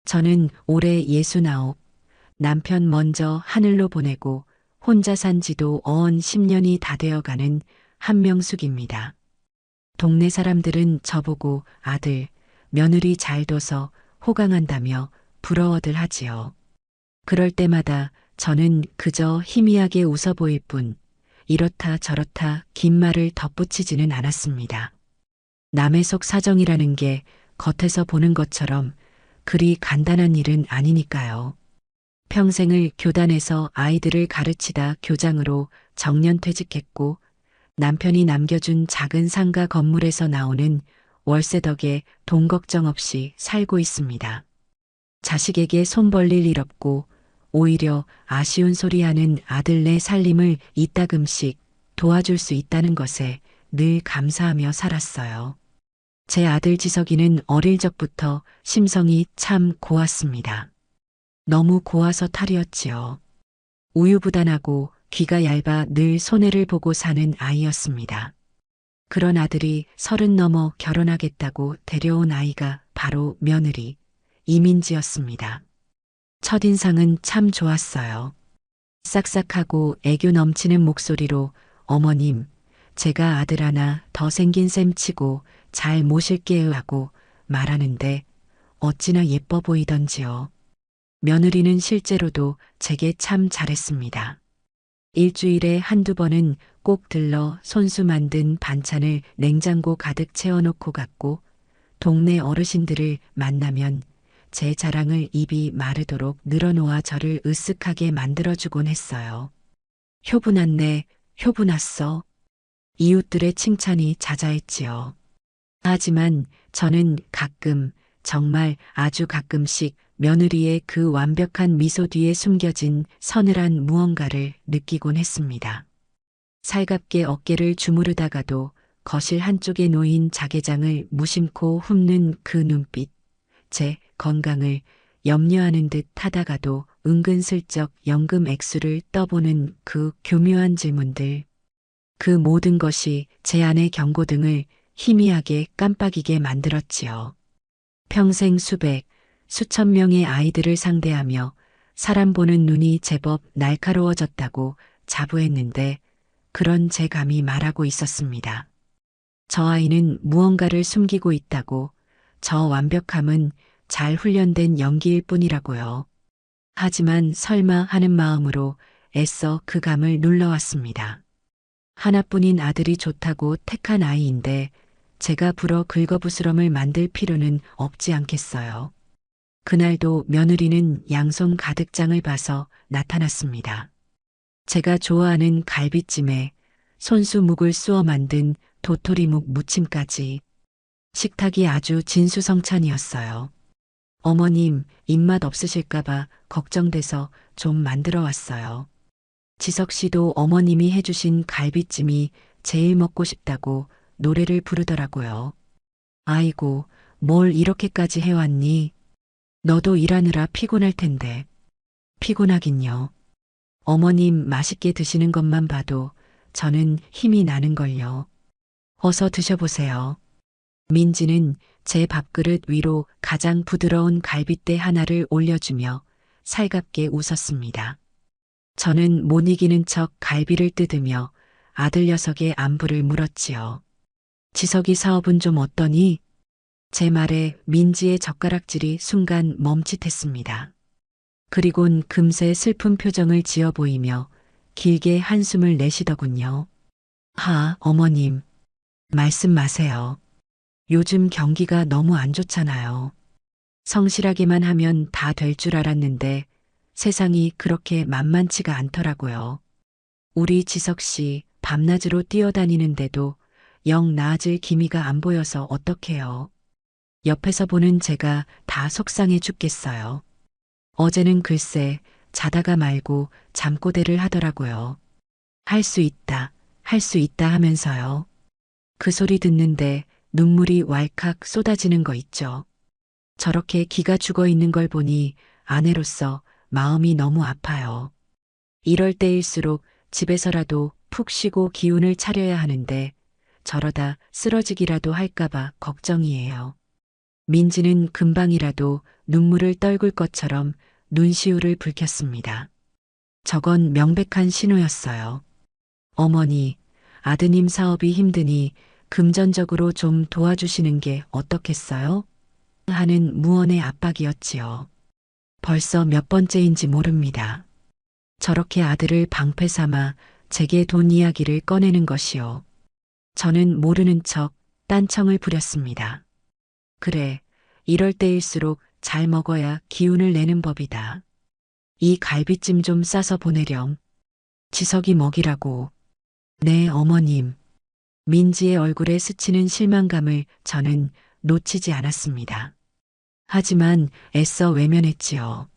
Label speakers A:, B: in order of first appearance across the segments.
A: 저는 올해 69, 남편 먼저 하늘로 보내고 혼자 산 지도 어언 10년이 다 되어가는 한명숙입니다. 동네 사람들은 저보고 아들, 며느리 잘 둬서 호강한다며 부러워들 하지요. 그럴 때마다 저는 그저 희미하게 웃어 보일 뿐 이렇다 저렇다 긴 말을 덧붙이지는 않았습니다. 남의 속 사정이라는 게 겉에서 보는 것처럼 그리 간단한 일은 아니니까요. 평생을 교단에서 아이들을 가르치다 교장으로 정년퇴직했고 남편이 남겨준 작은 상가 건물에서 나오는 월세 덕에 돈 걱정 없이 살고 있습니다. 자식에게 손 벌릴 일 없고 오히려 아쉬운 소리 하는 아들네 살림을 이따금씩 도와줄 수 있다는 것에 늘 감사하며 살았어요. 제 아들 지석이는 어릴 적부터 심성이 참 고왔습니다. 너무 고와서 탈이었지요. 우유부단하고 귀가 얇아 늘 손해를 보고 사는 아이였습니다. 그런 아들이 30 넘어 결혼하겠다고 데려온 아이가 바로 며느리 이민지였습니다. 첫인상은 참 좋았어요. 싹싹하고 애교 넘치는 목소리로 어머님, 제가 아들 하나 더 생긴 셈 치고 잘 모실게요 하고 말하는데 어찌나 예뻐 보이던지요. 며느리는 실제로도 제게 참 잘했습니다. 일주일에 한두 번은 꼭 들러 손수 만든 반찬을 냉장고 가득 채워놓고 갔고 동네 어르신들을 만나면 제 자랑을 입이 마르도록 늘어놓아 저를 으쓱하게 만들어주곤 했어요. 효분았네, 효분았어. 이웃들의 칭찬이 자자했지요. 하지만 저는 가끔, 정말 아주 가끔씩 며느리의 그 완벽한 미소 뒤에 숨겨진 서늘한 무언가를 느끼곤 했습니다. 살갑게 어깨를 주무르다가도 거실 한쪽에 놓인 자개장을 무심코 훑는 그 눈빛, 제 건강을 염려하는 듯 하다가도 은근슬쩍 연금 액수를 떠보는 그 교묘한 질문들, 그 모든 것이 제 안의 경고등을 희미하게 깜빡이게 만들었지요. 평생 수천 명의 아이들을 상대하며 사람 보는 눈이 제법 날카로워졌다고 자부했는데 그런 제 감이 말하고 있었습니다. 저 아이는 무언가를 숨기고 있다고, 저 완벽함은 잘 훈련된 연기일 뿐이라고요. 하지만 설마 하는 마음으로 애써 그 감을 눌러왔습니다. 하나뿐인 아들이 좋다고 택한 아이인데 제가 불어 긁어부스럼을 만들 필요는 없지 않겠어요. 그날도 며느리는 양손 가득 장을 봐서 나타났습니다. 제가 좋아하는 갈비찜에 손수묵을 쑤어 만든 도토리묵 무침까지. 식탁이 아주 진수성찬이었어요. 어머님 입맛 없으실까봐 걱정돼서 좀 만들어 왔어요. 지석 씨도 어머님이 해주신 갈비찜이 제일 먹고 싶다고 노래를 부르더라고요. 아이고, 뭘 이렇게까지 해왔니? 너도 일하느라 피곤할 텐데. 피곤하긴요. 어머님 맛있게 드시는 것만 봐도 저는 힘이 나는걸요. 어서 드셔보세요. 민지는 제 밥그릇 위로 가장 부드러운 갈빗대 하나를 올려주며 살갑게 웃었습니다. 저는 못 이기는 척 갈비를 뜯으며 아들 녀석의 안부를 물었지요. 지석이 사업은 좀 어떠니? 제 말에 민지의 젓가락질이 순간 멈칫했습니다. 그리곤 금세 슬픈 표정을 지어 보이며 길게 한숨을 내쉬더군요. 어머님. 말씀 마세요. 요즘 경기가 너무 안 좋잖아요. 성실하게만 하면 다 될 줄 알았는데 세상이 그렇게 만만치가 않더라고요. 우리 지석 씨 밤낮으로 뛰어다니는데도 영 나아질 기미가 안 보여서 어떡해요. 옆에서 보는 제가 다 속상해 죽겠어요. 어제는 글쎄 자다가 말고 잠꼬대를 하더라고요. 할 수 있다, 할 수 있다 하면서요. 그 소리 듣는데 눈물이 왈칵 쏟아지는 거 있죠. 저렇게 기가 죽어 있는 걸 보니 아내로서 마음이 너무 아파요. 이럴 때일수록 집에서라도 푹 쉬고 기운을 차려야 하는데 저러다 쓰러지기라도 할까봐 걱정이에요. 민지는 금방이라도 눈물을 떨굴 것처럼 눈시울을 붉혔습니다. 저건 명백한 신호였어요. 어머니, 아드님 사업이 힘드니 금전적으로 좀 도와주시는 게 어떻겠어요? 하는 무언의 압박이었지요. 벌써 몇 번째인지 모릅니다. 저렇게 아들을 방패 삼아 제게 돈 이야기를 꺼내는 것이요. 저는 모르는 척 딴청을 부렸습니다. 그래, 이럴 때일수록 잘 먹어야 기운을 내는 법이다. 이 갈비찜 좀 싸서 보내렴. 지석이 먹이라고. 네, 어머님. 민지의 얼굴에 스치는 실망감을 저는 놓치지 않았습니다. 하지만 애써 외면했지요.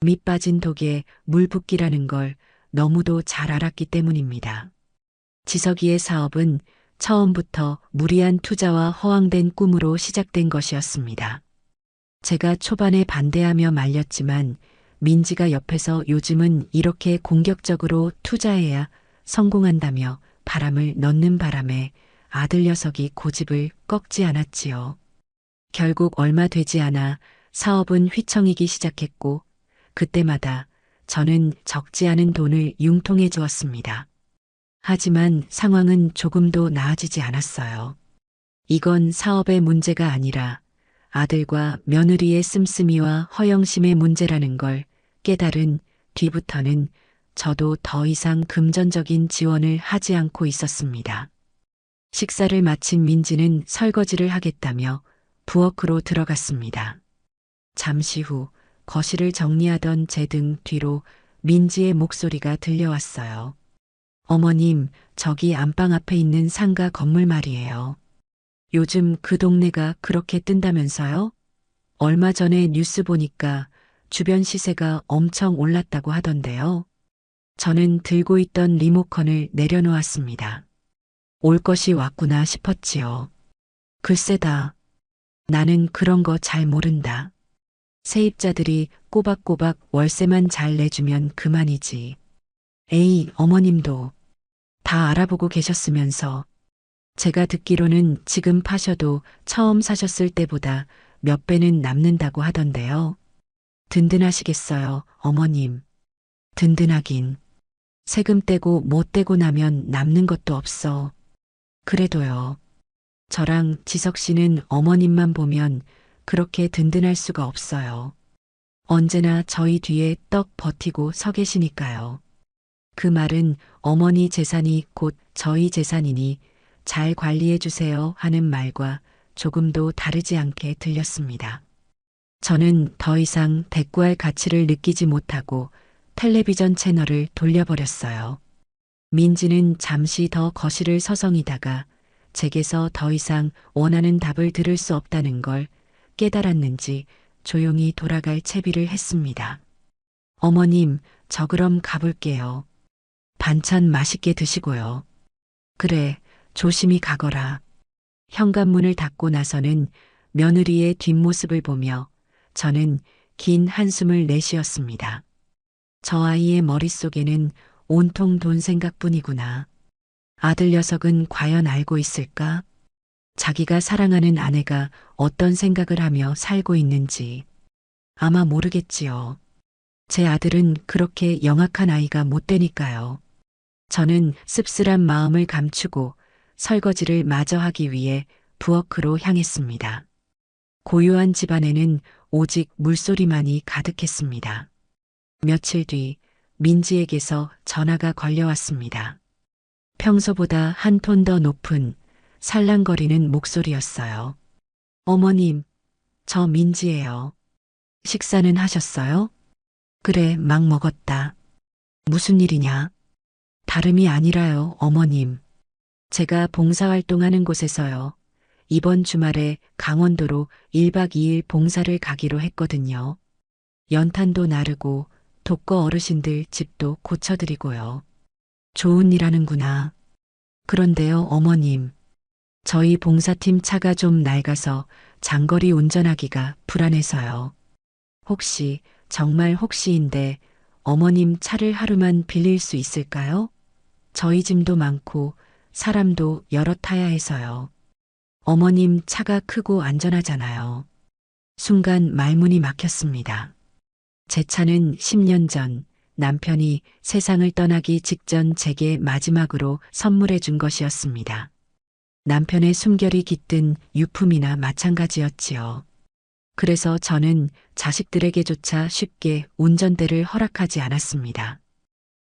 A: 밑 빠진 독에 물 붓기라는 걸 너무도 잘 알았기 때문입니다. 지석이의 사업은 처음부터 무리한 투자와 허황된 꿈으로 시작된 것이었습니다. 제가 초반에 반대하며 말렸지만 민지가 옆에서 요즘은 이렇게 공격적으로 투자해야 성공한다며 바람을 넣는 바람에 아들 녀석이 고집을 꺾지 않았지요. 결국 얼마 되지 않아 사업은 휘청이기 시작했고 그때마다 저는 적지 않은 돈을 융통해 주었습니다. 하지만 상황은 조금도 나아지지 않았어요. 이건 사업의 문제가 아니라 아들과 며느리의 씀씀이와 허영심의 문제라는 걸 깨달은 뒤부터는 저도 더 이상 금전적인 지원을 하지 않고 있었습니다. 식사를 마친 민지는 설거지를 하겠다며 부엌으로 들어갔습니다. 잠시 후 거실을 정리하던 제 등 뒤로 민지의 목소리가 들려왔어요. 어머님, 저기 안방 앞에 있는 상가 건물 말이에요. 요즘 그 동네가 그렇게 뜬다면서요? 얼마 전에 뉴스 보니까 주변 시세가 엄청 올랐다고 하던데요. 저는 들고 있던 리모컨을 내려놓았습니다. 올 것이 왔구나 싶었지요. 글쎄다. 나는 그런 거 잘 모른다. 세입자들이 꼬박꼬박 월세만 잘 내주면 그만이지. 에이, 어머님도 다 알아보고 계셨으면서 제가 듣기로는 지금 파셔도 처음 사셨을 때보다 몇 배는 남는다고 하던데요. 든든하시겠어요, 어머님. 든든하긴. 세금 떼고 못 떼고 나면 남는 것도 없어. 그래도요. 저랑 지석 씨는 어머님만 보면 그렇게 든든할 수가 없어요. 언제나 저희 뒤에 떡 버티고 서 계시니까요. 그 말은 어머니 재산이 곧 저희 재산이니 잘 관리해 주세요 하는 말과 조금도 다르지 않게 들렸습니다. 저는 더 이상 대꾸할 가치를 느끼지 못하고 텔레비전 채널을 돌려버렸어요. 민지는 잠시 더 거실을 서성이다가 제게서 더 이상 원하는 답을 들을 수 없다는 걸 깨달았는지 조용히 돌아갈 채비를 했습니다. 어머님, 저 그럼 가볼게요. 반찬 맛있게 드시고요. 그래, 조심히 가거라. 현관문을 닫고 나서는 며느리의 뒷모습을 보며 저는 긴 한숨을 내쉬었습니다. 저 아이의 머릿속에는 온통 돈 생각뿐이구나. 아들 녀석은 과연 알고 있을까? 자기가 사랑하는 아내가 어떤 생각을 하며 살고 있는지. 아마 모르겠지요. 제 아들은 그렇게 영악한 아이가 못 되니까요. 저는 씁쓸한 마음을 감추고 설거지를 마저 하기 위해 부엌으로 향했습니다. 고요한 집안에는 오직 물소리만이 가득했습니다. 며칠 뒤 민지에게서 전화가 걸려왔습니다. 평소보다 한 톤 더 높은 살랑거리는 목소리였어요. 어머님, 저 민지예요. 식사는 하셨어요? 그래, 막 먹었다. 무슨 일이냐? 다름이 아니라요, 어머님. 제가 봉사활동하는 곳에서요. 이번 주말에 강원도로 1박 2일 봉사를 가기로 했거든요. 연탄도 나르고 독거 어르신들 집도 고쳐드리고요. 좋은 일 하는구나. 그런데요, 어머님. 저희 봉사팀 차가 좀 낡아서 장거리 운전하기가 불안해서요. 혹시, 정말 혹시인데 어머님 차를 하루만 빌릴 수 있을까요? 저희 짐도 많고 사람도 여러 타야 해서요. 어머님 차가 크고 안전하잖아요. 순간 말문이 막혔습니다. 제 차는 10년 전 남편이 세상을 떠나기 직전 제게 마지막으로 선물해 준 것이었습니다. 남편의 숨결이 깃든 유품이나 마찬가지였지요. 그래서 저는 자식들에게조차 쉽게 운전대를 허락하지 않았습니다.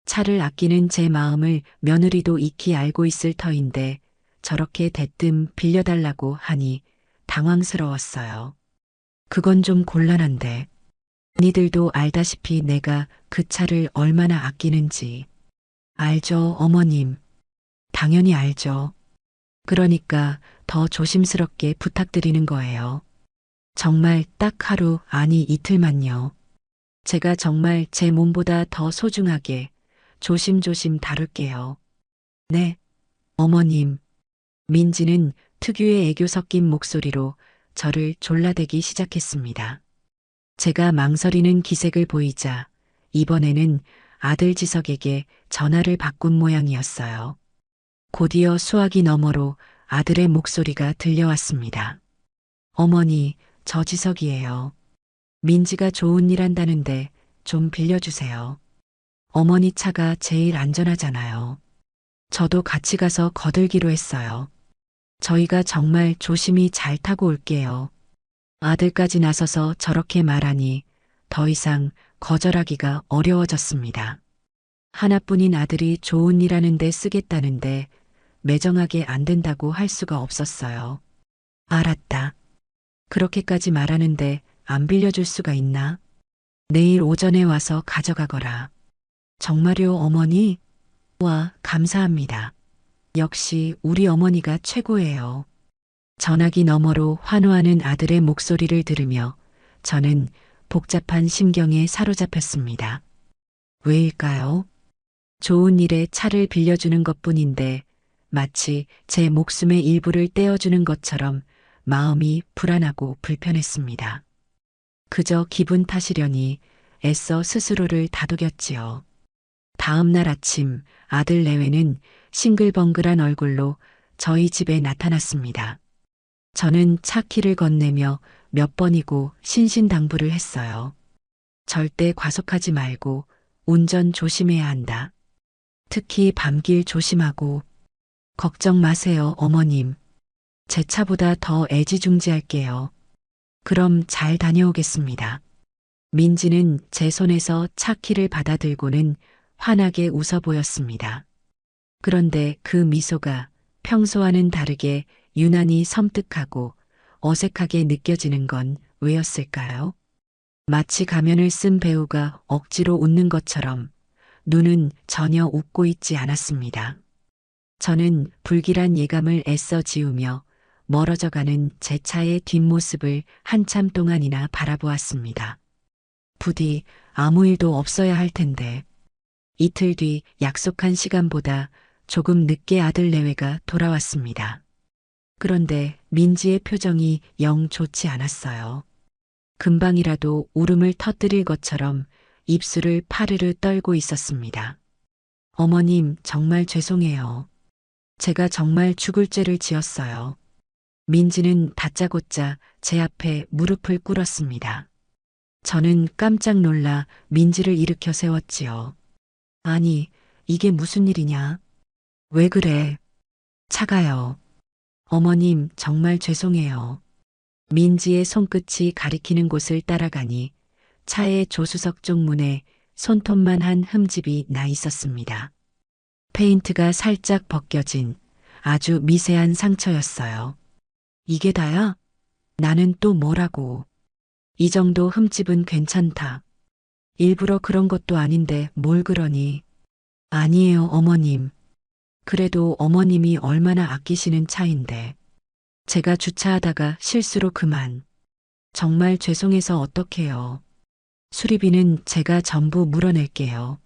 A: 차를 아끼는 제 마음을 며느리도 익히 알고 있을 터인데 저렇게 대뜸 빌려달라고 하니 당황스러웠어요. 그건 좀 곤란한데. 니들도 알다시피 내가 그 차를 얼마나 아끼는지. 알죠, 어머님. 당연히 알죠. 그러니까 더 조심스럽게 부탁드리는 거예요. 정말 딱 하루, 아니 이틀만요. 제가 정말 제 몸보다 더 소중하게 조심조심 다룰게요. 네, 어머님. 민지는 특유의 애교 섞인 목소리로 저를 졸라대기 시작했습니다. 제가 망설이는 기색을 보이자 이번에는 아들 지석에게 전화를 바꾼 모양이었어요. 곧이어 수화기 너머로 아들의 목소리가 들려왔습니다. 어머니, 저 지석이에요. 민지가 좋은 일 한다는데 좀 빌려주세요. 어머니 차가 제일 안전하잖아요. 저도 같이 가서 거들기로 했어요. 저희가 정말 조심히 잘 타고 올게요. 아들까지 나서서 저렇게 말하니 더 이상 거절하기가 어려워졌습니다. 하나뿐인 아들이 좋은 일 하는데 쓰겠다는데 매정하게 안 된다고 할 수가 없었어요. 알았다. 그렇게까지 말하는데 안 빌려줄 수가 있나? 내일 오전에 와서 가져가거라. 정말요, 어머니? 와, 감사합니다. 역시 우리 어머니가 최고예요. 전화기 너머로 환호하는 아들의 목소리를 들으며 저는 복잡한 심경에 사로잡혔습니다. 왜일까요? 좋은 일에 차를 빌려주는 것뿐인데 마치 제 목숨의 일부를 떼어주는 것처럼 마음이 불안하고 불편했습니다. 그저 기분 탓이려니 애써 스스로를 다독였지요. 다음 날 아침 아들 내외는 싱글벙글한 얼굴로 저희 집에 나타났습니다. 저는 차 키를 건네며 몇 번이고 신신당부를 했어요. 절대 과속하지 말고 운전 조심해야 한다. 특히 밤길 조심하고. 걱정 마세요, 어머님. 제 차보다 더 애지중지할게요. 그럼 잘 다녀오겠습니다. 민지는 제 손에서 차 키를 받아들고는 환하게 웃어 보였습니다. 그런데 그 미소가 평소와는 다르게 유난히 섬뜩하고 어색하게 느껴지는 건 왜였을까요? 마치 가면을 쓴 배우가 억지로 웃는 것처럼 눈은 전혀 웃고 있지 않았습니다. 저는 불길한 예감을 애써 지우며 멀어져가는 제 차의 뒷모습을 한참 동안이나 바라보았습니다. 부디 아무 일도 없어야 할 텐데. 이틀 뒤 약속한 시간보다 조금 늦게 아들 내외가 돌아왔습니다. 그런데 민지의 표정이 영 좋지 않았어요. 금방이라도 울음을 터뜨릴 것처럼 입술을 파르르 떨고 있었습니다. 어머님, 정말 죄송해요. 제가 정말 죽을 죄를 지었어요. 민지는 다짜고짜 제 앞에 무릎을 꿇었습니다. 저는 깜짝 놀라 민지를 일으켜 세웠지요. 아니, 이게 무슨 일이냐? 왜 그래? 차가요. 어머님, 정말 죄송해요. 민지의 손끝이 가리키는 곳을 따라가니 차의 조수석 쪽 문에 손톱만 한 흠집이 나 있었습니다. 페인트가 살짝 벗겨진 아주 미세한 상처였어요. 이게 다야? 나는 또 뭐라고. 이 정도 흠집은 괜찮다. 일부러 그런 것도 아닌데 뭘 그러니. 아니에요, 어머님. 그래도 어머님이 얼마나 아끼시는 차인데. 제가 주차하다가 실수로 그만. 정말 죄송해서 어떡해요. 수리비는 제가 전부 물어낼게요.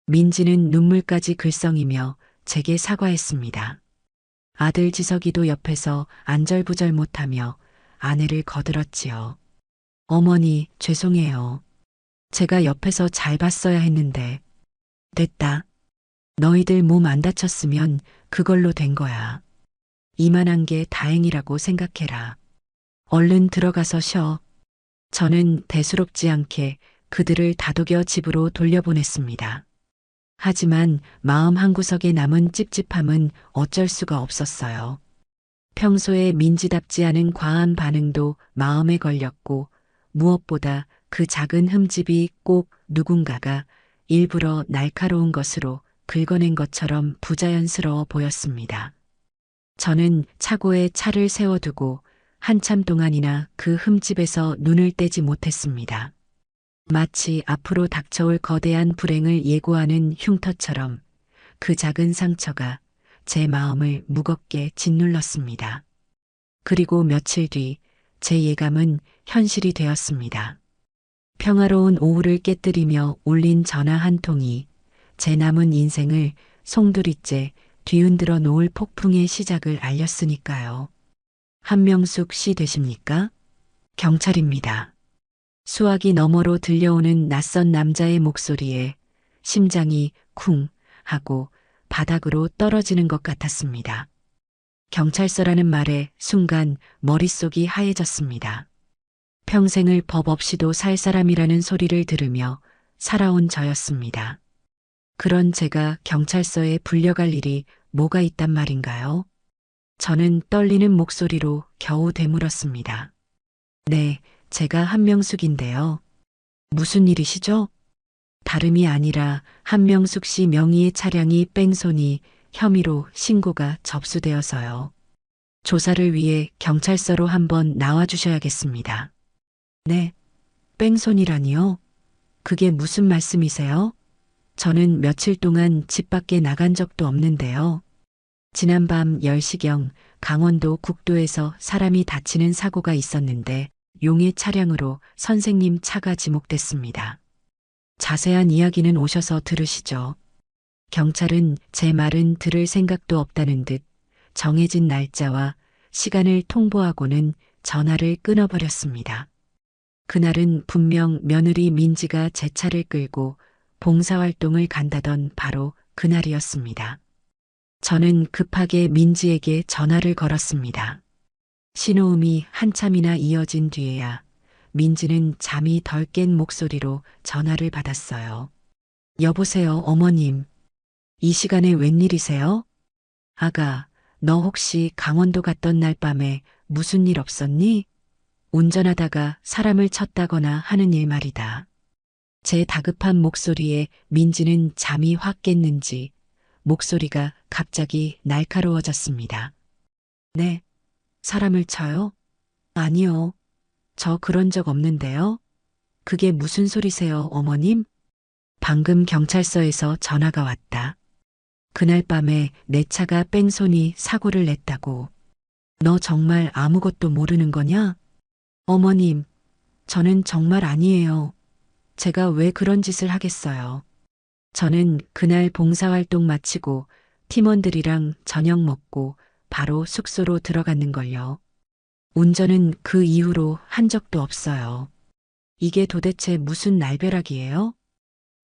A: 민지는 눈물까지 글썽이며 제게 사과했습니다. 아들 지석이도 옆에서 안절부절 못하며 아내를 거들었지요. 어머니, 죄송해요. 제가 옆에서 잘 봤어야 했는데. 됐다. 너희들 몸 안 다쳤으면 그걸로 된 거야. 이만한 게 다행이라고 생각해라. 얼른 들어가서 쉬어. 저는 대수롭지 않게 그들을 다독여 집으로 돌려보냈습니다. 하지만 마음 한구석에 남은 찝찝함은 어쩔 수가 없었어요. 평소에 민지답지 않은 과한 반응도 마음에 걸렸고 무엇보다 그 작은 흠집이 꼭 누군가가 일부러 날카로운 것으로 긁어낸 것처럼 부자연스러워 보였습니다. 저는 차고에 차를 세워두고 한참 동안이나 그 흠집에서 눈을 떼지 못했습니다. 마치 앞으로 닥쳐올 거대한 불행을 예고하는 흉터처럼 그 작은 상처가 제 마음을 무겁게 짓눌렀습니다. 그리고 며칠 뒤 제 예감은 현실이 되었습니다. 평화로운 오후를 깨뜨리며 울린 전화 한 통이 제 남은 인생을 송두리째 뒤흔들어 놓을 폭풍의 시작을 알렸으니까요. 한명숙 씨 되십니까? 경찰입니다. 수화기 너머로 들려오는 낯선 남자의 목소리에 심장이 쿵 하고 바닥으로 떨어지는 것 같았습니다. 경찰서라는 말에 순간 머릿속이 하얘졌습니다. 평생을 법 없이도 살 사람이라는 소리를 들으며 살아온 저였습니다. 그런 제가 경찰서에 불려갈 일이 뭐가 있단 말인가요? 저는 떨리는 목소리로 겨우 되물었습니다. 네, 제가 한명숙인데요. 무슨 일이시죠? 다름이 아니라 한명숙 씨 명의의 차량이 뺑소니 혐의로 신고가 접수되어서요. 조사를 위해 경찰서로 한번 나와주셔야겠습니다. 네, 뺑소니라니요? 그게 무슨 말씀이세요? 저는 며칠 동안 집 밖에 나간 적도 없는데요. 지난밤 10시경 강원도 국도에서 사람이 다치는 사고가 있었는데 용의 차량으로 선생님 차가 지목됐습니다. 자세한 이야기는 오셔서 들으시죠. 경찰은 제 말은 들을 생각도 없다는 듯 정해진 날짜와 시간을 통보하고는 전화를 끊어버렸습니다. 그날은 분명 며느리 민지가 제 차를 끌고 봉사활동을 간다던 바로 그날이었습니다. 저는 급하게 민지에게 전화를 걸었습니다. 신호음이 한참이나 이어진 뒤에야 민지는 잠이 덜 깬 목소리로 전화를 받았어요. 여보세요, 어머님. 이 시간에 웬일이세요? 아가, 너 혹시 강원도 갔던 날 밤에 무슨 일 없었니? 운전하다가 사람을 쳤다거나 하는 일 말이다. 제 다급한 목소리에 민지는 잠이 확 깼는지 목소리가 갑자기 날카로워졌습니다. 네, 사람을 쳐요? 아니요. 저 그런 적 없는데요. 그게 무슨 소리세요, 어머님? 방금 경찰서에서 전화가 왔다. 그날 밤에 내 차가 뺑소니 사고를 냈다고. 너 정말 아무것도 모르는 거냐? 어머님, 저는 정말 아니에요. 제가 왜 그런 짓을 하겠어요. 저는 그날 봉사활동 마치고 팀원들이랑 저녁 먹고 바로 숙소로 들어갔는걸요. 운전은 그 이후로 한 적도 없어요. 이게 도대체 무슨 날벼락이에요?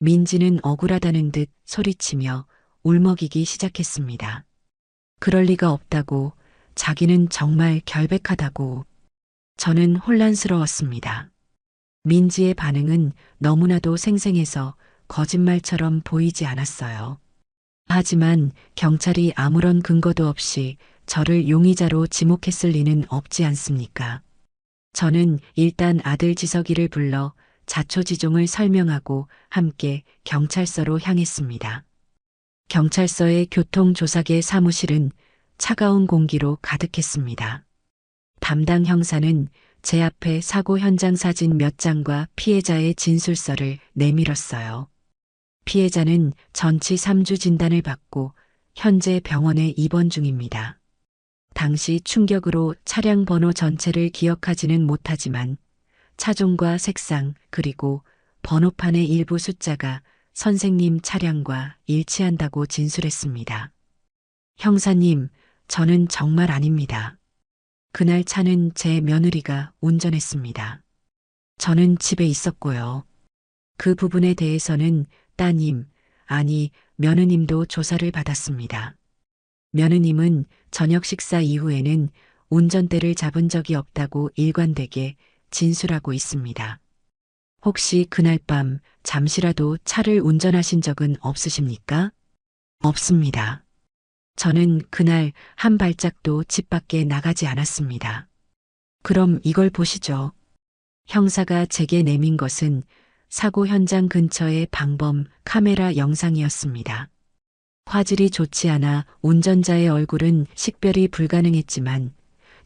A: 민지는 억울하다는 듯 소리치며 울먹이기 시작했습니다. 그럴 리가 없다고, 자기는 정말 결백하다고. 저는 혼란스러웠습니다. 민지의 반응은 너무나도 생생해서 거짓말처럼 보이지 않았어요. 하지만 경찰이 아무런 근거도 없이 저를 용의자로 지목했을 리는 없지 않습니까? 저는 일단 아들 지석이를 불러 자초지종을 설명하고 함께 경찰서로 향했습니다. 경찰서의 교통조사계 사무실은 차가운 공기로 가득했습니다. 담당 형사는 제 앞에 사고 현장 사진 몇 장과 피해자의 진술서를 내밀었어요. 피해자는 전치 3주 진단을 받고 현재 병원에 입원 중입니다. 당시 충격으로 차량 번호 전체를 기억하지는 못하지만 차종과 색상 그리고 번호판의 일부 숫자가 선생님 차량과 일치한다고 진술했습니다. 형사님, 저는 정말 아닙니다. 그날 차는 제 며느리가 운전했습니다. 저는 집에 있었고요. 그 부분에 대해서는 따님, 아니 며느님도 조사를 받았습니다. 며느님은 저녁 식사 이후에는 운전대를 잡은 적이 없다고 일관되게 진술하고 있습니다. 혹시 그날 밤 잠시라도 차를 운전하신 적은 없으십니까? 없습니다. 저는 그날 한 발짝도 집 밖에 나가지 않았습니다. 그럼 이걸 보시죠. 형사가 제게 내민 것은 사고 현장 근처의 방범 카메라 영상이었습니다. 화질이 좋지 않아 운전자의 얼굴은 식별이 불가능했지만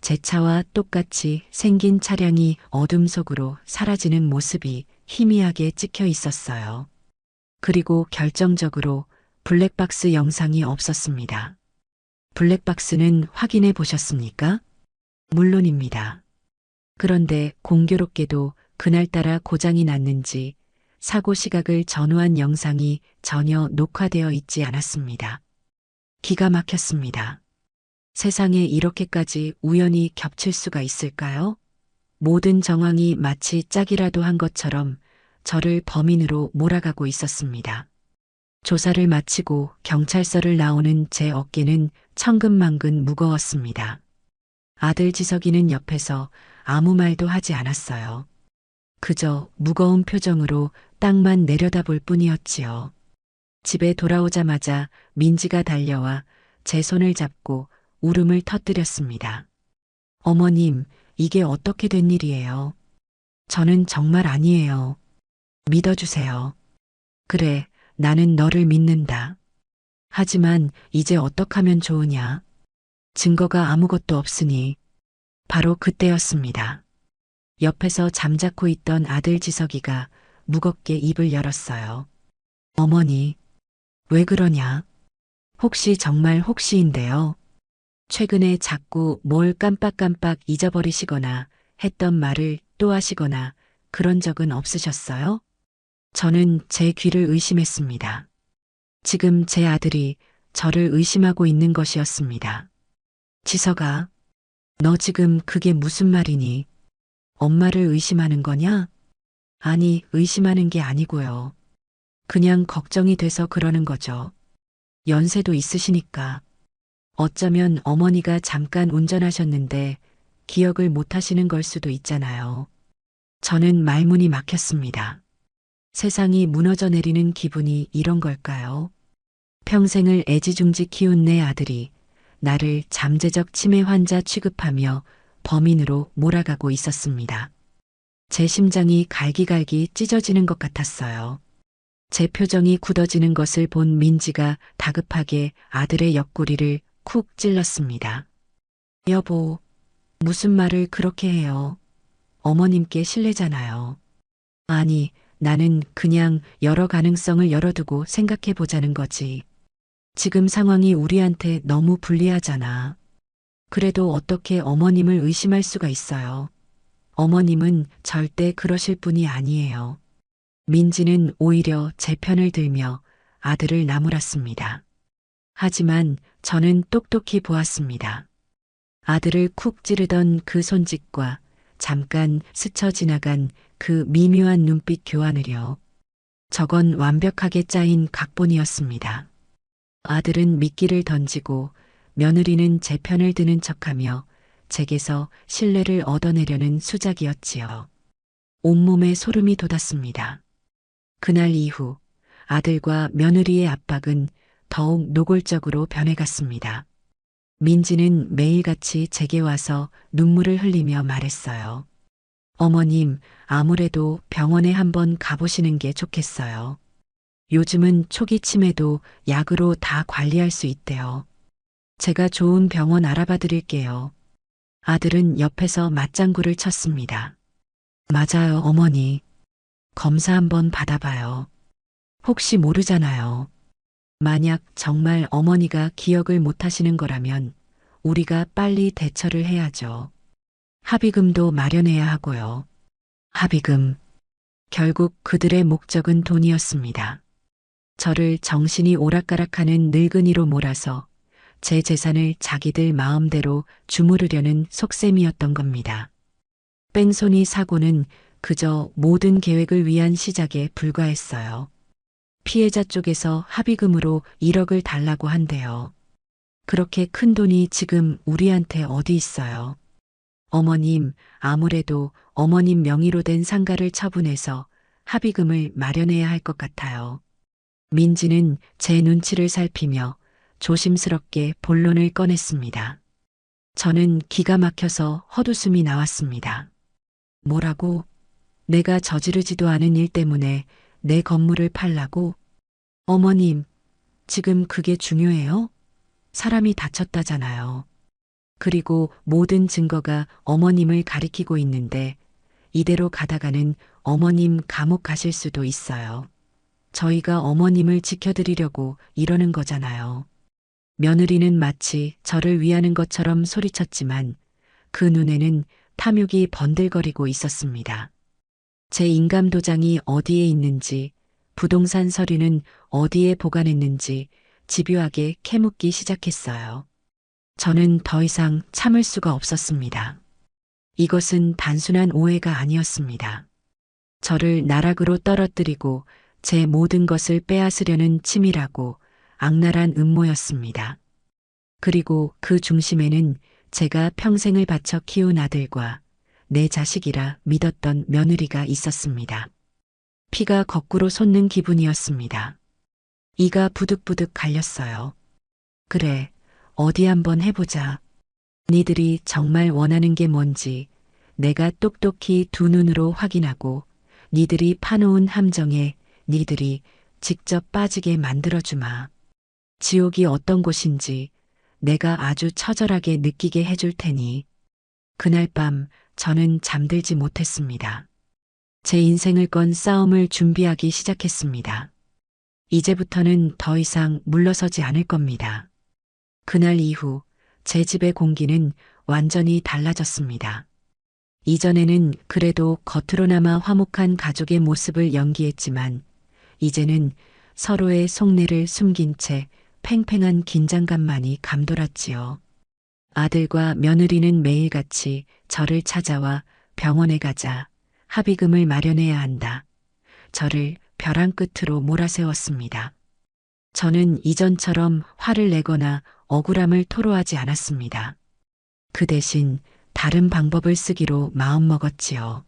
A: 제 차와 똑같이 생긴 차량이 어둠 속으로 사라지는 모습이 희미하게 찍혀 있었어요. 그리고 결정적으로 블랙박스 영상이 없었습니다. 블랙박스는 확인해 보셨습니까? 물론입니다. 그런데 공교롭게도 그날따라 고장이 났는지 사고 시각을 전후한 영상이 전혀 녹화되어 있지 않았습니다. 기가 막혔습니다. 세상에 이렇게까지 우연히 겹칠 수가 있을까요? 모든 정황이 마치 짝이라도 한 것처럼 저를 범인으로 몰아가고 있었습니다. 조사를 마치고 경찰서를 나오는 제 어깨는 천근만근 무거웠습니다. 아들 지석이는 옆에서 아무 말도 하지 않았어요. 그저 무거운 표정으로 땅만 내려다볼 뿐이었지요. 집에 돌아오자마자 민지가 달려와 제 손을 잡고 울음을 터뜨렸습니다. 어머님, 이게 어떻게 된 일이에요? 저는 정말 아니에요. 믿어주세요. 그래, 나는 너를 믿는다. 하지만 이제 어떡하면 좋으냐? 증거가 아무것도 없으니 바로 그때였습니다. 옆에서 잠자코 있던 아들 지석이가 무겁게 입을 열었어요. 어머니, 왜 그러냐? 혹시 정말 혹시인데요. 최근에 자꾸 뭘 깜빡깜빡 잊어버리시거나 했던 말을 또 하시거나 그런 적은 없으셨어요? 저는 제 귀를 의심했습니다. 지금 제 아들이 저를 의심하고 있는 것이었습니다. 지석아, 너 지금 그게 무슨 말이니? 엄마를 의심하는 거냐? 아니, 의심하는 게 아니고요. 그냥 걱정이 돼서 그러는 거죠. 연세도 있으시니까. 어쩌면 어머니가 잠깐 운전하셨는데 기억을 못 하시는 걸 수도 있잖아요. 저는 말문이 막혔습니다. 세상이 무너져 내리는 기분이 이런 걸까요? 평생을 애지중지 키운 내 아들이 나를 잠재적 치매 환자 취급하며 범인으로 몰아가고 있었습니다. 제 심장이 갈기갈기 찢어지는 것 같았어요. 제 표정이 굳어지는 것을 본 민지가 다급하게 아들의 옆구리를 쿡 찔렀습니다. 여보, 무슨 말을 그렇게 해요? 어머님께 실례잖아요. 아니, 나는 그냥 여러 가능성을 열어두고 생각해 보자는 거지. 지금 상황이 우리한테 너무 불리하잖아. 그래도 어떻게 어머님을 의심할 수가 있어요. 어머님은 절대 그러실 분이 아니에요. 민지는 오히려 제 편을 들며 아들을 나무랐습니다. 하지만 저는 똑똑히 보았습니다. 아들을 쿡 찌르던 그 손짓과 잠깐 스쳐 지나간 그 미묘한 눈빛 교환을요. 저건 완벽하게 짜인 각본이었습니다. 아들은 미끼를 던지고 며느리는 제 편을 드는 척하며 제게서 신뢰를 얻어내려는 수작이었지요. 온몸에 소름이 돋았습니다. 그날 이후 아들과 며느리의 압박은 더욱 노골적으로 변해갔습니다. 민지는 매일같이 제게 와서 눈물을 흘리며 말했어요. 어머님, 아무래도 병원에 한번 가보시는 게 좋겠어요. 요즘은 초기 치매도 약으로 다 관리할 수 있대요. 제가 좋은 병원 알아봐 드릴게요. 아들은 옆에서 맞장구를 쳤습니다. 맞아요, 어머니. 검사 한번 받아봐요. 혹시 모르잖아요. 만약 정말 어머니가 기억을 못 하시는 거라면 우리가 빨리 대처를 해야죠. 합의금도 마련해야 하고요. 합의금. 결국 그들의 목적은 돈이었습니다. 저를 정신이 오락가락하는 늙은이로 몰아서 제 재산을 자기들 마음대로 주무르려는 속셈이었던 겁니다. 뺑소니 사고는 그저 모든 계획을 위한 시작에 불과했어요. 피해자 쪽에서 합의금으로 1억을 달라고 한대요. 그렇게 큰 돈이 지금 우리한테 어디 있어요. 어머님, 아무래도 어머님 명의로 된 상가를 처분해서 합의금을 마련해야 할 것 같아요. 민지는 제 눈치를 살피며 조심스럽게 본론을 꺼냈습니다. 저는 기가 막혀서 헛웃음이 나왔습니다. 뭐라고? 내가 저지르지도 않은 일 때문에 내 건물을 팔라고? 어머님, 지금 그게 중요해요? 사람이 다쳤다잖아요. 그리고 모든 증거가 어머님을 가리키고 있는데 이대로 가다가는 어머님 감옥 가실 수도 있어요. 저희가 어머님을 지켜드리려고 이러는 거잖아요. 며느리는 마치 저를 위하는 것처럼 소리쳤지만 그 눈에는 탐욕이 번들거리고 있었습니다. 제 인감도장이 어디에 있는지, 부동산 서류는 어디에 보관했는지 집요하게 캐묻기 시작했어요. 저는 더 이상 참을 수가 없었습니다. 이것은 단순한 오해가 아니었습니다. 저를 나락으로 떨어뜨리고 제 모든 것을 빼앗으려는 치밀하고 악랄한 음모였습니다. 그리고 그 중심에는 제가 평생을 바쳐 키운 아들과 내 자식이라 믿었던 며느리가 있었습니다. 피가 거꾸로 솟는 기분이었습니다. 이가 부득부득 갈렸어요. 그래, 어디 한번 해보자. 니들이 정말 원하는 게 뭔지 내가 똑똑히 두 눈으로 확인하고 니들이 파놓은 함정에 니들이 직접 빠지게 만들어주마. 지옥이 어떤 곳인지 내가 아주 처절하게 느끼게 해줄 테니. 그날 밤 저는 잠들지 못했습니다. 제 인생을 건 싸움을 준비하기 시작했습니다. 이제부터는 더 이상 물러서지 않을 겁니다. 그날 이후 제 집의 공기는 완전히 달라졌습니다. 이전에는 그래도 겉으로나마 화목한 가족의 모습을 연기했지만 이제는 서로의 속내를 숨긴 채 팽팽한 긴장감만이 감돌았지요. 아들과 며느리는 매일같이 저를 찾아와 병원에 가자, 합의금을 마련해야 한다. 저를 벼랑 끝으로 몰아세웠습니다. 저는 이전처럼 화를 내거나 억울함을 토로하지 않았습니다. 그 대신 다른 방법을 쓰기로 마음먹었지요.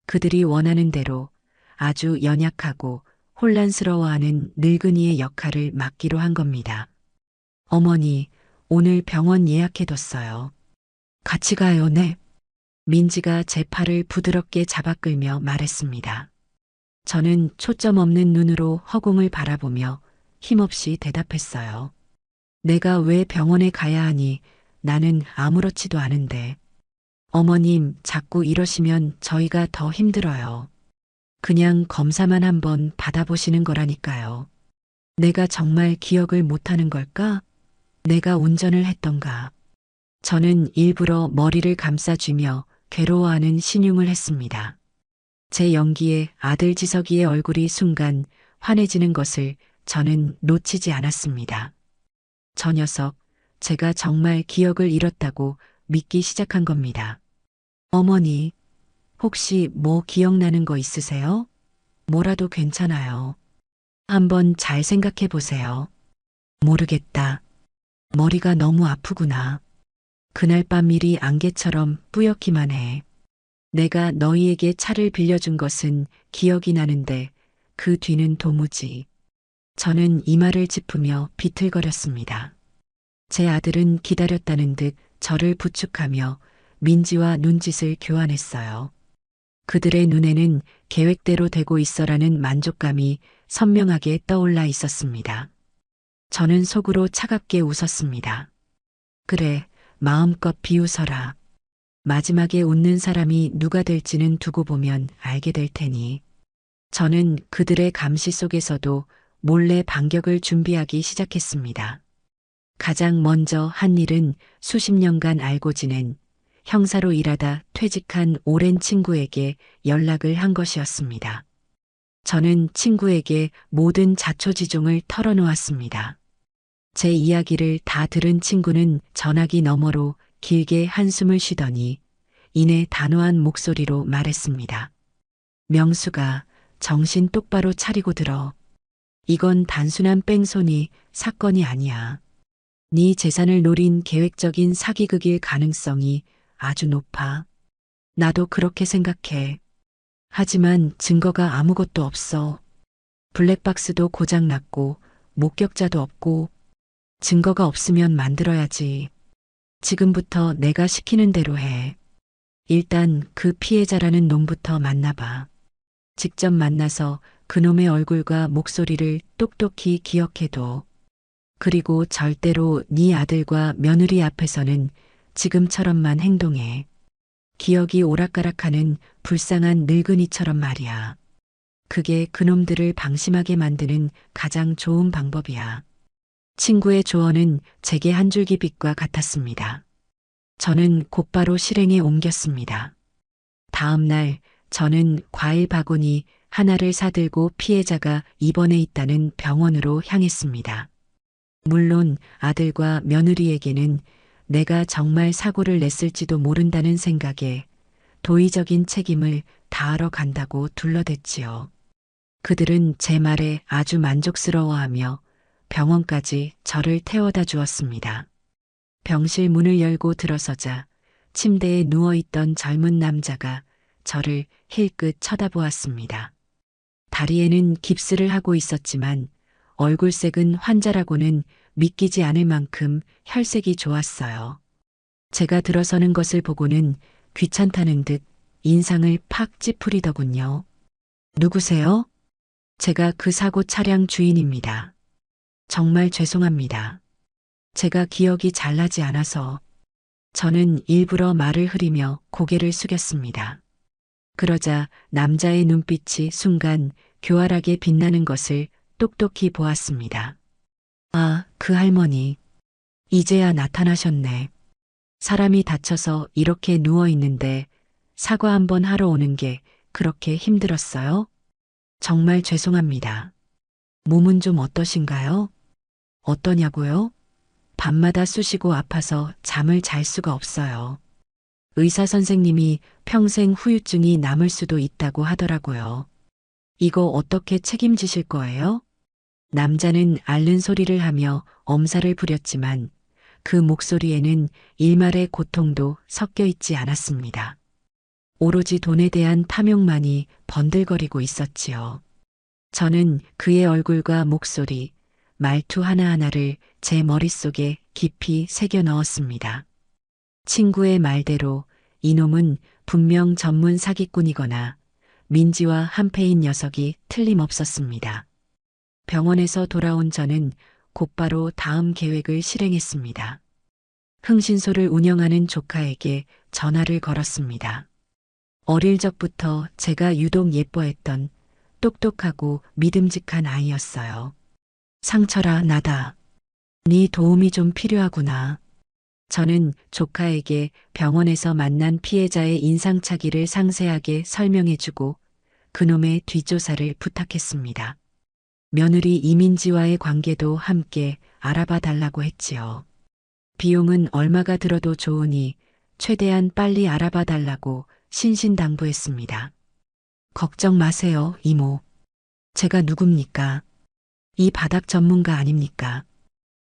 A: 그들이 원하는 대로 아주 연약하고 혼란스러워하는 늙은이의 역할을 맡기로 한 겁니다. 어머니, 오늘 병원 예약해뒀어요. 같이 가요, 네. 민지가 제 팔을 부드럽게 잡아 끌며 말했습니다. 저는 초점 없는 눈으로 허공을 바라보며 힘없이 대답했어요. 내가 왜 병원에 가야 하니? 나는 아무렇지도 않은데. 어머님, 자꾸 이러시면 저희가 더 힘들어요. 그냥 검사만 한번 받아보시는 거라니까요. 내가 정말 기억을 못하는 걸까? 내가 운전을 했던가? 저는 일부러 머리를 감싸쥐며 괴로워하는 신용을 했습니다. 제 연기에 아들 지석이의 얼굴이 순간 환해지는 것을 저는 놓치지 않았습니다. 저 녀석, 제가 정말 기억을 잃었다고 믿기 시작한 겁니다. 어머니, 혹시 뭐 기억나는 거 있으세요? 뭐라도 괜찮아요. 한번 잘 생각해 보세요. 모르겠다. 머리가 너무 아프구나. 그날 밤 일이 안개처럼 뿌옇기만 해. 내가 너희에게 차를 빌려준 것은 기억이 나는데 그 뒤는 도무지. 저는 이마를 짚으며 비틀거렸습니다. 제 아들은 기다렸다는 듯 저를 부축하며 민지와 눈짓을 교환했어요. 그들의 눈에는 계획대로 되고 있어라는 만족감이 선명하게 떠올라 있었습니다. 저는 속으로 차갑게 웃었습니다. 그래, 마음껏 비웃어라. 마지막에 웃는 사람이 누가 될지는 두고 보면 알게 될 테니. 저는 그들의 감시 속에서도 몰래 반격을 준비하기 시작했습니다. 가장 먼저 한 일은 수십 년간 알고 지낸 형사로 일하다 퇴직한 오랜 친구에게 연락을 한 것이었습니다. 저는 친구에게 모든 자초지종을 털어놓았습니다. 제 이야기를 다 들은 친구는 전화기 너머로 길게 한숨을 쉬더니 이내 단호한 목소리로 말했습니다. 명수가 정신 똑바로 차리고 들어. 이건 단순한 뺑소니 사건이 아니야. 네 재산을 노린 계획적인 사기극일 가능성이 아주 높아. 나도 그렇게 생각해. 하지만 증거가 아무것도 없어. 블랙박스도 고장났고, 목격자도 없고, 증거가 없으면 만들어야지. 지금부터 내가 시키는 대로 해. 일단 그 피해자라는 놈부터 만나봐. 직접 만나서 그놈의 얼굴과 목소리를 똑똑히 기억해둬. 그리고 절대로 네 아들과 며느리 앞에서는 지금처럼만 행동해. 기억이 오락가락하는 불쌍한 늙은이처럼 말이야. 그게 그놈들을 방심하게 만드는 가장 좋은 방법이야. 친구의 조언은 제게 한 줄기 빛과 같았습니다. 저는 곧바로 실행에 옮겼습니다. 다음 날 저는 과일 바구니 하나를 사들고 피해자가 입원해 있다는 병원으로 향했습니다. 물론 아들과 며느리에게는 내가 정말 사고를 냈을지도 모른다는 생각에 도의적인 책임을 다하러 간다고 둘러댔지요. 그들은 제 말에 아주 만족스러워하며 병원까지 저를 태워다 주었습니다. 병실 문을 열고 들어서자 침대에 누워있던 젊은 남자가 저를 힐끗 쳐다보았습니다. 다리에는 깁스를 하고 있었지만 얼굴색은 환자라고는 믿기지 않을 만큼 혈색이 좋았어요. 제가 들어서는 것을 보고는 귀찮다는 듯 인상을 팍 찌푸리더군요. 누구세요? 제가 그 사고 차량 주인입니다. 정말 죄송합니다. 제가 기억이 잘 나지 않아서. 저는 일부러 말을 흐리며 고개를 숙였습니다. 그러자 남자의 눈빛이 순간 교활하게 빛나는 것을 똑똑히 보았습니다. 아, 그 할머니. 이제야 나타나셨네. 사람이 다쳐서 이렇게 누워 있는데 사과 한번 하러 오는 게 그렇게 힘들었어요? 정말 죄송합니다. 몸은 좀 어떠신가요? 어떠냐고요? 밤마다 쑤시고 아파서 잠을 잘 수가 없어요. 의사 선생님이 평생 후유증이 남을 수도 있다고 하더라고요. 이거 어떻게 책임지실 거예요? 남자는 앓는 소리를 하며 엄살을 부렸지만 그 목소리에는 일말의 고통도 섞여 있지 않았습니다. 오로지 돈에 대한 탐욕만이 번들거리고 있었지요. 저는 그의 얼굴과 목소리, 말투 하나하나를 제 머릿속에 깊이 새겨 넣었습니다. 친구의 말대로 이놈은 분명 전문 사기꾼이거나 민지와 한패인 녀석이 틀림없었습니다. 병원에서 돌아온 저는 곧바로 다음 계획을 실행했습니다. 흥신소를 운영하는 조카에게 전화를 걸었습니다. 어릴 적부터 제가 유독 예뻐했던 똑똑하고 믿음직한 아이였어요. 상철아, 나다. 네 도움이 좀 필요하구나. 저는 조카에게 병원에서 만난 피해자의 인상착의를 상세하게 설명해주고 그놈의 뒷조사를 부탁했습니다. 며느리 이민지와의 관계도 함께 알아봐 달라고 했지요. 비용은 얼마가 들어도 좋으니 최대한 빨리 알아봐 달라고 신신당부했습니다. 걱정 마세요, 이모. 제가 누굽니까? 이 바닥 전문가 아닙니까?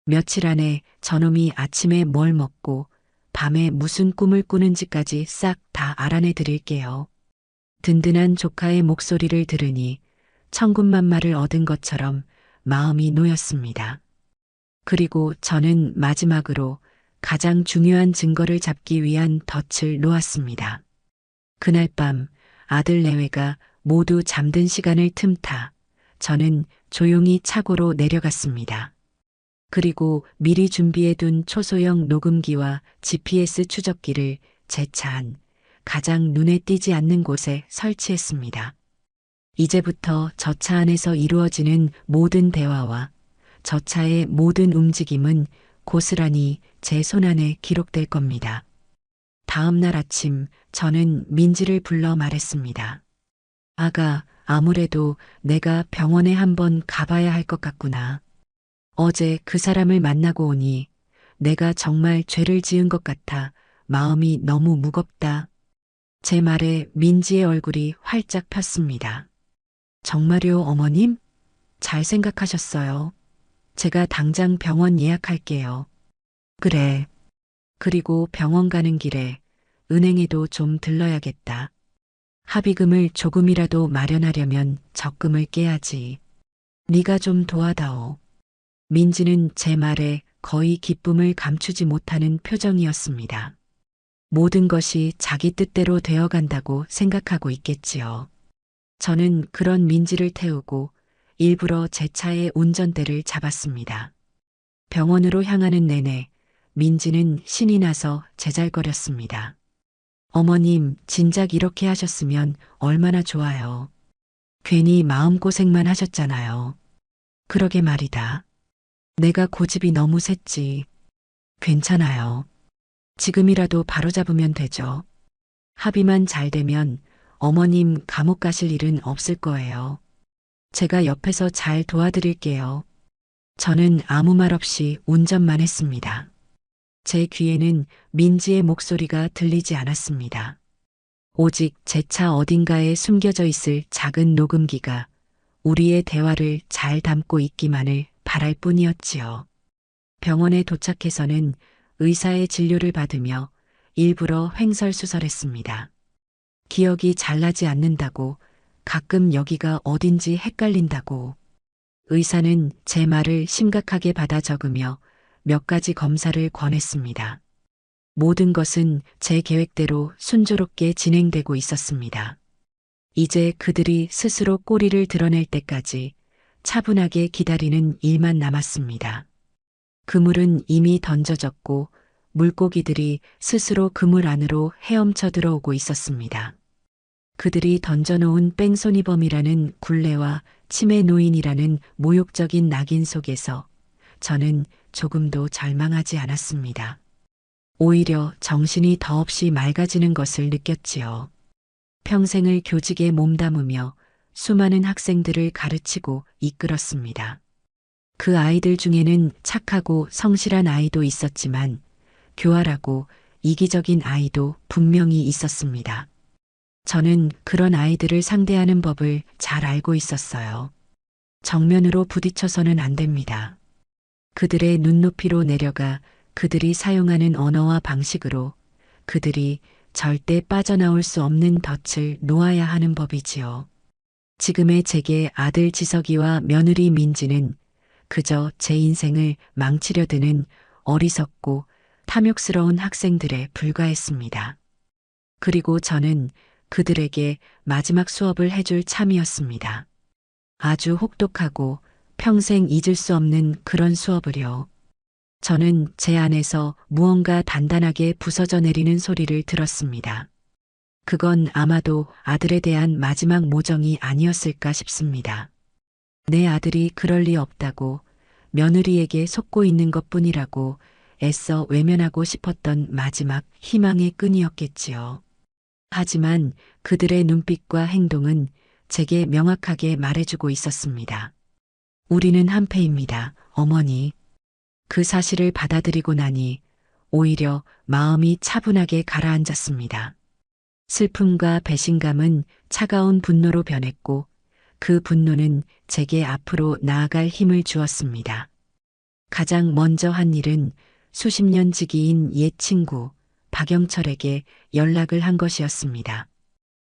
A: 며칠 안에 저놈이 아침에 뭘 먹고 밤에 무슨 꿈을 꾸는지까지 싹 다 알아내 드릴게요. 든든한 조카의 목소리를 들으니 천군만마를 얻은 것처럼 마음이 놓였습니다. 그리고 저는 마지막으로 가장 중요한 증거를 잡기 위한 덫을 놓았습니다. 그날 밤 아들 내외가 모두 잠든 시간을 틈타 저는 조용히 차고로 내려갔습니다. 그리고 미리 준비해둔 초소형 녹음기와 GPS 추적기를 제 차 안 가장 눈에 띄지 않는 곳에 설치했습니다. 이제부터 저 차 안에서 이루어지는 모든 대화와 저 차의 모든 움직임은 고스란히 제 손안에 기록될 겁니다. 다음 날 아침 저는 민지를 불러 말했습니다. 아가, 아무래도 내가 병원에 한번 가봐야 할 것 같구나. 어제 그 사람을 만나고 오니 내가 정말 죄를 지은 것 같아 마음이 너무 무겁다. 제 말에 민지의 얼굴이 활짝 폈습니다. 정말요, 어머님? 잘 생각하셨어요. 제가 당장 병원 예약할게요. 그래. 그리고 병원 가는 길에 은행에도 좀 들러야겠다. 합의금을 조금이라도 마련하려면 적금을 깨야지. 네가 좀 도와다오. 민지는 제 말에 거의 기쁨을 감추지 못하는 표정이었습니다. 모든 것이 자기 뜻대로 되어간다고 생각하고 있겠지요. 저는 그런 민지를 태우고 일부러 제 차의 운전대를 잡았습니다. 병원으로 향하는 내내 민지는 신이 나서 제잘거렸습니다. 어머님, 진작 이렇게 하셨으면 얼마나 좋아요. 괜히 마음고생만 하셨잖아요. 그러게 말이다. 내가 고집이 너무 셌지. 괜찮아요. 지금이라도 바로잡으면 되죠. 합의만 잘 되면 어머님 감옥 가실 일은 없을 거예요. 제가 옆에서 잘 도와드릴게요. 저는 아무 말 없이 운전만 했습니다. 제 귀에는 민지의 목소리가 들리지 않았습니다. 오직 제 차 어딘가에 숨겨져 있을 작은 녹음기가 우리의 대화를 잘 담고 있기만을 바랄 뿐이었지요. 병원에 도착해서는 의사의 진료를 받으며 일부러 횡설수설했습니다. 기억이 잘 나지 않는다고, 가끔 여기가 어딘지 헷갈린다고. 의사는 제 말을 심각하게 받아 적으며 몇 가지 검사를 권했습니다. 모든 것은 제 계획대로 순조롭게 진행되고 있었습니다. 이제 그들이 스스로 꼬리를 드러낼 때까지 차분하게 기다리는 일만 남았습니다. 그물은 이미 던져졌고 물고기들이 스스로 그물 안으로 헤엄쳐 들어오고 있었습니다. 그들이 던져놓은 뺑소니범이라는 굴레와 치매 노인이라는 모욕적인 낙인 속에서 저는 조금도 절망하지 않았습니다. 오히려 정신이 더없이 맑아지는 것을 느꼈지요. 평생을 교직에 몸담으며 수많은 학생들을 가르치고 이끌었습니다. 그 아이들 중에는 착하고 성실한 아이도 있었지만 교활하고 이기적인 아이도 분명히 있었습니다. 저는 그런 아이들을 상대하는 법을 잘 알고 있었어요. 정면으로 부딪혀서는 안 됩니다. 그들의 눈높이로 내려가 그들이 사용하는 언어와 방식으로 그들이 절대 빠져나올 수 없는 덫을 놓아야 하는 법이지요. 지금의 제게 아들 지석이와 며느리 민지는 그저 제 인생을 망치려 드는 어리석고 탐욕스러운 학생들에 불과했습니다. 그리고 저는 그들에게 마지막 수업을 해줄 참이었습니다. 아주 혹독하고 평생 잊을 수 없는 그런 수업을요. 저는 제 안에서 무언가 단단하게 부서져 내리는 소리를 들었습니다. 그건 아마도 아들에 대한 마지막 모정이 아니었을까 싶습니다. 내 아들이 그럴 리 없다고, 며느리에게 속고 있는 것뿐이라고 애써 외면하고 싶었던 마지막 희망의 끈이었겠지요. 하지만 그들의 눈빛과 행동은 제게 명확하게 말해주고 있었습니다. 우리는 한패입니다, 어머니. 그 사실을 받아들이고 나니 오히려 마음이 차분하게 가라앉았습니다. 슬픔과 배신감은 차가운 분노로 변했고 그 분노는 제게 앞으로 나아갈 힘을 주었습니다. 가장 먼저 한 일은 수십 년 지기인 옛 친구 박영철에게 연락을 한 것이었습니다.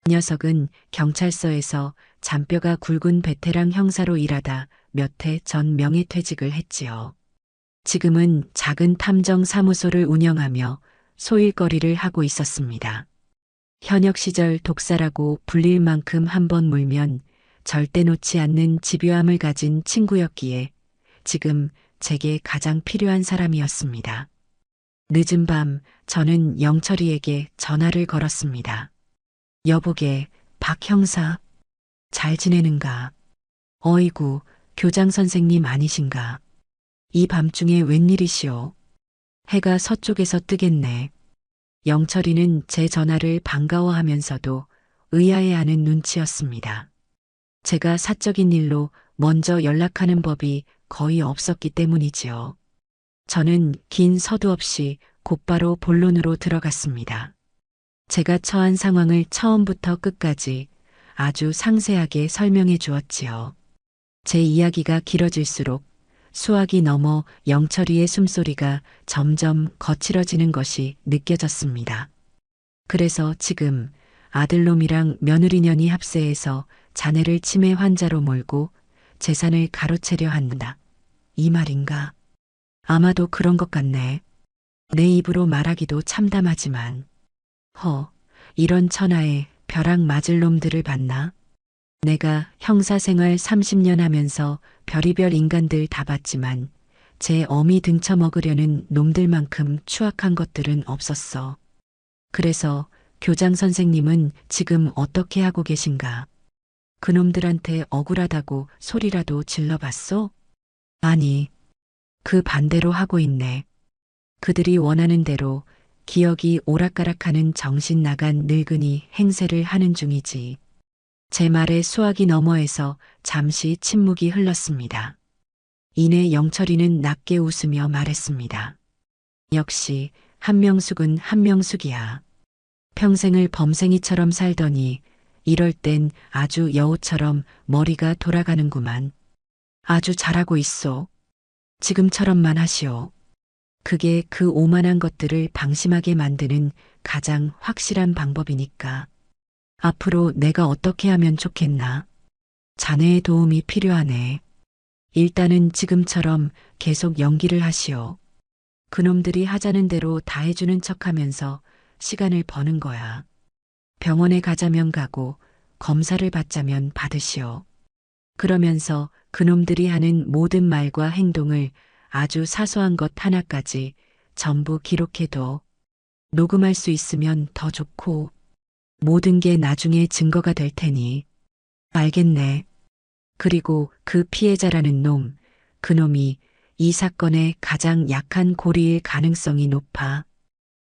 A: 그 녀석은 경찰서에서 잔뼈가 굵은 베테랑 형사로 일하다 몇 해 전 명예퇴직을 했지요. 지금은 작은 탐정 사무소를 운영하며 소일거리를 하고 있었습니다. 현역 시절 독사라고 불릴 만큼 한번 물면 절대 놓지 않는 집요함을 가진 친구였기에 지금 제게 가장 필요한 사람이었습니다. 늦은 밤 저는 영철이에게 전화를 걸었습니다. 여보게, 박 형사. 잘 지내는가? 어이구, 교장 선생님 아니신가? 이 밤중에 웬일이시오? 해가 서쪽에서 뜨겠네. 영철이는 제 전화를 반가워하면서도 의아해하는 눈치였습니다. 제가 사적인 일로 먼저 연락하는 법이 거의 없었기 때문이지요. 저는 긴 서두 없이 곧바로 본론으로 들어갔습니다. 제가 처한 상황을 처음부터 끝까지 아주 상세하게 설명해 주었지요. 제 이야기가 길어질수록 수학이 넘어 영철이의 숨소리가 점점 거칠어지는 것이 느껴졌습니다. 그래서 지금 아들놈이랑 며느리년이 합세해서 자네를 치매 환자로 몰고 재산을 가로채려 한다. 이 말인가? 아마도 그런 것 같네. 내 입으로 말하기도 참담하지만. 이런 천하에 벼락 맞을 놈들을 봤나? 내가 형사생활 30년 하면서 별의별 인간들 다 봤지만 제 어미 등쳐먹으려는 놈들만큼 추악한 것들은 없었어. 그래서 교장 선생님은 지금 어떻게 하고 계신가? 그놈들한테 억울하다고 소리라도 질러봤소? 아니, 그 반대로 하고 있네. 그들이 원하는 대로 기억이 오락가락하는 정신 나간 늙은이 행세를 하는 중이지. 제 말에 수화기 너머에서 잠시 침묵이 흘렀습니다. 이내 영철이는 낮게 웃으며 말했습니다. 역시 한명숙은 한명숙이야. 평생을 범생이처럼 살더니 이럴 땐 아주 여우처럼 머리가 돌아가는구만. 아주 잘하고 있소. 지금처럼만 하시오. 그게 그 오만한 것들을 방심하게 만드는 가장 확실한 방법이니까. 앞으로 내가 어떻게 하면 좋겠나? 자네의 도움이 필요하네. 일단은 지금처럼 계속 연기를 하시오. 그놈들이 하자는 대로 다 해주는 척하면서 시간을 버는 거야. 병원에 가자면 가고 검사를 받자면 받으시오. 그러면서 그놈들이 하는 모든 말과 행동을 아주 사소한 것 하나까지 전부 기록해둬. 녹음할 수 있으면 더 좋고 모든 게 나중에 증거가 될 테니. 알겠네. 그리고 그 피해자라는 놈, 그놈이 이 사건의 가장 약한 고리일 가능성이 높아.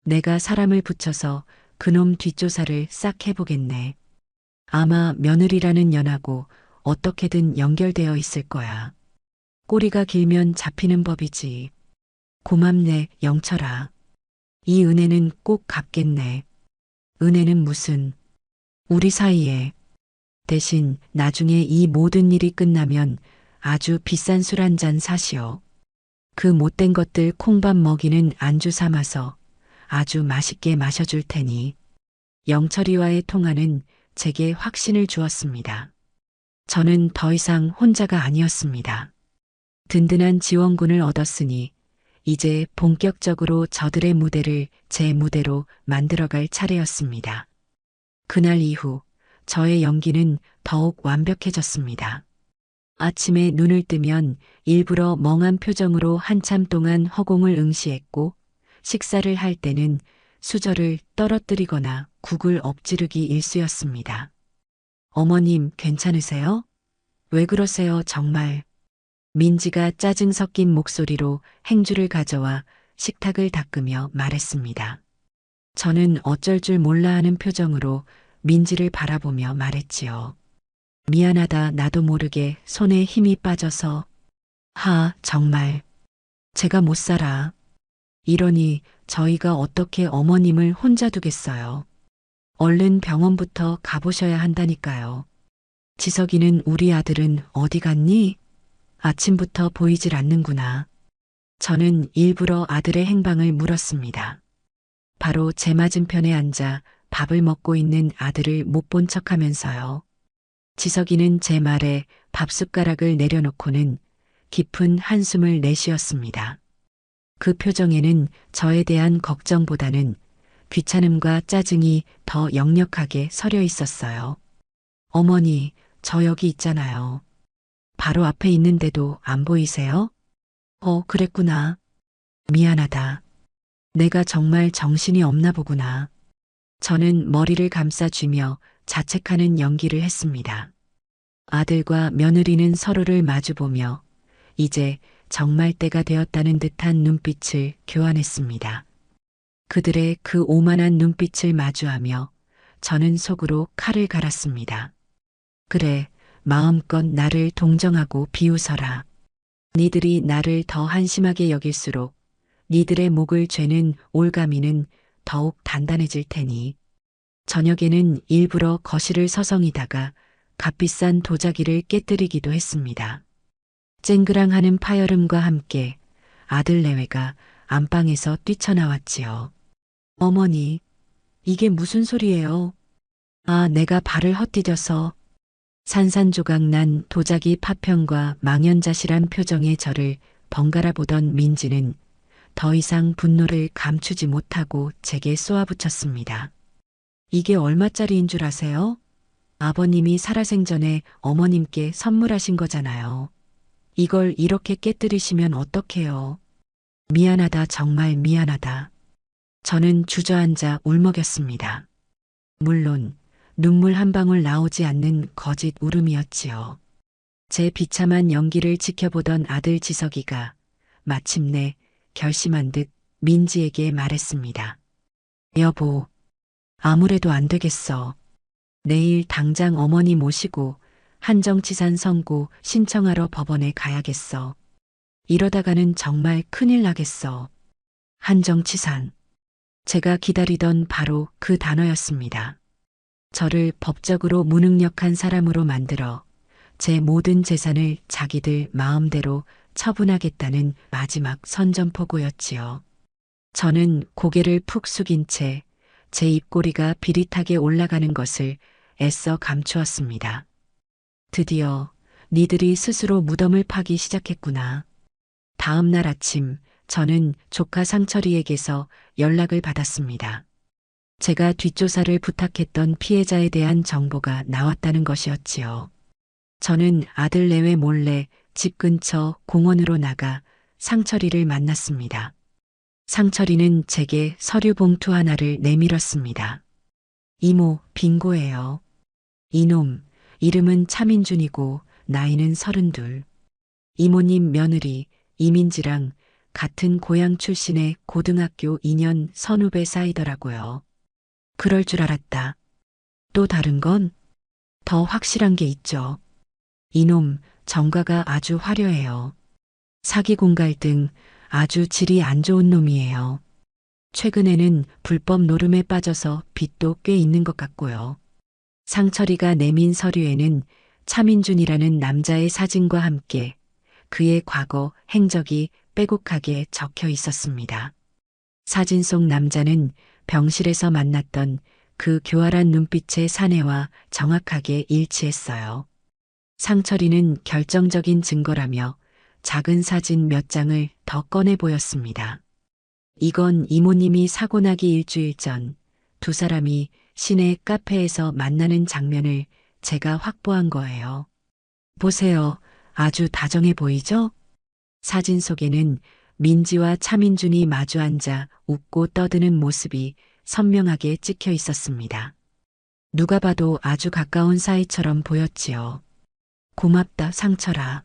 A: 내가 사람을 붙여서 그놈 뒷조사를 싹 해보겠네. 아마 며느리라는 년하고 어떻게든 연결되어 있을 거야. 꼬리가 길면 잡히는 법이지. 고맙네, 영철아. 이 은혜는 꼭 갚겠네. 은혜는 무슨, 우리 사이에. 대신 나중에 이 모든 일이 끝나면 아주 비싼 술 한 잔 사시오. 그 못된 것들 콩밥 먹이는 안주 삼아서 아주 맛있게 마셔줄 테니. 영철이와의 통화는 제게 확신을 주었습니다. 저는 더 이상 혼자가 아니었습니다. 든든한 지원군을 얻었으니 이제 본격적으로 저들의 무대를 제 무대로 만들어갈 차례였습니다. 그날 이후 저의 연기는 더욱 완벽해졌습니다. 아침에 눈을 뜨면 일부러 멍한 표정으로 한참 동안 허공을 응시했고 식사를 할 때는 수저를 떨어뜨리거나 국을 엎지르기 일쑤였습니다. 어머님 괜찮으세요? 왜 그러세요 정말? 민지가 짜증 섞인 목소리로 행주를 가져와 식탁을 닦으며 말했습니다. 저는 어쩔 줄 몰라 하는 표정으로 민지를 바라보며 말했지요. 미안하다 나도 모르게 손에 힘이 빠져서. 정말. 제가 못 살아. 이러니 저희가 어떻게 어머님을 혼자 두겠어요. 얼른 병원부터 가보셔야 한다니까요. 지석이는 우리 아들은 어디 갔니? 아침부터 보이질 않는구나. 저는 일부러 아들의 행방을 물었습니다. 바로 제 맞은편에 앉아 밥을 먹고 있는 아들을 못 본 척하면서요. 지석이는 제 말에 밥숟가락을 내려놓고는 깊은 한숨을 내쉬었습니다. 그 표정에는 저에 대한 걱정보다는 귀찮음과 짜증이 더 역력하게 서려 있었어요. 어머니, 저 여기 있잖아요. 바로 앞에 있는데도 안 보이세요? 그랬구나. 미안하다. 내가 정말 정신이 없나 보구나. 저는 머리를 감싸쥐며 자책하는 연기를 했습니다. 아들과 며느리는 서로를 마주보며 이제 정말 때가 되었다는 듯한 눈빛을 교환했습니다. 그들의 그 오만한 눈빛을 마주하며 저는 속으로 칼을 갈았습니다. 그래, 마음껏 나를 동정하고 비웃어라. 니들이 나를 더 한심하게 여길수록 니들의 목을 죄는 올가미는 더욱 단단해질 테니. 저녁에는 일부러 거실을 서성이다가 값비싼 도자기를 깨뜨리기도 했습니다. 쨍그랑하는 파열음과 함께 아들 내외가 안방에서 뛰쳐나왔지요. 어머니, 이게 무슨 소리예요? 아, 내가 발을 헛디뎌서. 산산조각 난 도자기 파편과 망연자실한 표정의 저를 번갈아 보던 민지는 더 이상 분노를 감추지 못하고 제게 쏘아붙였습니다. 이게 얼마짜리인 줄 아세요? 아버님이 살아생전에 어머님께 선물하신 거잖아요. 이걸 이렇게 깨뜨리시면 어떡해요? 미안하다, 정말 미안하다. 저는 주저앉아 울먹였습니다. 물론 눈물 한 방울 나오지 않는 거짓 울음이었지요. 제 비참한 연기를 지켜보던 아들 지석이가 마침내 결심한 듯 민지에게 말했습니다. 여보, 아무래도 안 되겠어. 내일 당장 어머니 모시고 한정치산 선고 신청하러 법원에 가야겠어. 이러다가는 정말 큰일 나겠어. 한정치산. 제가 기다리던 바로 그 단어였습니다. 저를 법적으로 무능력한 사람으로 만들어 제 모든 재산을 자기들 마음대로 처분하겠다는 마지막 선전포고였지요. 저는 고개를 푹 숙인 채 제 입꼬리가 비릿하게 올라가는 것을 애써 감추었습니다. 드디어 니들이 스스로 무덤을 파기 시작했구나. 다음 날 아침 저는 조카 상철이에게서 연락을 받았습니다. 제가 뒷조사를 부탁했던 피해자에 대한 정보가 나왔다는 것이었지요. 저는 아들 내외 몰래 집 근처 공원으로 나가 상철이를 만났습니다. 상철이는 제게 서류 봉투 하나를 내밀었습니다. 이모, 빙고예요. 이놈, 이름은 차민준이고 나이는 32. 이모님 며느리 이민지랑 같은 고향 출신의 고등학교 2년 선후배 사이더라고요. 그럴 줄 알았다. 또 다른 건? 더 확실한 게 있죠. 이놈, 정가가 아주 화려해요. 사기 공갈 등 아주 질이 안 좋은 놈이에요. 최근에는 불법 노름에 빠져서 빚도 꽤 있는 것 같고요. 상철이가 내민 서류에는 차민준이라는 남자의 사진과 함께 그의 과거 행적이 빼곡하게 적혀 있었습니다. 사진 속 남자는 병실에서 만났던 그 교활한 눈빛의 사내와 정확하게 일치했어요. 상철이는 결정적인 증거라며 작은 사진 몇 장을 더 꺼내 보였습니다. 이건 이모님이 사고 나기 일주일 전 두 사람이 시내 카페에서 만나는 장면을 제가 확보한 거예요. 보세요. 아주 다정해 보이죠? 사진 속에는 민지와 차민준이 마주 앉아 웃고 떠드는 모습이 선명하게 찍혀 있었습니다. 누가 봐도 아주 가까운 사이처럼 보였지요. 고맙다, 상철아.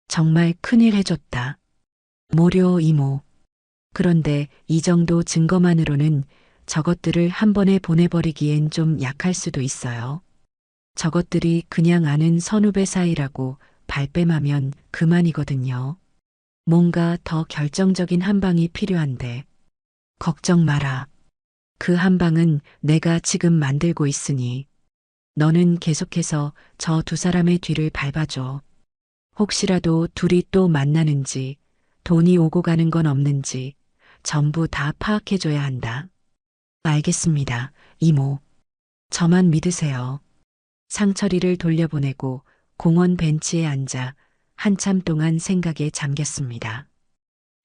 A: 정말 큰일 해줬다. 모려, 이모. 그런데 이 정도 증거만으로는 저것들을 한 번에 보내버리기엔 좀 약할 수도 있어요. 저것들이 그냥 아는 선후배 사이라고 발뺌하면 그만이거든요. 뭔가 더 결정적인 한 방이 필요한데. 걱정 마라. 그 한 방은 내가 지금 만들고 있으니 너는 계속해서 저 두 사람의 뒤를 밟아줘. 혹시라도 둘이 또 만나는지 돈이 오고 가는 건 없는지 전부 다 파악해줘야 한다. 알겠습니다, 이모. 저만 믿으세요. 상철이를 돌려보내고 공원 벤치에 앉아 한참 동안 생각에 잠겼습니다.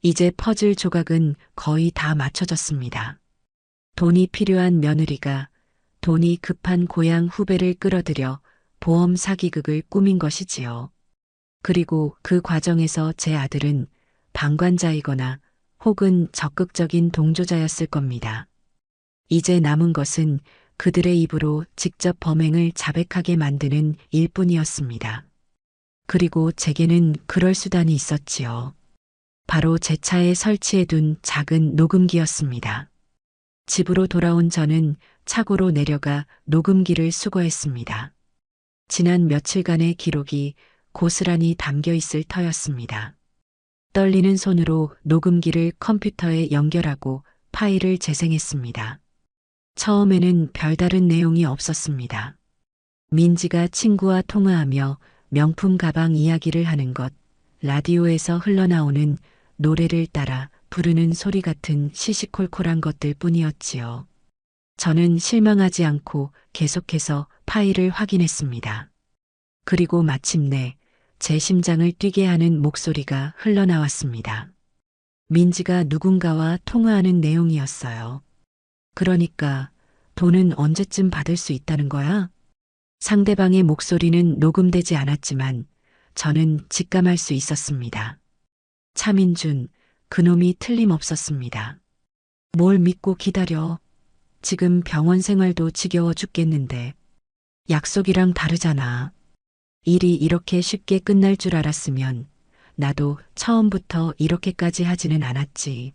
A: 이제 퍼즐 조각은 거의 다 맞춰졌습니다. 돈이 필요한 며느리가 돈이 급한 고향 후배를 끌어들여 보험 사기극을 꾸민 것이지요. 그리고 그 과정에서 제 아들은 방관자이거나 혹은 적극적인 동조자였을 겁니다. 이제 남은 것은 그들의 입으로 직접 범행을 자백하게 만드는 일뿐이었습니다. 그리고 제게는 그럴 수단이 있었지요. 바로 제 차에 설치해둔 작은 녹음기였습니다. 집으로 돌아온 저는 차고로 내려가 녹음기를 수거했습니다. 지난 며칠간의 기록이 고스란히 담겨 있을 터였습니다. 떨리는 손으로 녹음기를 컴퓨터에 연결하고 파일을 재생했습니다. 처음에는 별다른 내용이 없었습니다. 민지가 친구와 통화하며 명품 가방 이야기를 하는 것, 라디오에서 흘러나오는 노래를 따라 부르는 소리 같은 시시콜콜한 것들 뿐이었지요. 저는 실망하지 않고 계속해서 파일을 확인했습니다. 그리고 마침내 제 심장을 뛰게 하는 목소리가 흘러나왔습니다. 민지가 누군가와 통화하는 내용이었어요. 그러니까 돈은 언제쯤 받을 수 있다는 거야? 상대방의 목소리는 녹음되지 않았지만 저는 직감할 수 있었습니다. 차민준, 그놈이 틀림없었습니다. 뭘 믿고 기다려. 지금 병원 생활도 지겨워 죽겠는데. 약속이랑 다르잖아. 일이 이렇게 쉽게 끝날 줄 알았으면 나도 처음부터 이렇게까지 하지는 않았지.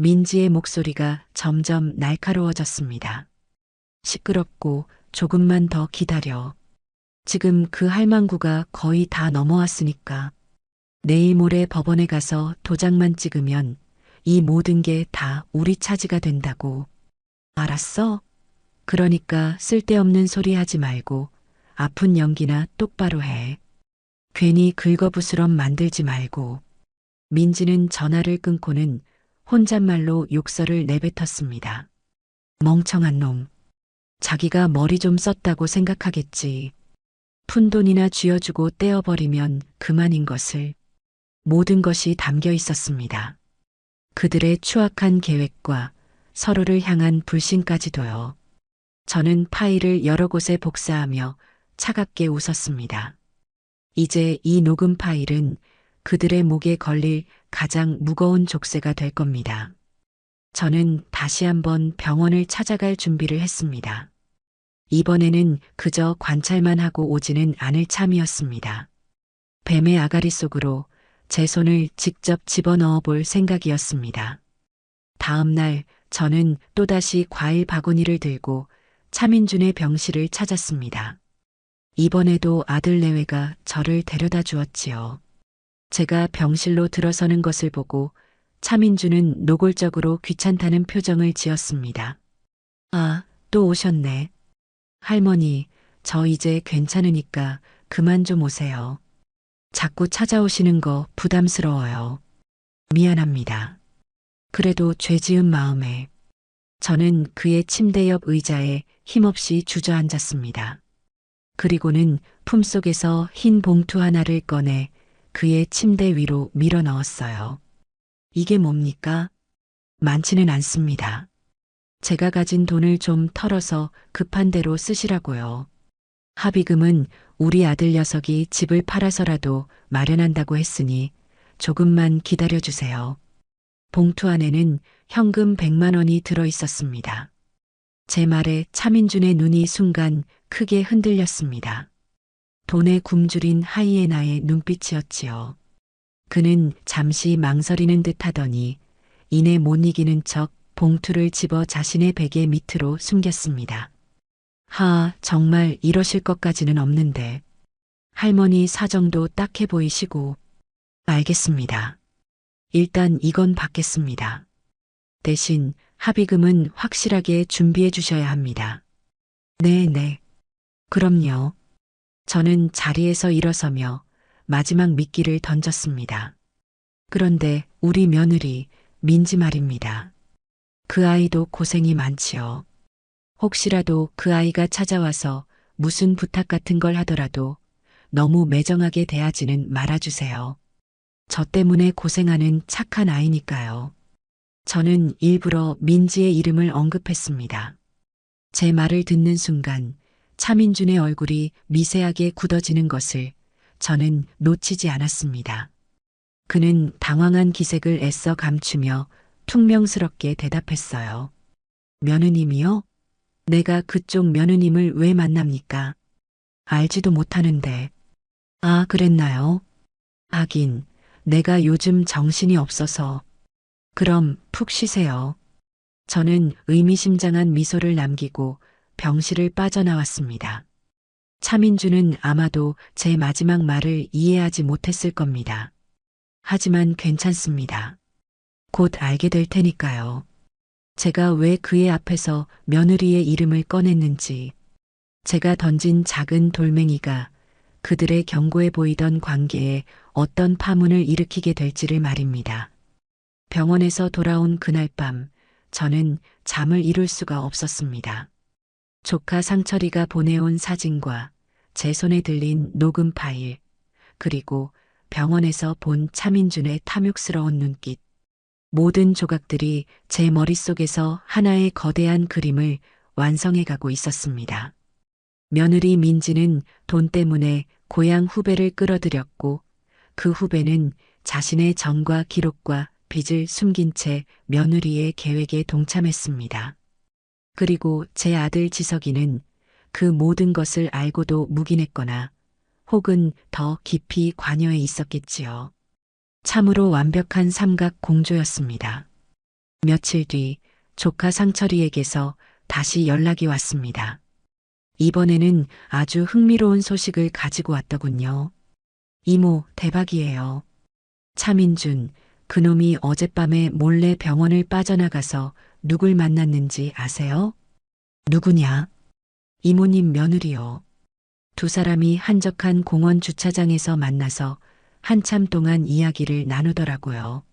A: 민지의 목소리가 점점 날카로워졌습니다. 시끄럽고 조금만 더 기다려. 지금 그 할망구가 거의 다 넘어왔으니까. 내일 모레 법원에 가서 도장만 찍으면 이 모든 게 다 우리 차지가 된다고. 알았어? 그러니까 쓸데없는 소리 하지 말고 아픈 연기나 똑바로 해. 괜히 긁어부스럼 만들지 말고. 민지는 전화를 끊고는 혼잣말로 욕설을 내뱉었습니다. 멍청한 놈. 자기가 머리 좀 썼다고 생각하겠지. 푼돈이나 쥐어주고 떼어버리면 그만인 것을. 모든 것이 담겨 있었습니다. 그들의 추악한 계획과 서로를 향한 불신까지도요. 저는 파일을 여러 곳에 복사하며 차갑게 웃었습니다. 이제 이 녹음 파일은 그들의 목에 걸릴 가장 무거운 족쇄가 될 겁니다. 저는 다시 한번 병원을 찾아갈 준비를 했습니다. 이번에는 그저 관찰만 하고 오지는 않을 참이었습니다. 뱀의 아가리 속으로 제 손을 직접 집어넣어 볼 생각이었습니다. 다음 날 저는 또다시 과일 바구니를 들고 차민준의 병실을 찾았습니다. 이번에도 아들 내외가 저를 데려다 주었지요. 제가 병실로 들어서는 것을 보고 차민준은 노골적으로 귀찮다는 표정을 지었습니다. 아, 또 오셨네. 할머니, 저 이제 괜찮으니까 그만 좀 오세요. 자꾸 찾아오시는 거 부담스러워요. 미안합니다. 그래도 죄 지은 마음에. 저는 그의 침대 옆 의자에 힘없이 주저앉았습니다. 그리고는 품속에서 흰 봉투 하나를 꺼내 그의 침대 위로 밀어 넣었어요. 이게 뭡니까? 많지는 않습니다. 제가 가진 돈을 좀 털어서 급한 대로 쓰시라고요. 합의금은 우리 아들 녀석이 집을 팔아서라도 마련한다고 했으니 조금만 기다려주세요. 봉투 안에는 현금 100만 원이 들어 있었습니다. 제 말에 차민준의 눈이 순간 크게 흔들렸습니다. 돈에 굶주린 하이에나의 눈빛이었지요. 그는 잠시 망설이는 듯 하더니 이내 못 이기는 척 봉투를 집어 자신의 베개 밑으로 숨겼습니다. 정말 이러실 것까지는 없는데. 할머니 사정도 딱해 보이시고. 알겠습니다. 일단 이건 받겠습니다. 대신 합의금은 확실하게 준비해 주셔야 합니다. 네. 그럼요. 저는 자리에서 일어서며 마지막 미끼를 던졌습니다. 그런데 우리 며느리 민지 말입니다. 그 아이도 고생이 많지요. 혹시라도 그 아이가 찾아와서 무슨 부탁 같은 걸 하더라도 너무 매정하게 대하지는 말아주세요. 저 때문에 고생하는 착한 아이니까요. 저는 일부러 민지의 이름을 언급했습니다. 제 말을 듣는 순간 차민준의 얼굴이 미세하게 굳어지는 것을 저는 놓치지 않았습니다. 그는 당황한 기색을 애써 감추며 퉁명스럽게 대답했어요. 며느님이요? 내가 그쪽 며느님을 왜 만납니까? 알지도 못하는데. 아, 그랬나요? 하긴, 내가 요즘 정신이 없어서. 그럼 푹 쉬세요. 저는 의미심장한 미소를 남기고 병실을 빠져나왔습니다. 차민주는 아마도 제 마지막 말을 이해하지 못했을 겁니다. 하지만 괜찮습니다. 곧 알게 될 테니까요. 제가 왜 그의 앞에서 며느리의 이름을 꺼냈는지, 제가 던진 작은 돌멩이가 그들의 견고해 보이던 관계에 어떤 파문을 일으키게 될지를 말입니다. 병원에서 돌아온 그날 밤, 저는 잠을 이룰 수가 없었습니다. 조카 상철이가 보내온 사진과 제 손에 들린 녹음 파일, 그리고 병원에서 본 차민준의 탐욕스러운 눈빛. 모든 조각들이 제 머릿속에서 하나의 거대한 그림을 완성해 가고 있었습니다. 며느리 민지는 돈 때문에 고향 후배를 끌어들였고 그 후배는 자신의 정과 기록과 빚을 숨긴 채 며느리의 계획에 동참했습니다. 그리고 제 아들 지석이는 그 모든 것을 알고도 묵인했거나 혹은 더 깊이 관여해 있었겠지요. 참으로 완벽한 삼각 공조였습니다. 며칠 뒤 조카 상철이에게서 다시 연락이 왔습니다. 이번에는 아주 흥미로운 소식을 가지고 왔더군요. 이모, 대박이에요. 차민준, 그놈이 어젯밤에 몰래 병원을 빠져나가서 누굴 만났는지 아세요? 누구냐? 이모님 며느리요. 두 사람이 한적한 공원 주차장에서 만나서 한참 동안 이야기를 나누더라고요.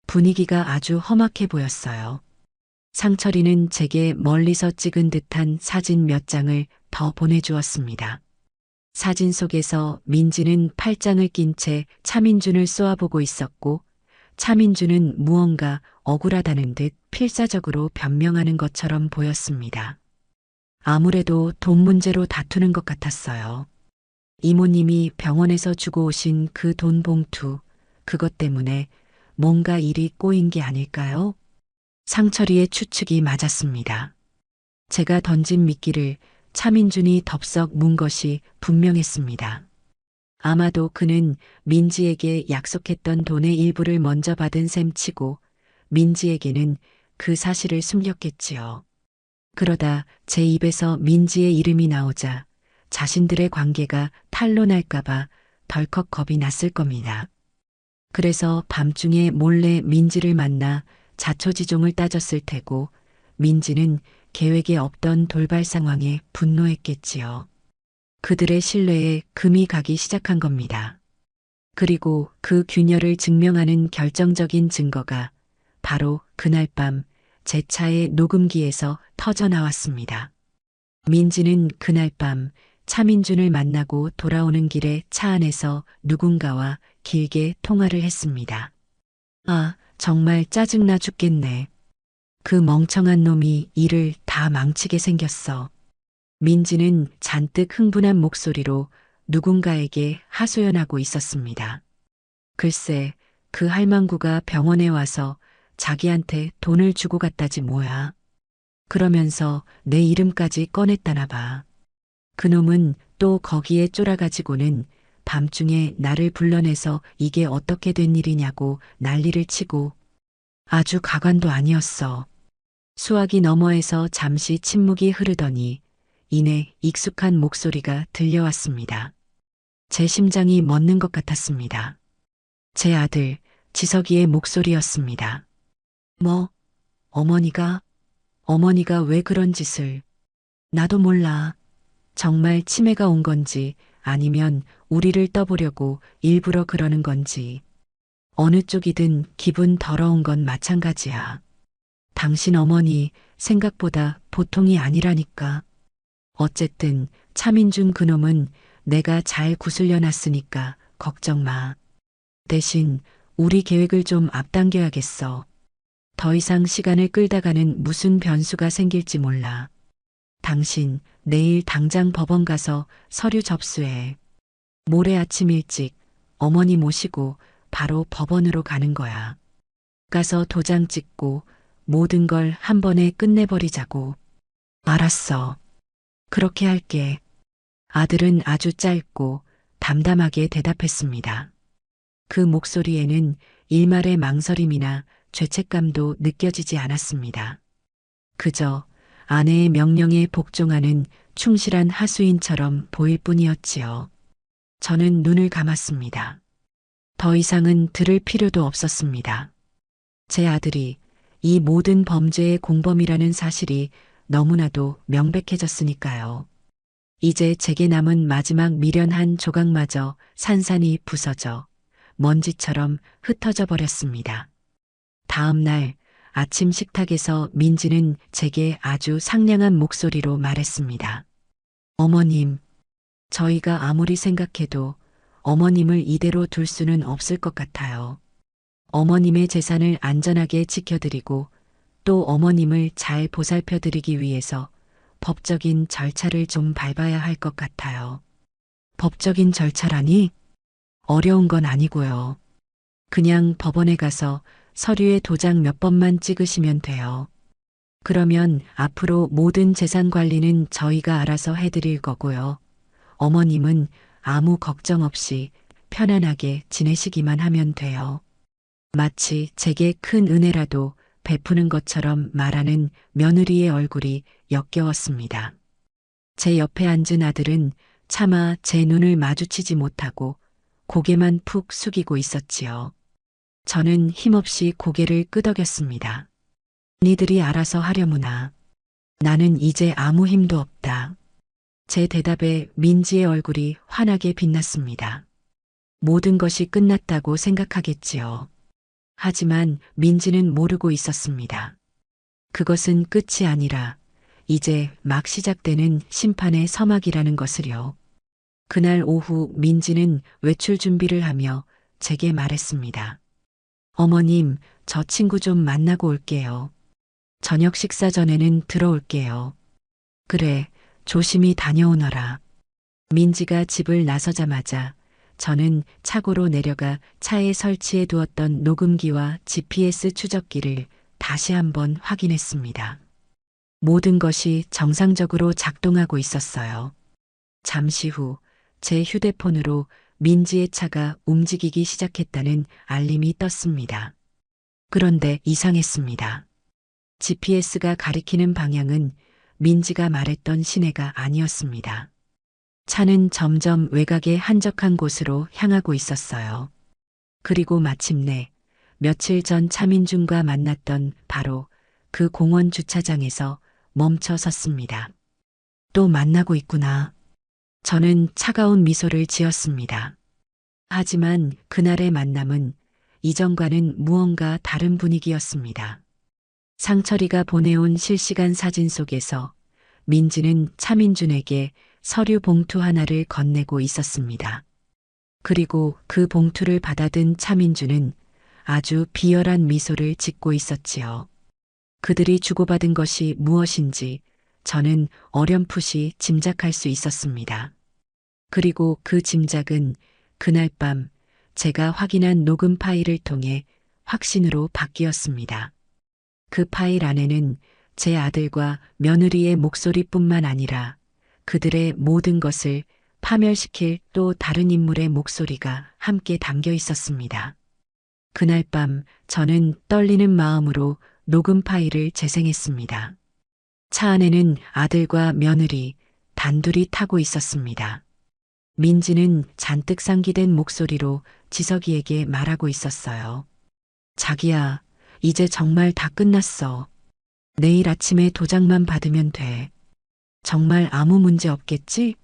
A: 분위기가 아주 험악해 보였어요. 상철이는 제게 멀리서 찍은 듯한 사진 몇 장을 더 보내주었습니다. 사진 속에서 민지는 팔짱을 낀 채 차민준을 쏘아보고 있었고 차민준은 무언가 억울하다는 듯 필사적으로 변명하는 것처럼 보였습니다. 아무래도 돈 문제로 다투는 것 같았어요. 이모님이 병원에서 주고 오신 그 돈 봉투, 그것 때문에 뭔가 일이 꼬인 게 아닐까요? 상철이의 추측이 맞았습니다. 제가 던진 미끼를 차민준이 덥석 문 것이 분명했습니다. 아마도 그는 민지에게 약속했던 돈의 일부를 먼저 받은 셈치고 민지에게는 그 사실을 숨겼겠지요. 그러다 제 입에서 민지의 이름이 나오자 자신들의 관계가 탄로날까봐 덜컥 겁이 났을 겁니다. 그래서 밤중에 몰래 민지를 만나 자초지종을 따졌을 테고 민지는 계획에 없던 돌발 상황에 분노했겠지요. 그들의 신뢰에 금이 가기 시작한 겁니다. 그리고 그 균열을 증명하는 결정적인 증거가 바로 그날 밤 제 차의 녹음기에서 터져 나왔습니다. 민지는 그날 밤 차민준을 만나고 돌아오는 길에 차 안에서 누군가와 길게 통화를 했습니다. 아, 정말 짜증나 죽겠네. 그 멍청한 놈이 일을 다 망치게 생겼어. 민지는 잔뜩 흥분한 목소리로 누군가에게 하소연하고 있었습니다. 글쎄, 그 할망구가 병원에 와서 자기한테 돈을 주고 갔다지 뭐야. 그러면서 내 이름까지 꺼냈다나 봐. 그놈은 또 거기에 쫄아가지고는 밤중에 나를 불러내서 이게 어떻게 된 일이냐고 난리를 치고 아주 가관도 아니었어. 수화기 너머에서 잠시 침묵이 흐르더니 이내 익숙한 목소리가 들려왔습니다. 제 심장이 멎는 것 같았습니다. 제 아들 지석이의 목소리였습니다. 뭐, 어머니가 왜 그런 짓을. 나도 몰라. 정말 치매가 온 건지 아니면 우리를 떠보려고 일부러 그러는 건지. 어느 쪽이든 기분 더러운 건 마찬가지야. 당신 어머니 생각보다 보통이 아니라니까. 어쨌든 차민준 그놈은 내가 잘 구슬려 놨으니까 걱정 마. 대신 우리 계획을 좀 앞당겨야겠어. 더 이상 시간을 끌다가는 무슨 변수가 생길지 몰라. 당신 내일 당장 법원 가서 서류 접수해. 모레 아침 일찍 어머니 모시고 바로 법원으로 가는 거야. 가서 도장 찍고 모든 걸 한 번에 끝내버리자고. 알았어. 그렇게 할게. 아들은 아주 짧고 담담하게 대답했습니다. 그 목소리에는 일말의 망설임이나 죄책감도 느껴지지 않았습니다. 그저 아내의 명령에 복종하는 충실한 하수인처럼 보일 뿐이었지요. 저는 눈을 감았습니다. 더 이상은 들을 필요도 없었습니다. 제 아들이 이 모든 범죄의 공범이라는 사실이 너무나도 명백해졌으니까요. 이제 제게 남은 마지막 미련한 조각마저 산산이 부서져 먼지처럼 흩어져 버렸습니다. 다음 날 아침 식탁에서 민지는 제게 아주 상냥한 목소리로 말했습니다. 어머님, 저희가 아무리 생각해도 어머님을 이대로 둘 수는 없을 것 같아요. 어머님의 재산을 안전하게 지켜드리고 또 어머님을 잘 보살펴드리기 위해서 법적인 절차를 좀 밟아야 할 것 같아요. 법적인 절차라니? 어려운 건 아니고요. 그냥 법원에 가서 서류에 도장 몇 번만 찍으시면 돼요. 그러면 앞으로 모든 재산 관리는 저희가 알아서 해드릴 거고요. 어머님은 아무 걱정 없이 편안하게 지내시기만 하면 돼요. 마치 제게 큰 은혜라도 베푸는 것처럼 말하는 며느리의 얼굴이 역겨웠습니다. 제 옆에 앉은 아들은 차마 제 눈을 마주치지 못하고 고개만 푹 숙이고 있었지요. 저는 힘없이 고개를 끄덕였습니다. 니들이 알아서 하려무나. 나는 이제 아무 힘도 없다. 제 대답에 민지의 얼굴이 환하게 빛났습니다. 모든 것이 끝났다고 생각하겠지요. 하지만 민지는 모르고 있었습니다. 그것은 끝이 아니라 이제 막 시작되는 심판의 서막이라는 것을요. 그날 오후 민지는 외출 준비를 하며 제게 말했습니다. 어머님, 저 친구 좀 만나고 올게요. 저녁 식사 전에는 들어올게요. 그래, 조심히 다녀오너라. 민지가 집을 나서자마자 저는 차고로 내려가 차에 설치해 두었던 녹음기와 GPS 추적기를 다시 한번 확인했습니다. 모든 것이 정상적으로 작동하고 있었어요. 잠시 후 제 휴대폰으로 민지의 차가 움직이기 시작했다는 알림이 떴습니다. 그런데 이상했습니다. GPS가 가리키는 방향은 민지가 말했던 시내가 아니었습니다. 차는 점점 외곽의 한적한 곳으로 향하고 있었어요. 그리고 마침내 며칠 전 차민준과 만났던 바로 그 공원 주차장에서 멈춰 섰습니다. 또 만나고 있구나. 저는 차가운 미소를 지었습니다. 하지만 그날의 만남은 이전과는 무언가 다른 분위기였습니다. 상철이가 보내온 실시간 사진 속에서 민지는 차민준에게 서류 봉투 하나를 건네고 있었습니다. 그리고 그 봉투를 받아든 차민준은 아주 비열한 미소를 짓고 있었지요. 그들이 주고받은 것이 무엇인지 저는 어렴풋이 짐작할 수 있었습니다. 그리고 그 짐작은 그날 밤 제가 확인한 녹음 파일을 통해 확신으로 바뀌었습니다. 그 파일 안에는 제 아들과 며느리의 목소리뿐만 아니라 그들의 모든 것을 파멸시킬 또 다른 인물의 목소리가 함께 담겨 있었습니다. 그날 밤 저는 떨리는 마음으로 녹음 파일을 재생했습니다. 차 안에는 아들과 며느리 단둘이 타고 있었습니다. 민지는 잔뜩 상기된 목소리로 지석이에게 말하고 있었어요. 자기야, 이제 정말 다 끝났어. 내일 아침에 도장만 받으면 돼. 정말 아무 문제 없겠지?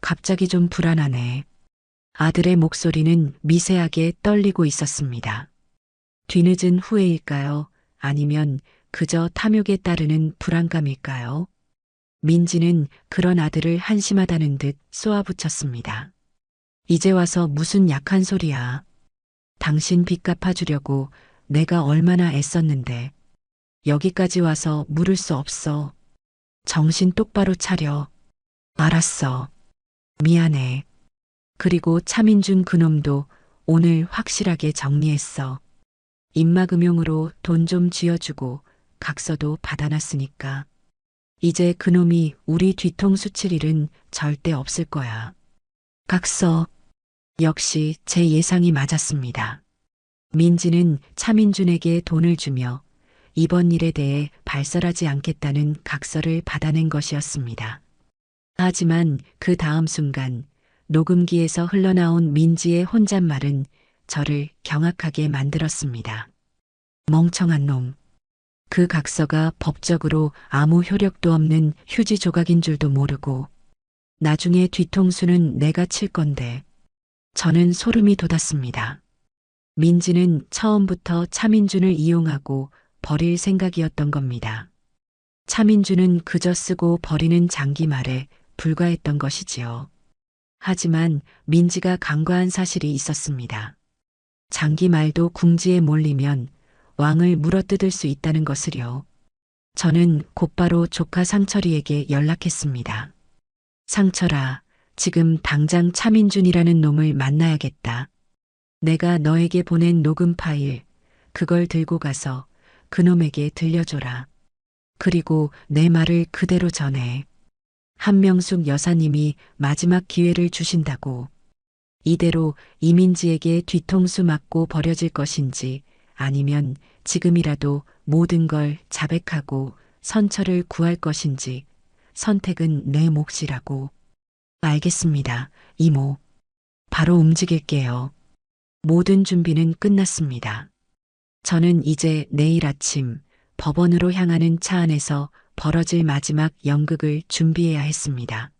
A: 갑자기 좀 불안하네. 아들의 목소리는 미세하게 떨리고 있었습니다. 뒤늦은 후회일까요? 아니면 그저 탐욕에 따르는 불안감일까요? 민지는 그런 아들을 한심하다는 듯 쏘아붙였습니다. 이제 와서 무슨 약한 소리야. 당신 빚 갚아주려고 내가 얼마나 애썼는데 여기까지 와서 물을 수 없어. 정신 똑바로 차려. 알았어. 미안해. 그리고 차민준 그놈도 오늘 확실하게 정리했어. 입막음용으로 돈 좀 쥐어주고 각서도 받아놨으니까. 이제 그놈이 우리 뒤통수 칠 일은 절대 없을 거야. 각서. 역시 제 예상이 맞았습니다. 민지는 차민준에게 돈을 주며 이번 일에 대해 발설하지 않겠다는 각서를 받아낸 것이었습니다. 하지만 그 다음 순간 녹음기에서 흘러나온 민지의 혼잣말은 저를 경악하게 만들었습니다. 멍청한 놈. 그 각서가 법적으로 아무 효력도 없는 휴지 조각인 줄도 모르고 나중에 뒤통수는 내가 칠 건데. 저는 소름이 돋았습니다. 민지는 처음부터 차민준을 이용하고 버릴 생각이었던 겁니다. 차민주는 그저 쓰고 버리는 장기말에 불과했던 것이지요. 하지만 민지가 간과한 사실이 있었습니다. 장기말도 궁지에 몰리면 왕을 물어뜯을 수 있다는 것을요. 저는 곧바로 조카 상철이에게 연락했습니다. 상철아, 지금 당장 차민준이라는 놈을 만나야겠다. 내가 너에게 보낸 녹음 파일, 그걸 들고 가서 그놈에게 들려줘라. 그리고 내 말을 그대로 전해. 한명숙 여사님이 마지막 기회를 주신다고. 이대로 이민지에게 뒤통수 맞고 버려질 것인지 아니면 지금이라도 모든 걸 자백하고 선처를 구할 것인지 선택은 내 몫이라고. 알겠습니다, 이모. 바로 움직일게요. 모든 준비는 끝났습니다. 저는 이제 내일 아침 법원으로 향하는 차 안에서 벌어질 마지막 연극을 준비해야 했습니다.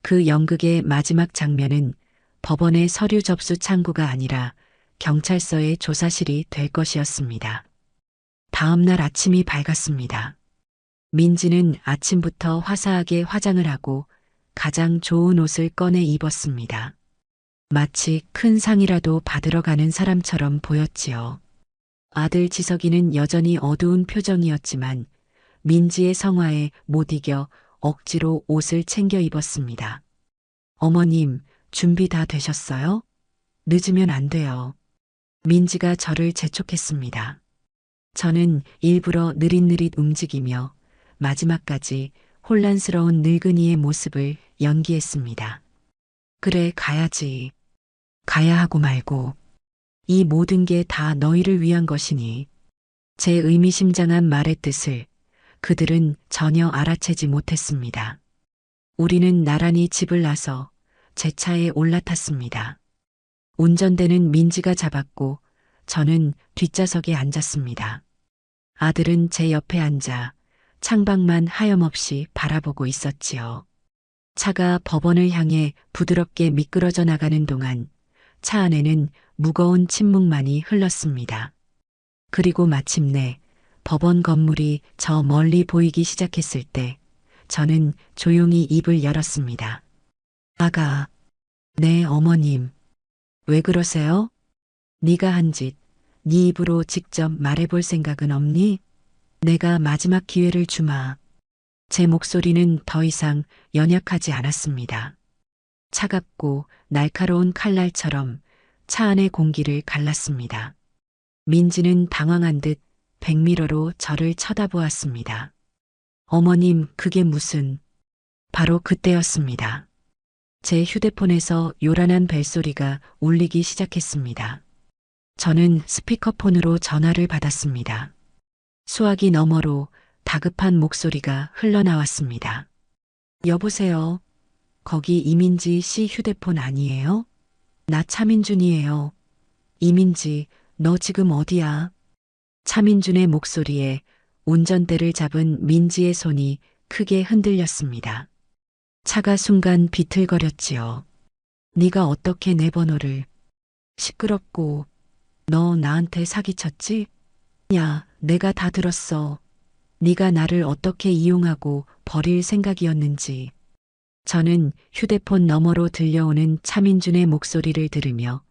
A: 그 연극의 마지막 장면은 법원의 서류 접수 창구가 아니라 경찰서의 조사실이 될 것이었습니다. 다음 날 아침이 밝았습니다. 민지는 아침부터 화사하게 화장을 하고 가장 좋은 옷을 꺼내 입었습니다. 마치 큰 상이라도 받으러 가는 사람처럼 보였지요. 아들 지석이는 여전히 어두운 표정이었지만 민지의 성화에 못 이겨 억지로 옷을 챙겨 입었습니다. 어머님, 준비 다 되셨어요? 늦으면 안 돼요. 민지가 저를 재촉했습니다. 저는 일부러 느릿느릿 움직이며 마지막까지 혼란스러운 늙은이의 모습을 연기했습니다. 그래, 가야지. 가야 하고 말고. 이 모든 게 다 너희를 위한 것이니. 제 의미심장한 말의 뜻을 그들은 전혀 알아채지 못했습니다. 우리는 나란히 집을 나서 제 차에 올라탔습니다. 운전대는 민지가 잡았고 저는 뒷좌석에 앉았습니다. 아들은 제 옆에 앉아 창밖만 하염없이 바라보고 있었지요. 차가 법원을 향해 부드럽게 미끄러져 나가는 동안 차 안에는 무거운 침묵만이 흘렀습니다. 그리고 마침내 법원 건물이 저 멀리 보이기 시작했을 때 저는 조용히 입을 열었습니다. 아가, 네 어머님. 왜 그러세요? 네가 한 짓, 네 입으로 직접 말해볼 생각은 없니? 내가 마지막 기회를 주마. 제 목소리는 더 이상 연약하지 않았습니다. 차갑고 날카로운 칼날처럼 차 안의 공기를 갈랐습니다. 민지는 당황한 듯 백미러로 저를 쳐다보았습니다. 어머님, 그게 무슨... 바로 그때였습니다. 제 휴대폰에서 요란한 벨소리가 울리기 시작했습니다. 저는 스피커폰으로 전화를 받았습니다. 수화기 너머로 다급한 목소리가 흘러나왔습니다. 여보세요. 거기 이민지 씨 휴대폰 아니에요? 나 차민준이에요. 이민지, 너 지금 어디야? 차민준의 목소리에 운전대를 잡은 민지의 손이 크게 흔들렸습니다. 차가 순간 비틀거렸지요. 네가 어떻게 내 번호를... 시끄럽고 너 나한테 사기쳤지? 야, 내가 다 들었어. 네가 나를 어떻게 이용하고 버릴 생각이었는지. 저는 휴대폰 너머로 들려오는 차민준의 목소리를 들으며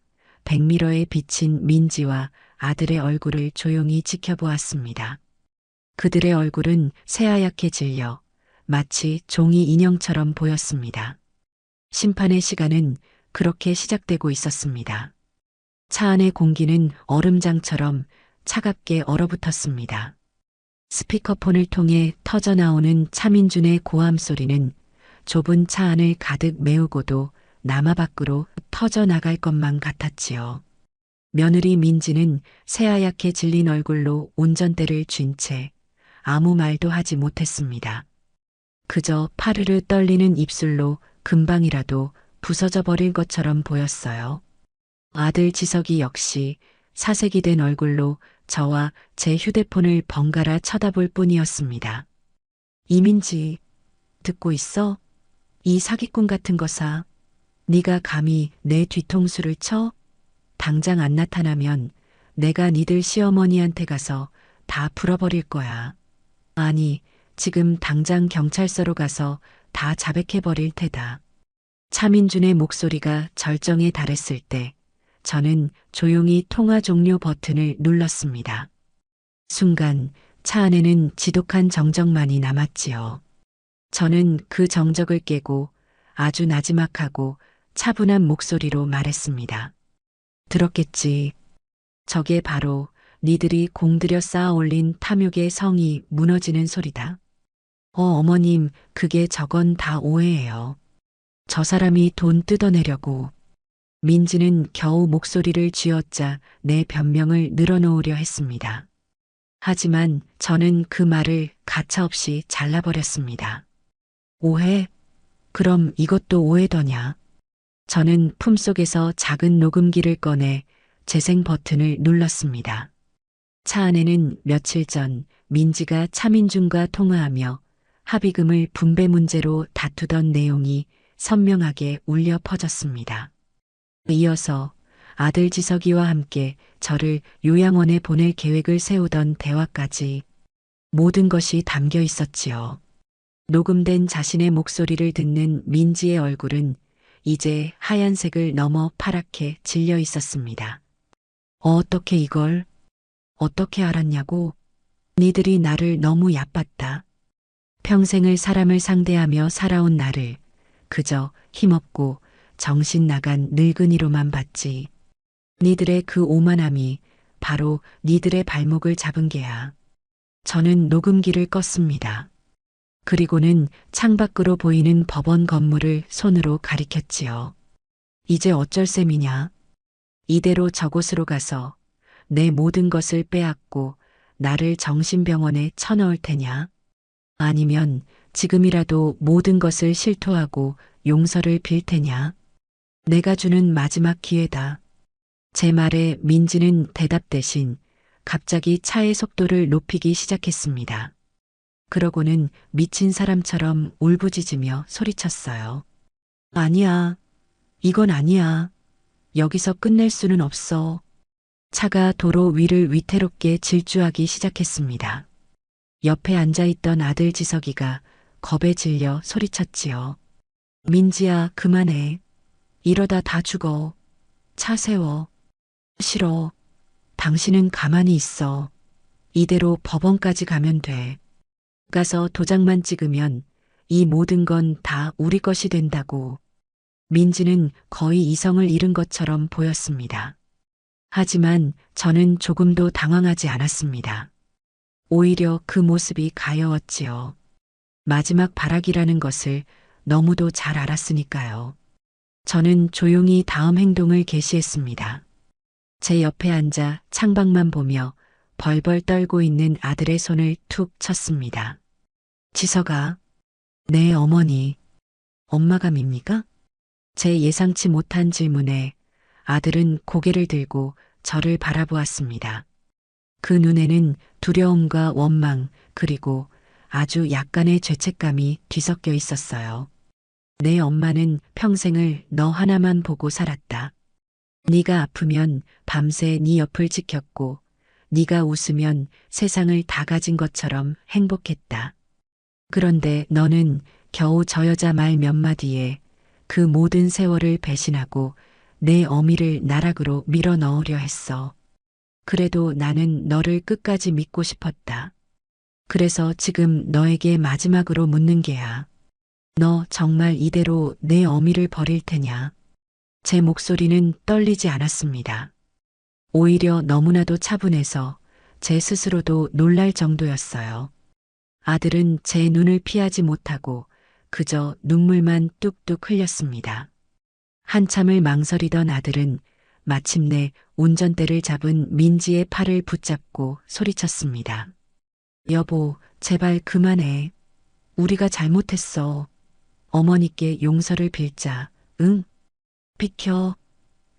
A: 백미러에 비친 민지와 아들의 얼굴을 조용히 지켜보았습니다. 그들의 얼굴은 새하얗게 질려 마치 종이 인형처럼 보였습니다. 심판의 시간은 그렇게 시작되고 있었습니다. 차 안의 공기는 얼음장처럼 차갑게 얼어붙었습니다. 스피커폰을 통해 터져나오는 차민준의 고함 소리는 좁은 차 안을 가득 메우고도 남아 밖으로 터져나갈 것만 같았지요. 며느리 민지는 새하얗게 질린 얼굴로 운전대를 쥔 채 아무 말도 하지 못했습니다. 그저 파르르 떨리는 입술로 금방이라도 부서져 버릴 것처럼 보였어요. 아들 지석이 역시 사색이 된 얼굴로 저와 제 휴대폰을 번갈아 쳐다볼 뿐이었습니다. 이민지, 듣고 있어? 이 사기꾼 같은 거사. 네가 감히 내 뒤통수를 쳐? 당장 안 나타나면 내가 니들 시어머니한테 가서 다 풀어버릴 거야. 아니, 지금 당장 경찰서로 가서 다 자백해버릴 테다. 차민준의 목소리가 절정에 달했을 때 저는 조용히 통화 종료 버튼을 눌렀습니다. 순간 차 안에는 지독한 정적만이 남았지요. 저는 그 정적을 깨고 아주 나지막하고 차분한 목소리로 말했습니다. 들었겠지. 저게 바로 니들이 공들여 쌓아 올린 탐욕의 성이 무너지는 소리다. 어머님, 그게 저건 다 오해예요. 저 사람이 돈 뜯어내려고. 민지는 겨우 목소리를 쥐어짜 내 변명을 늘어놓으려 했습니다. 하지만 저는 그 말을 가차없이 잘라버렸습니다. 오해? 그럼 이것도 오해더냐? 저는 품속에서 작은 녹음기를 꺼내 재생 버튼을 눌렀습니다. 차 안에는 며칠 전 민지가 차민준과 통화하며 합의금을 분배 문제로 다투던 내용이 선명하게 울려 퍼졌습니다. 이어서 아들 지석이와 함께 저를 요양원에 보낼 계획을 세우던 대화까지 모든 것이 담겨 있었지요. 녹음된 자신의 목소리를 듣는 민지의 얼굴은 이제 하얀색을 넘어 파랗게 질려 있었습니다. 어떻게 이걸? 어떻게 알았냐고? 니들이 나를 너무 얕봤다. 평생을 사람을 상대하며 살아온 나를 그저 힘없고 정신 나간 늙은이로만 봤지. 니들의 그 오만함이 바로 니들의 발목을 잡은 게야. 저는 녹음기를 껐습니다. 그리고는 창밖으로 보이는 법원 건물을 손으로 가리켰지요. 이제 어쩔 셈이냐? 이대로 저곳으로 가서 내 모든 것을 빼앗고 나를 정신병원에 쳐넣을 테냐? 아니면 지금이라도 모든 것을 실토하고 용서를 빌 테냐? 내가 주는 마지막 기회다. 제 말에 민지는 대답 대신 갑자기 차의 속도를 높이기 시작했습니다. 그러고는 미친 사람처럼 울부짖으며 소리쳤어요. 아니야. 이건 아니야. 여기서 끝낼 수는 없어. 차가 도로 위를 위태롭게 질주하기 시작했습니다. 옆에 앉아있던 아들 지석이가 겁에 질려 소리쳤지요. 민지야, 그만해. 이러다 다 죽어. 차 세워. 싫어. 당신은 가만히 있어. 이대로 법원까지 가면 돼. 가서 도장만 찍으면 이 모든 건 다 우리 것이 된다고. 민지는 거의 이성을 잃은 것처럼 보였습니다. 하지만 저는 조금도 당황하지 않았습니다. 오히려 그 모습이 가여웠지요. 마지막 발악이라는 것을 너무도 잘 알았으니까요. 저는 조용히 다음 행동을 개시했습니다. 제 옆에 앉아 창밖만 보며 벌벌 떨고 있는 아들의 손을 툭 쳤습니다. 지석아, 네 어머니. 엄마가 밉니까? 제 예상치 못한 질문에 아들은 고개를 들고 저를 바라보았습니다. 그 눈에는 두려움과 원망 그리고 아주 약간의 죄책감이 뒤섞여 있었어요. 내 엄마는 평생을 너 하나만 보고 살았다. 네가 아프면 밤새 네 옆을 지켰고 네가 웃으면 세상을 다 가진 것처럼 행복했다. 그런데 너는 겨우 저 여자 말 몇 마디에 그 모든 세월을 배신하고 내 어미를 나락으로 밀어 넣으려 했어. 그래도 나는 너를 끝까지 믿고 싶었다. 그래서 지금 너에게 마지막으로 묻는 게야. 너 정말 이대로 내 어미를 버릴 테냐? 제 목소리는 떨리지 않았습니다. 오히려 너무나도 차분해서 제 스스로도 놀랄 정도였어요. 아들은 제 눈을 피하지 못하고 그저 눈물만 뚝뚝 흘렸습니다. 한참을 망설이던 아들은 마침내 운전대를 잡은 민지의 팔을 붙잡고 소리쳤습니다. 여보, 제발 그만해. 우리가 잘못했어. 어머니께 용서를 빌자. 응? 비켜.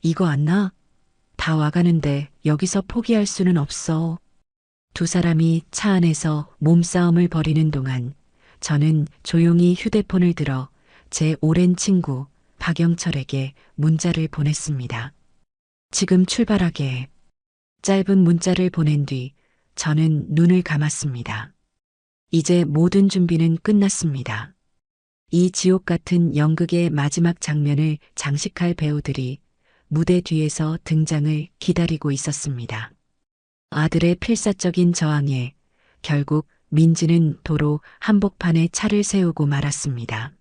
A: 이거 안 나? 다 와가는데 여기서 포기할 수는 없어. 두 사람이 차 안에서 몸싸움을 벌이는 동안 저는 조용히 휴대폰을 들어 제 오랜 친구 박영철에게 문자를 보냈습니다. 지금 출발하게. 짧은 문자를 보낸 뒤 저는 눈을 감았습니다. 이제 모든 준비는 끝났습니다. 이 지옥 같은 연극의 마지막 장면을 장식할 배우들이 무대 뒤에서 등장을 기다리고 있었습니다. 아들의 필사적인 저항에 결국 민지는 도로 한복판에 차를 세우고 말았습니다.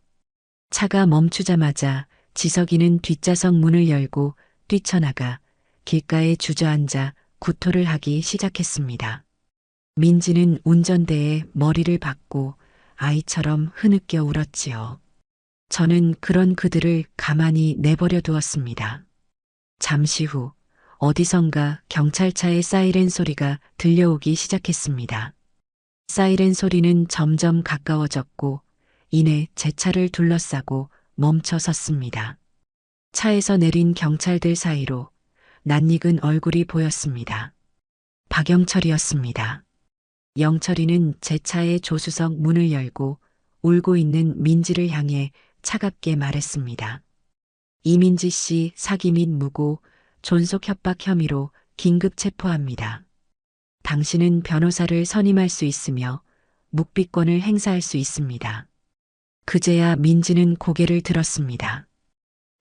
A: 차가 멈추자마자 지석이는 뒷좌석 문을 열고 뛰쳐나가 길가에 주저앉아 구토를 하기 시작했습니다. 민지는 운전대에 머리를 박고 아이처럼 흐느껴 울었지요. 저는 그런 그들을 가만히 내버려 두었습니다. 잠시 후 어디선가 경찰차의 사이렌 소리가 들려오기 시작했습니다. 사이렌 소리는 점점 가까워졌고 이내 제 차를 둘러싸고 멈춰 섰습니다. 차에서 내린 경찰들 사이로 낯익은 얼굴이 보였습니다. 박영철이었습니다. 영철이는 제 차의 조수석 문을 열고 울고 있는 민지를 향해 차갑게 말했습니다. 이민지 씨 사기 및 무고, 존속 협박 혐의로 긴급 체포합니다. 당신은 변호사를 선임할 수 있으며 묵비권을 행사할 수 있습니다. 그제야 민지는 고개를 들었습니다.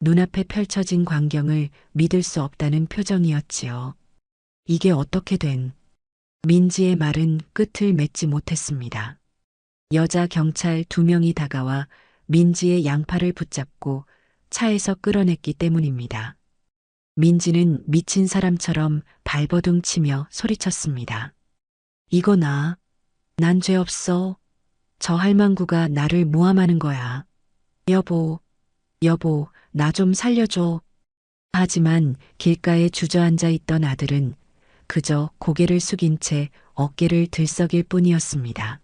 A: 눈앞에 펼쳐진 광경을 믿을 수 없다는 표정이었지요. 이게 어떻게 된? 민지의 말은 끝을 맺지 못했습니다. 여자 경찰 2명이 다가와 민지의 양팔을 붙잡고 차에서 끌어냈기 때문입니다. 민지는 미친 사람처럼 발버둥 치며 소리쳤습니다. 이거 난 죄 없어. 저 할망구가 나를 모함하는 거야. 여보, 나 좀 살려줘. 하지만 길가에 주저앉아 있던 아들은 그저 고개를 숙인 채 어깨를 들썩일 뿐이었습니다.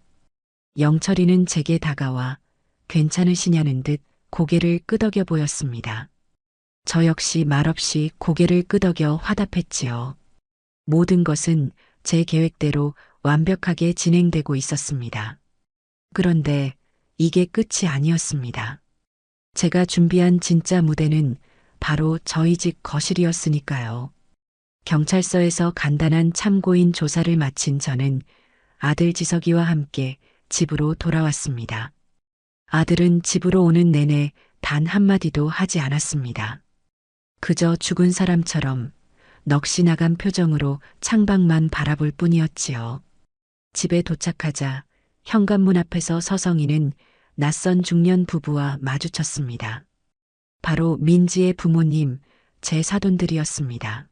A: 영철이는 제게 다가와 괜찮으시냐는 듯 고개를 끄덕여 보였습니다. 저 역시 말없이 고개를 끄덕여 화답했지요. 모든 것은 제 계획대로 완벽하게 진행되고 있었습니다. 그런데 이게 끝이 아니었습니다. 제가 준비한 진짜 무대는 바로 저희 집 거실이었으니까요. 경찰서에서 간단한 참고인 조사를 마친 저는 아들 지석이와 함께 집으로 돌아왔습니다. 아들은 집으로 오는 내내 단 한마디도 하지 않았습니다. 그저 죽은 사람처럼 넋이 나간 표정으로 창밖만 바라볼 뿐이었지요. 집에 도착하자 현관문 앞에서 서성이는 낯선 중년 부부와 마주쳤습니다. 바로 민지의 부모님, 제 사돈들이었습니다.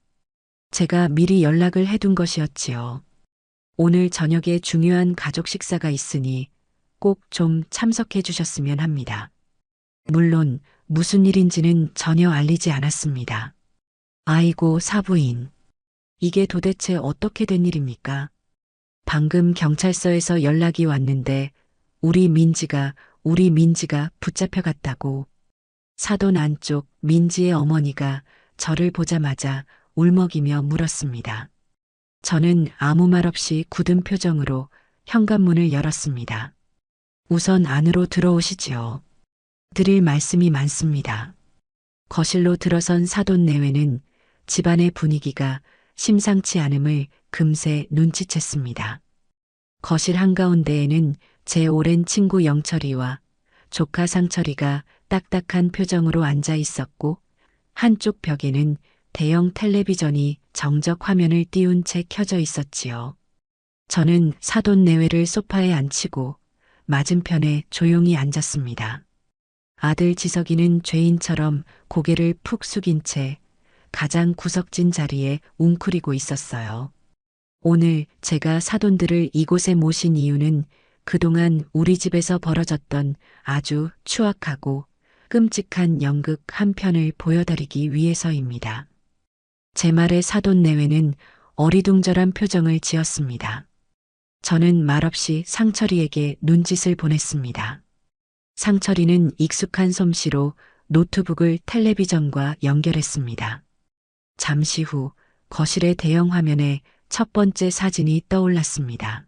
A: 제가 미리 연락을 해둔 것이었지요. 오늘 저녁에 중요한 가족 식사가 있으니 꼭 좀 참석해 주셨으면 합니다. 물론 무슨 일인지는 전혀 알리지 않았습니다. 아이고 사부인. 이게 도대체 어떻게 된 일입니까? 방금 경찰서에서 연락이 왔는데 우리 민지가 붙잡혀갔다고. 사돈 안쪽 민지의 어머니가 저를 보자마자 울먹이며 물었습니다. 저는 아무 말 없이 굳은 표정으로 현관문을 열었습니다. 우선 안으로 들어오시지요. 드릴 말씀이 많습니다. 거실로 들어선 사돈 내외는 집안의 분위기가 심상치 않음을 금세 눈치챘습니다. 거실 한가운데에는 제 오랜 친구 영철이와 조카 상철이가 딱딱한 표정으로 앉아 있었고 한쪽 벽에는 대형 텔레비전이 정적 화면을 띄운 채 켜져 있었지요. 저는 사돈 내외를 소파에 앉히고 맞은편에 조용히 앉았습니다. 아들 지석이는 죄인처럼 고개를 푹 숙인 채 가장 구석진 자리에 웅크리고 있었어요. 오늘 제가 사돈들을 이곳에 모신 이유는 그동안 우리 집에서 벌어졌던 아주 추악하고 끔찍한 연극 한 편을 보여드리기 위해서입니다. 제 말에 사돈 내외는 어리둥절한 표정을 지었습니다. 저는 말없이 상철이에게 눈짓을 보냈습니다. 상철이는 익숙한 솜씨로 노트북을 텔레비전과 연결했습니다. 잠시 후 거실의 대형 화면에 첫 번째 사진이 떠올랐습니다.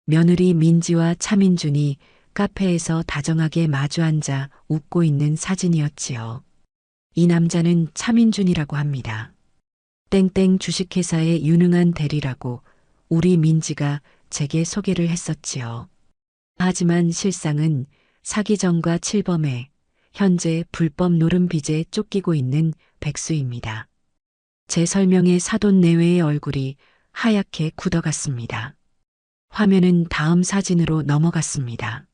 A: 며느리 민지와 차민준이 카페에서 다정하게 마주 앉아 웃고 있는 사진이었지요. 이 남자는 차민준이라고 합니다. 땡땡 주식회사의 유능한 대리라고 우리 민지가 제게 소개를 했었지요. 하지만 실상은 사기전과 칠범에 현재 불법 노름빚에 쫓기고 있는 백수입니다. 제 설명에 사돈 내외의 얼굴이 하얗게 굳어갔습니다. 화면은 다음 사진으로 넘어갔습니다.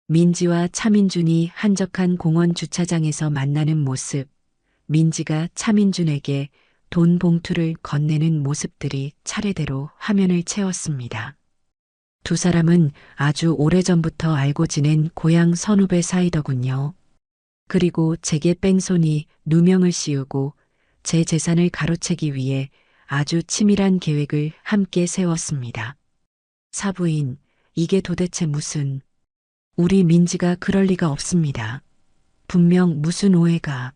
A: 민지와 차민준이 한적한 공원 주차장에서 만나는 모습, 민지가 차민준에게 돈 봉투를 건네는 모습들이 차례대로 화면을 채웠습니다. 두 사람은 아주 오래전부터 알고 지낸 고향 선후배 사이더군요. 그리고 제게 뺑소니 누명을 씌우고 제 재산을 가로채기 위해 아주 치밀한 계획을 함께 세웠습니다. 사부인, 이게 도대체 무슨... 우리 민지가 그럴 리가 없습니다. 분명 무슨 오해가...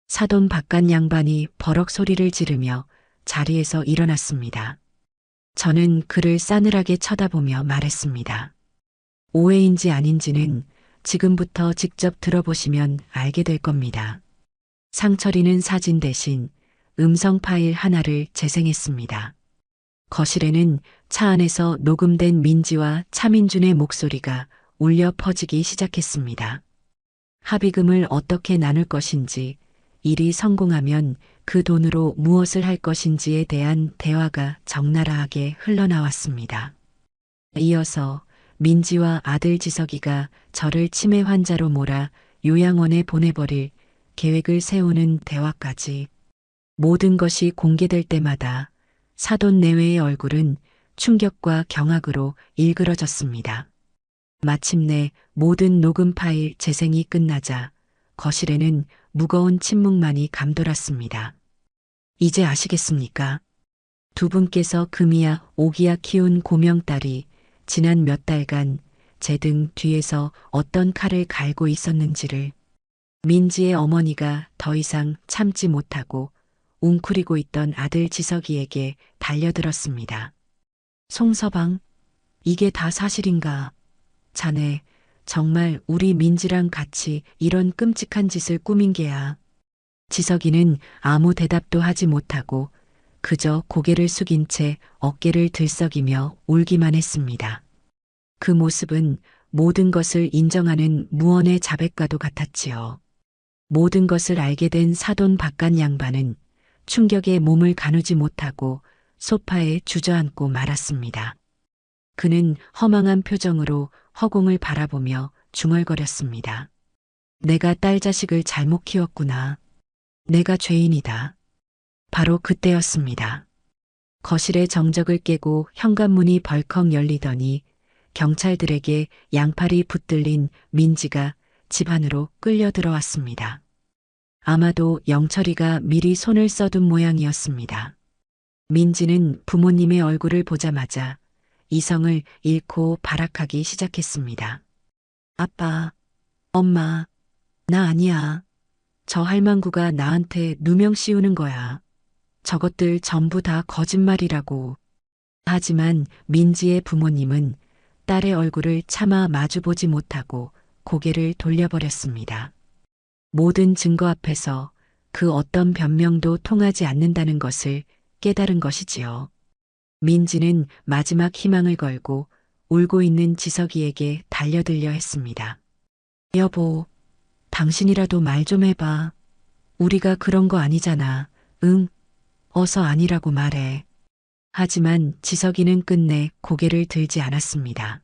A: 사돈 바깥 양반이 버럭 소리를 지르며 자리에서 일어났습니다. 저는 그를 싸늘하게 쳐다보며 말했습니다. 오해인지 아닌지는 지금부터 직접 들어보시면 알게 될 겁니다. 상처리는 사진 대신 음성 파일 하나를 재생했습니다. 거실에는 차 안에서 녹음된 민지와 차민준의 목소리가 울려 퍼지기 시작했습니다. 합의금을 어떻게 나눌 것인지, 일이 성공하면 그 돈으로 무엇을 할 것인지에 대한 대화가 적나라하게 흘러나왔습니다. 이어서 민지와 아들 지석이가 저를 치매 환자로 몰아 요양원에 보내버릴 계획을 세우는 대화까지 모든 것이 공개될 때마다 사돈 내외의 얼굴은 충격과 경악으로 일그러졌습니다. 마침내 모든 녹음 파일 재생이 끝나자 거실에는 무거운 침묵만이 감돌았습니다. 이제 아시겠습니까? 두 분께서 금이야 오기야 키운 고명딸이 지난 몇 달간 제 등 뒤에서 어떤 칼을 갈고 있었는지를. 민지의 어머니가 더 이상 참지 못하고 웅크리고 있던 아들 지석이에게 달려들었습니다. 송서방, 이게 다 사실인가? 자네, 정말 우리 민지랑 같이 이런 끔찍한 짓을 꾸민 게야. 지석이는 아무 대답도 하지 못하고 그저 고개를 숙인 채 어깨를 들썩이며 울기만 했습니다. 그 모습은 모든 것을 인정하는 무언의 자백과도 같았지요. 모든 것을 알게 된 사돈 바깥 양반은 충격에 몸을 가누지 못하고 소파에 주저앉고 말았습니다. 그는 허망한 표정으로 허공을 바라보며 중얼거렸습니다. 내가 딸 자식을 잘못 키웠구나. 내가 죄인이다. 바로 그때였습니다. 거실의 정적을 깨고 현관문이 벌컥 열리더니 경찰들에게 양팔이 붙들린 민지가 집 안으로 끌려 들어왔습니다. 아마도 영철이가 미리 손을 써둔 모양이었습니다. 민지는 부모님의 얼굴을 보자마자 이성을 잃고 발악하기 시작했습니다. 아빠, 엄마, 나 아니야. 저 할망구가 나한테 누명 씌우는 거야. 저것들 전부 다 거짓말이라고. 하지만 민지의 부모님은 딸의 얼굴을 차마 마주보지 못하고 고개를 돌려버렸습니다. 모든 증거 앞에서 그 어떤 변명도 통하지 않는다는 것을 깨달은 것이지요. 민지는 마지막 희망을 걸고 울고 있는 지석이에게 달려들려 했습니다. 여보, 당신이라도 말 좀 해봐. 우리가 그런 거 아니잖아. 응, 어서 아니라고 말해. 하지만 지석이는 끝내 고개를 들지 않았습니다.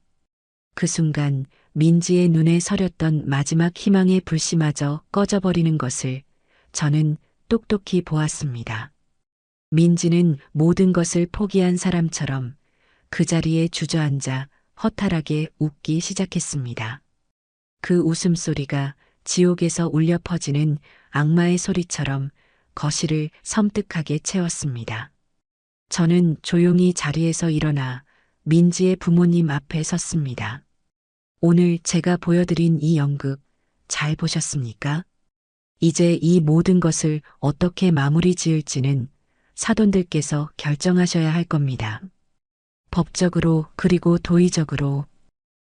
A: 그 순간 민지의 눈에 서렸던 마지막 희망의 불씨마저 꺼져버리는 것을 저는 똑똑히 보았습니다. 민지는 모든 것을 포기한 사람처럼 그 자리에 주저앉아 허탈하게 웃기 시작했습니다. 그 웃음소리가 지옥에서 울려 퍼지는 악마의 소리처럼 거실을 섬뜩하게 채웠습니다. 저는 조용히 자리에서 일어나 민지의 부모님 앞에 섰습니다. 오늘 제가 보여드린 이 연극 잘 보셨습니까? 이제 이 모든 것을 어떻게 마무리 지을지는 사돈들께서 결정하셔야 할 겁니다. 법적으로 그리고 도의적으로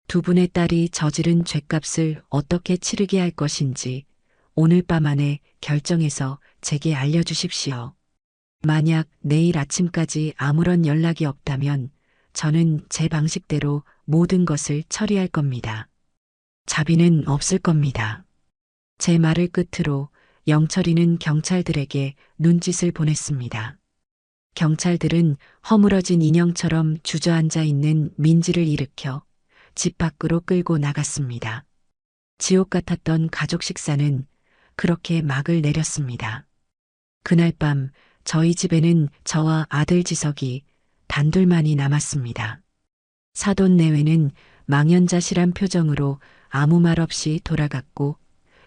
A: 두 분의 딸이 저지른 죗값을 어떻게 치르게 할 것인지 오늘 밤 안에 결정해서 제게 알려주십시오. 만약 내일 아침까지 아무런 연락이 없다면 저는 제 방식대로 모든 것을 처리할 겁니다. 자비는 없을 겁니다. 제 말을 끝으로 영철이는 경찰들에게 눈짓을 보냈습니다. 경찰들은 허물어진 인형처럼 주저앉아 있는 민지를 일으켜 집 밖으로 끌고 나갔습니다. 지옥 같았던 가족 식사는 그렇게 막을 내렸습니다. 그날 밤 저희 집에는 저와 아들 지석이 단둘만이 남았습니다. 사돈 내외는 망연자실한 표정으로 아무 말 없이 돌아갔고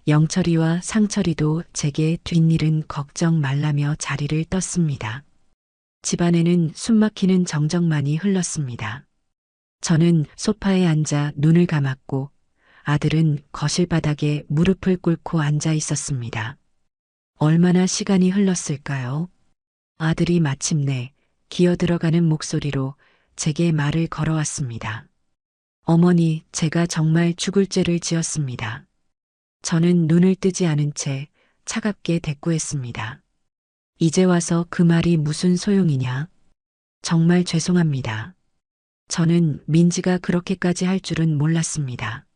A: 영철이와 상철이도 제게 뒷일은 걱정 말라며 자리를 떴습니다. 집안에는 숨막히는 정적만이 흘렀습니다. 저는 소파에 앉아 눈을 감았고 아들은 거실 바닥에 무릎을 꿇고 앉아 있었습니다. 얼마나 시간이 흘렀을까요? 아들이 마침내 기어들어가는 목소리로 제게 말을 걸어왔습니다. 어머니, 제가 정말 죽을 죄를 지었습니다. 저는 눈을 뜨지 않은 채 차갑게 대꾸했습니다. 이제 와서 그 말이 무슨 소용이냐? 정말 죄송합니다. 저는 민지가 그렇게까지 할 줄은 몰랐습니다.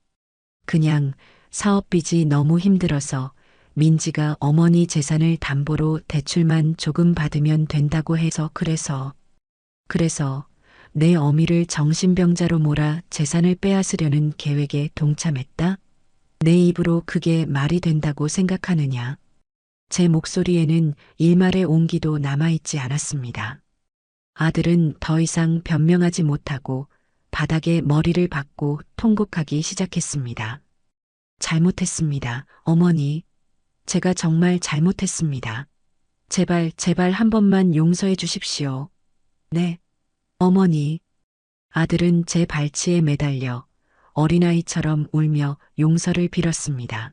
A: 그냥 사업빚이 너무 힘들어서 민지가 어머니 재산을 담보로 대출만 조금 받으면 된다고 해서 그래서 내 어미를 정신병자로 몰아 재산을 빼앗으려는 계획에 동참했다? 내 입으로 그게 말이 된다고 생각하느냐? 제 목소리에는 일말의 온기도 남아있지 않았습니다. 아들은 더 이상 변명하지 못하고 바닥에 머리를 박고 통곡하기 시작했습니다. 잘못했습니다, 어머니. 제가 정말 잘못했습니다. 제발 한 번만 용서해 주십시오. 네, 어머니. 아들은 제 발치에 매달려 어린아이처럼 울며 용서를 빌었습니다.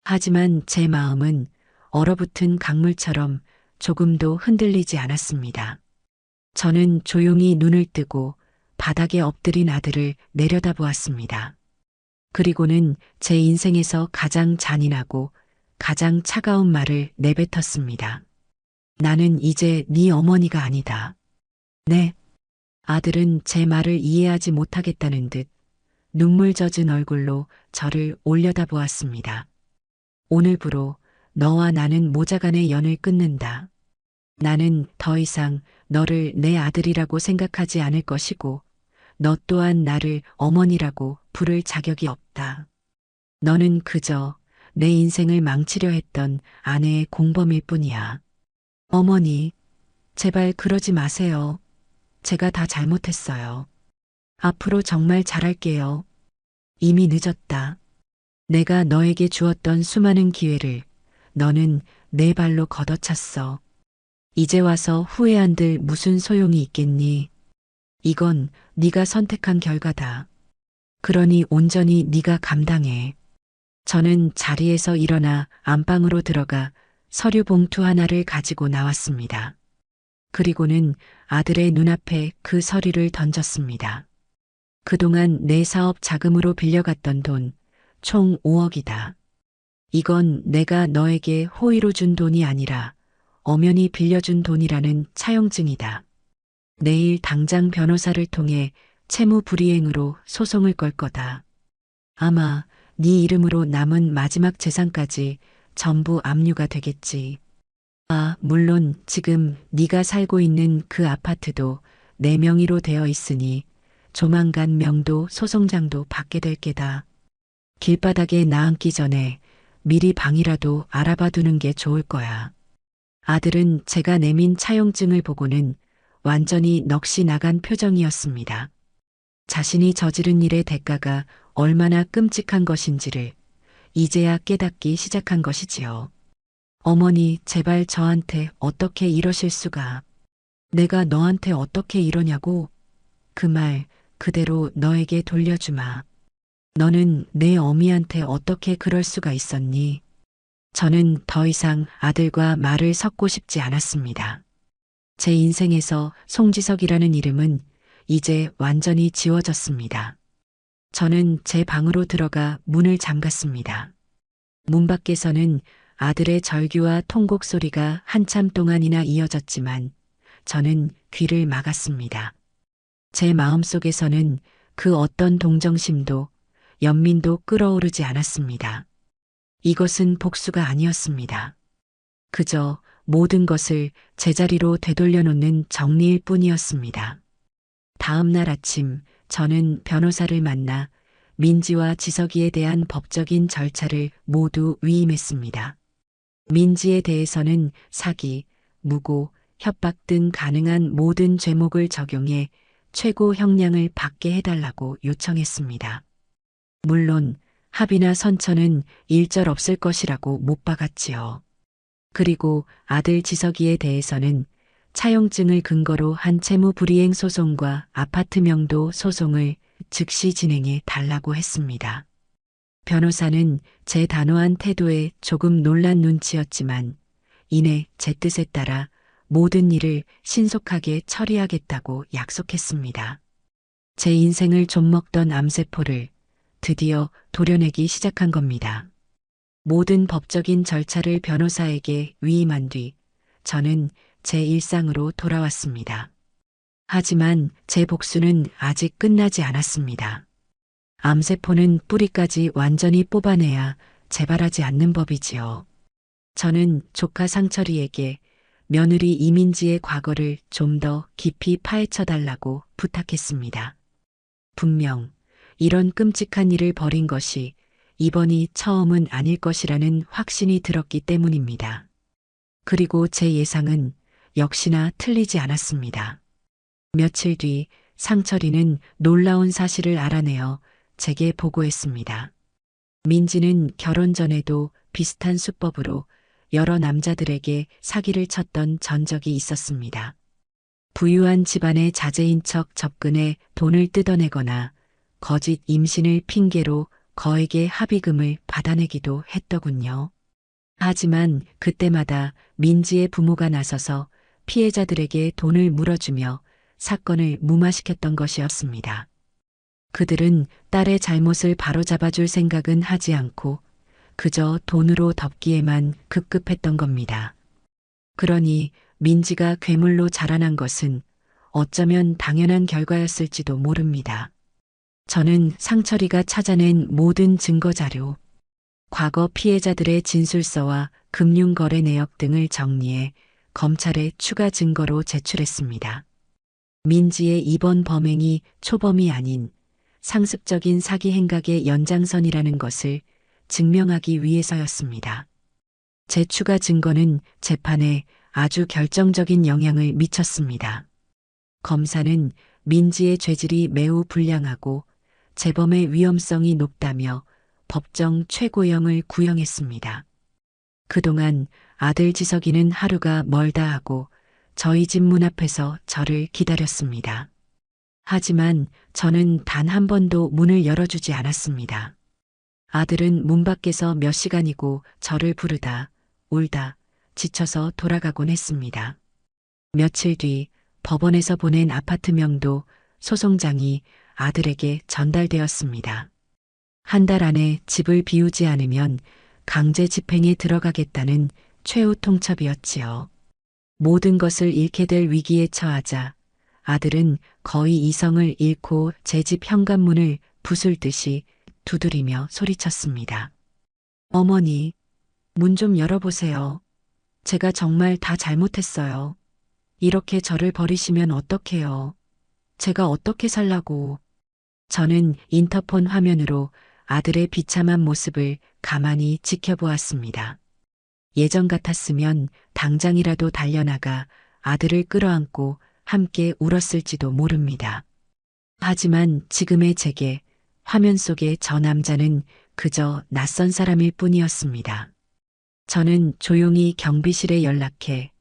A: 하지만 제 마음은 얼어붙은 강물처럼 조금도 흔들리지 않았습니다. 저는 조용히 눈을 뜨고 바닥에 엎드린 아들을 내려다보았습니다. 그리고는 제 인생에서 가장 잔인하고 가장 차가운 말을 내뱉었습니다. 나는 이제 네 어머니가 아니다. 네. 아들은 제 말을 이해하지 못하겠다는 듯 눈물 젖은 얼굴로 저를 올려다보았습니다. 오늘부로 너와 나는 모자간의 연을 끊는다. 나는 더 이상 너를 내 아들이라고 생각하지 않을 것이고 너 또한 나를 어머니라고 부를 자격이 없다. 너는 그저 내 인생을 망치려 했던 아내의 공범일 뿐이야. 어머니, 제발 그러지 마세요. 제가 다 잘못했어요. 앞으로 정말 잘할게요. 이미 늦었다. 내가 너에게 주었던 수많은 기회를 너는 내 발로 걷어찼어. 이제 와서 후회한들 무슨 소용이 있겠니? 이건 네가 선택한 결과다. 그러니 온전히 네가 감당해. 저는 자리에서 일어나 안방으로 들어가 서류 봉투 하나를 가지고 나왔습니다. 그리고는 아들의 눈앞에 그 서류를 던졌습니다. 그동안 내 사업 자금으로 빌려갔던 돈, 총 5억이다. 이건 내가 너에게 호의로 준 돈이 아니라 엄연히 빌려준 돈이라는 차용증이다. 내일 당장 변호사를 통해 채무 불이행으로 소송을 걸 거다. 아마 네 이름으로 남은 마지막 재산까지 전부 압류가 되겠지. 아, 물론 지금 네가 살고 있는 그 아파트도 내 명의로 되어 있으니 조만간 명도 소송장도 받게 될 게다. 길바닥에 나앉기 전에 미리 방이라도 알아봐 두는 게 좋을 거야. 아들은 제가 내민 차용증을 보고는 완전히 넋이 나간 표정이었습니다. 자신이 저지른 일의 대가가 얼마나 끔찍한 것인지를 이제야 깨닫기 시작한 것이지요. 어머니, 제발 저한테 어떻게 이러실 수가. 내가 너한테 어떻게 이러냐고. 그 말 그대로 너에게 돌려주마. 너는 내 어미한테 어떻게 그럴 수가 있었니? 저는 더 이상 아들과 말을 섞고 싶지 않았습니다. 제 인생에서 송지석이라는 이름은 이제 완전히 지워졌습니다. 저는 제 방으로 들어가 문을 잠갔습니다. 문 밖에서는 아들의 절규와 통곡 소리가 한참 동안이나 이어졌지만 저는 귀를 막았습니다. 제 마음속에서는 그 어떤 동정심도 연민도 끌어오르지 않았습니다. 이것은 복수가 아니었습니다. 그저 모든 것을 제자리로 되돌려 놓는 정리일 뿐이었습니다. 다음 날 아침 저는 변호사를 만나 민지와 지석이에 대한 법적인 절차를 모두 위임했습니다. 민지에 대해서는 사기, 무고, 협박 등 가능한 모든 죄목을 적용해 최고 형량을 받게 해달라고 요청했습니다. 물론 합의나 선처는 일절 없을 것이라고 못 박았지요. 그리고 아들 지석이에 대해서는 차용증을 근거로 한 채무불이행 소송과 아파트 명도 소송을 즉시 진행해 달라고 했습니다. 변호사는 제 단호한 태도에 조금 놀란 눈치였지만 이내 제 뜻에 따라 모든 일을 신속하게 처리하겠다고 약속했습니다. 제 인생을 좀먹던 암세포를 드디어 도려내기 시작한 겁니다. 모든 법적인 절차를 변호사에게 위임한 뒤 저는 제 일상으로 돌아왔습니다. 하지만 제 복수는 아직 끝나지 않았습니다. 암세포는 뿌리까지 완전히 뽑아내야 재발하지 않는 법이지요. 저는 조카 상철이에게 며느리 이민지의 과거를 좀 더 깊이 파헤쳐 달라고 부탁했습니다. 분명 이런 끔찍한 일을 벌인 것이 이번이 처음은 아닐 것이라는 확신이 들었기 때문입니다. 그리고 제 예상은 역시나 틀리지 않았습니다. 며칠 뒤 상철이는 놀라운 사실을 알아내어 제게 보고했습니다. 민지는 결혼 전에도 비슷한 수법으로 여러 남자들에게 사기를 쳤던 전적이 있었습니다. 부유한 집안의 자제인 척 접근해 돈을 뜯어내거나 거짓 임신을 핑계로 거액의 합의금을 받아내기도 했더군요. 하지만 그때마다 민지의 부모가 나서서 피해자들에게 돈을 물어주며 사건을 무마시켰던 것이었습니다. 그들은 딸의 잘못을 바로잡아줄 생각은 하지 않고 그저 돈으로 덮기에만 급급했던 겁니다. 그러니 민지가 괴물로 자라난 것은 어쩌면 당연한 결과였을지도 모릅니다. 저는 상철이가 찾아낸 모든 증거 자료, 과거 피해자들의 진술서와 금융거래 내역 등을 정리해 검찰에 추가 증거로 제출했습니다. 민지의 이번 범행이 초범이 아닌 상습적인 사기 행각의 연장선이라는 것을 증명하기 위해서였습니다. 제 추가 증거는 재판에 아주 결정적인 영향을 미쳤습니다. 검사는 민지의 죄질이 매우 불량하고 재범의 위험성이 높다며 법정 최고형을 구형했습니다. 그동안 아들 지석이는 하루가 멀다 하고 저희 집 문 앞에서 저를 기다렸습니다. 하지만 저는 단 한 번도 문을 열어주지 않았습니다. 아들은 문 밖에서 몇 시간이고 저를 부르다, 울다, 지쳐서 돌아가곤 했습니다. 며칠 뒤 법원에서 보낸 아파트 명도 소송장이 아들에게 전달되었습니다. 한 달 안에 집을 비우지 않으면 강제 집행에 들어가겠다는 최후 통첩이었지요. 모든 것을 잃게 될 위기에 처하자 아들은 거의 이성을 잃고 제 집 현관문을 부술듯이 두드리며 소리쳤습니다. 어머니, 문 좀 열어보세요. 제가 정말 다 잘못했어요. 이렇게 저를 버리시면 어떡해요. 제가 어떻게 살라고. 저는 인터폰 화면으로 아들의 비참한 모습을 가만히 지켜보았습니다. 예전 같았으면 당장이라도 달려나가 아들을 끌어안고 함께 울었을지도 모릅니다. 하지만 지금의 제게 화면 속의 저 남자는 그저 낯선 사람일 뿐이었습니다. 저는 조용히 경비실에 연락해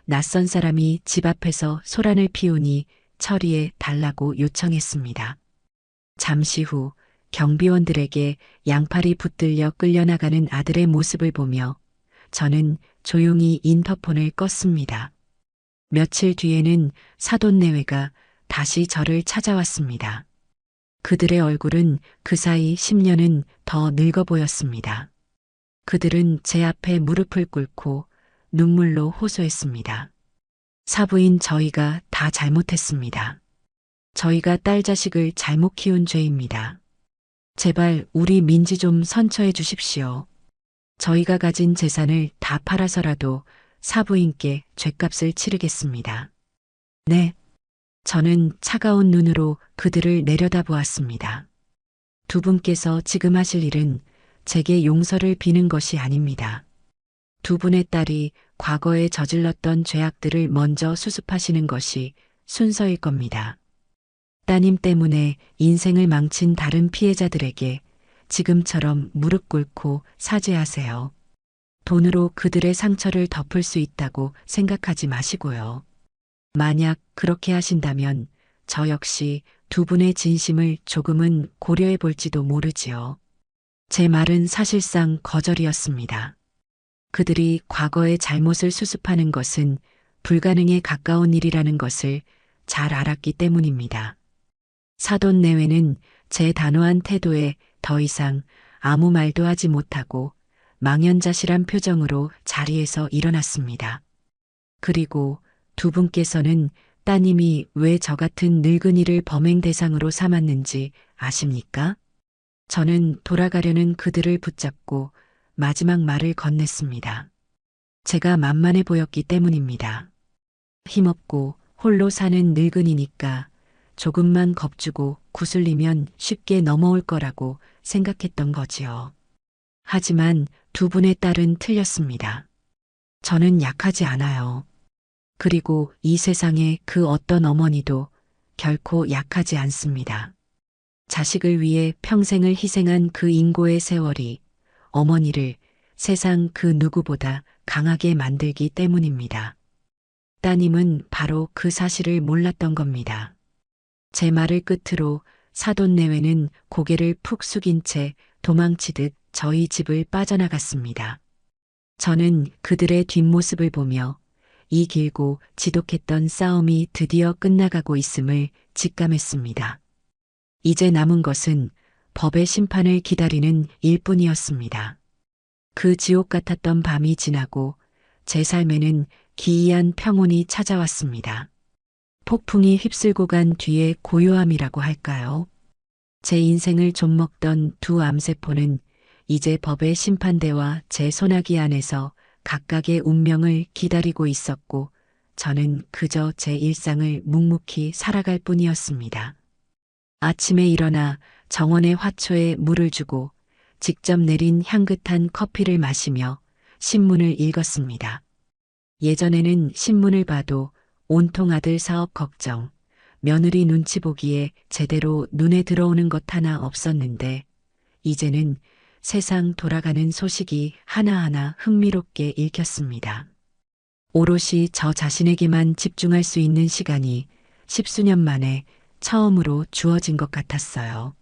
A: 낯선 사람이 집 앞에서 소란을 피우니 처리해 달라고 요청했습니다. 잠시 후 경비원들에게 양팔이 붙들려 끌려나가는 아들의 모습을 보며 저는 조용히 인터폰을 껐습니다. 며칠 뒤에는 사돈내외가 다시 저를 찾아왔습니다. 그들의 얼굴은 그 사이 10년은 더 늙어 보였습니다. 그들은 제 앞에 무릎을 꿇고 눈물로 호소했습니다. 사부인 저희가 다 잘못했습니다. 저희가 딸 자식을 잘못 키운 죄입니다. 제발 우리 민지 좀 선처해 주십시오. 저희가 가진 재산을 다 팔아서라도 사부인께 죗값을 치르겠습니다. 네. 저는 차가운 눈으로 그들을 내려다보았습니다. 두 분께서 지금 하실 일은 제게 용서를 비는 것이 아닙니다. 두 분의 딸이 과거에 저질렀던 죄악들을 먼저 수습하시는 것이 순서일 겁니다. 따님 때문에 인생을 망친 다른 피해자들에게 지금처럼 무릎 꿇고 사죄하세요. 돈으로 그들의 상처를 덮을 수 있다고 생각하지 마시고요. 만약 그렇게 하신다면 저 역시 두 분의 진심을 조금은 고려해 볼지도 모르지요. 제 말은 사실상 거절이었습니다. 그들이 과거의 잘못을 수습하는 것은 불가능에 가까운 일이라는 것을 잘 알았기 때문입니다. 사돈 내외는 제 단호한 태도에 더 이상 아무 말도 하지 못하고 망연자실한 표정으로 자리에서 일어났습니다. 그리고 두 분께서는 따님이 왜 저 같은 늙은이를 범행 대상으로 삼았는지 아십니까? 저는 돌아가려는 그들을 붙잡고 마지막 말을 건넸습니다. 제가 만만해 보였기 때문입니다. 힘없고 홀로 사는 늙은이니까 조금만 겁주고 구슬리면 쉽게 넘어올 거라고 생각했던 거지요. 하지만 두 분의 딸은 틀렸습니다. 저는 약하지 않아요. 그리고 이 세상에 그 어떤 어머니도 결코 약하지 않습니다. 자식을 위해 평생을 희생한 그 인고의 세월이 어머니를 세상 그 누구보다 강하게 만들기 때문입니다. 따님은 바로 그 사실을 몰랐던 겁니다. 제 말을 끝으로 사돈 내외는 고개를 푹 숙인 채 도망치듯 저희 집을 빠져나갔습니다. 저는 그들의 뒷모습을 보며 이 길고 지독했던 싸움이 드디어 끝나가고 있음을 직감했습니다. 이제 남은 것은 법의 심판을 기다리는 일뿐이었습니다. 그 지옥 같았던 밤이 지나고 제 삶에는 기이한 평온이 찾아왔습니다. 폭풍이 휩쓸고 간 뒤의 고요함이라고 할까요? 제 인생을 좀먹던 두 암세포는 이제 법의 심판대와 제 소나기 안에서 각각의 운명을 기다리고 있었고 저는 그저 제 일상을 묵묵히 살아갈 뿐이었습니다. 아침에 일어나 정원의 화초에 물을 주고 직접 내린 향긋한 커피를 마시며 신문을 읽었습니다. 예전에는 신문을 봐도 온통 아들 사업 걱정, 며느리 눈치 보기에 제대로 눈에 들어오는 것 하나 없었는데 이제는 세상 돌아가는 소식이 하나하나 흥미롭게 읽혔습니다. 오롯이 저 자신에게만 집중할 수 있는 시간이 십수년 만에 처음으로 주어진 것 같았어요.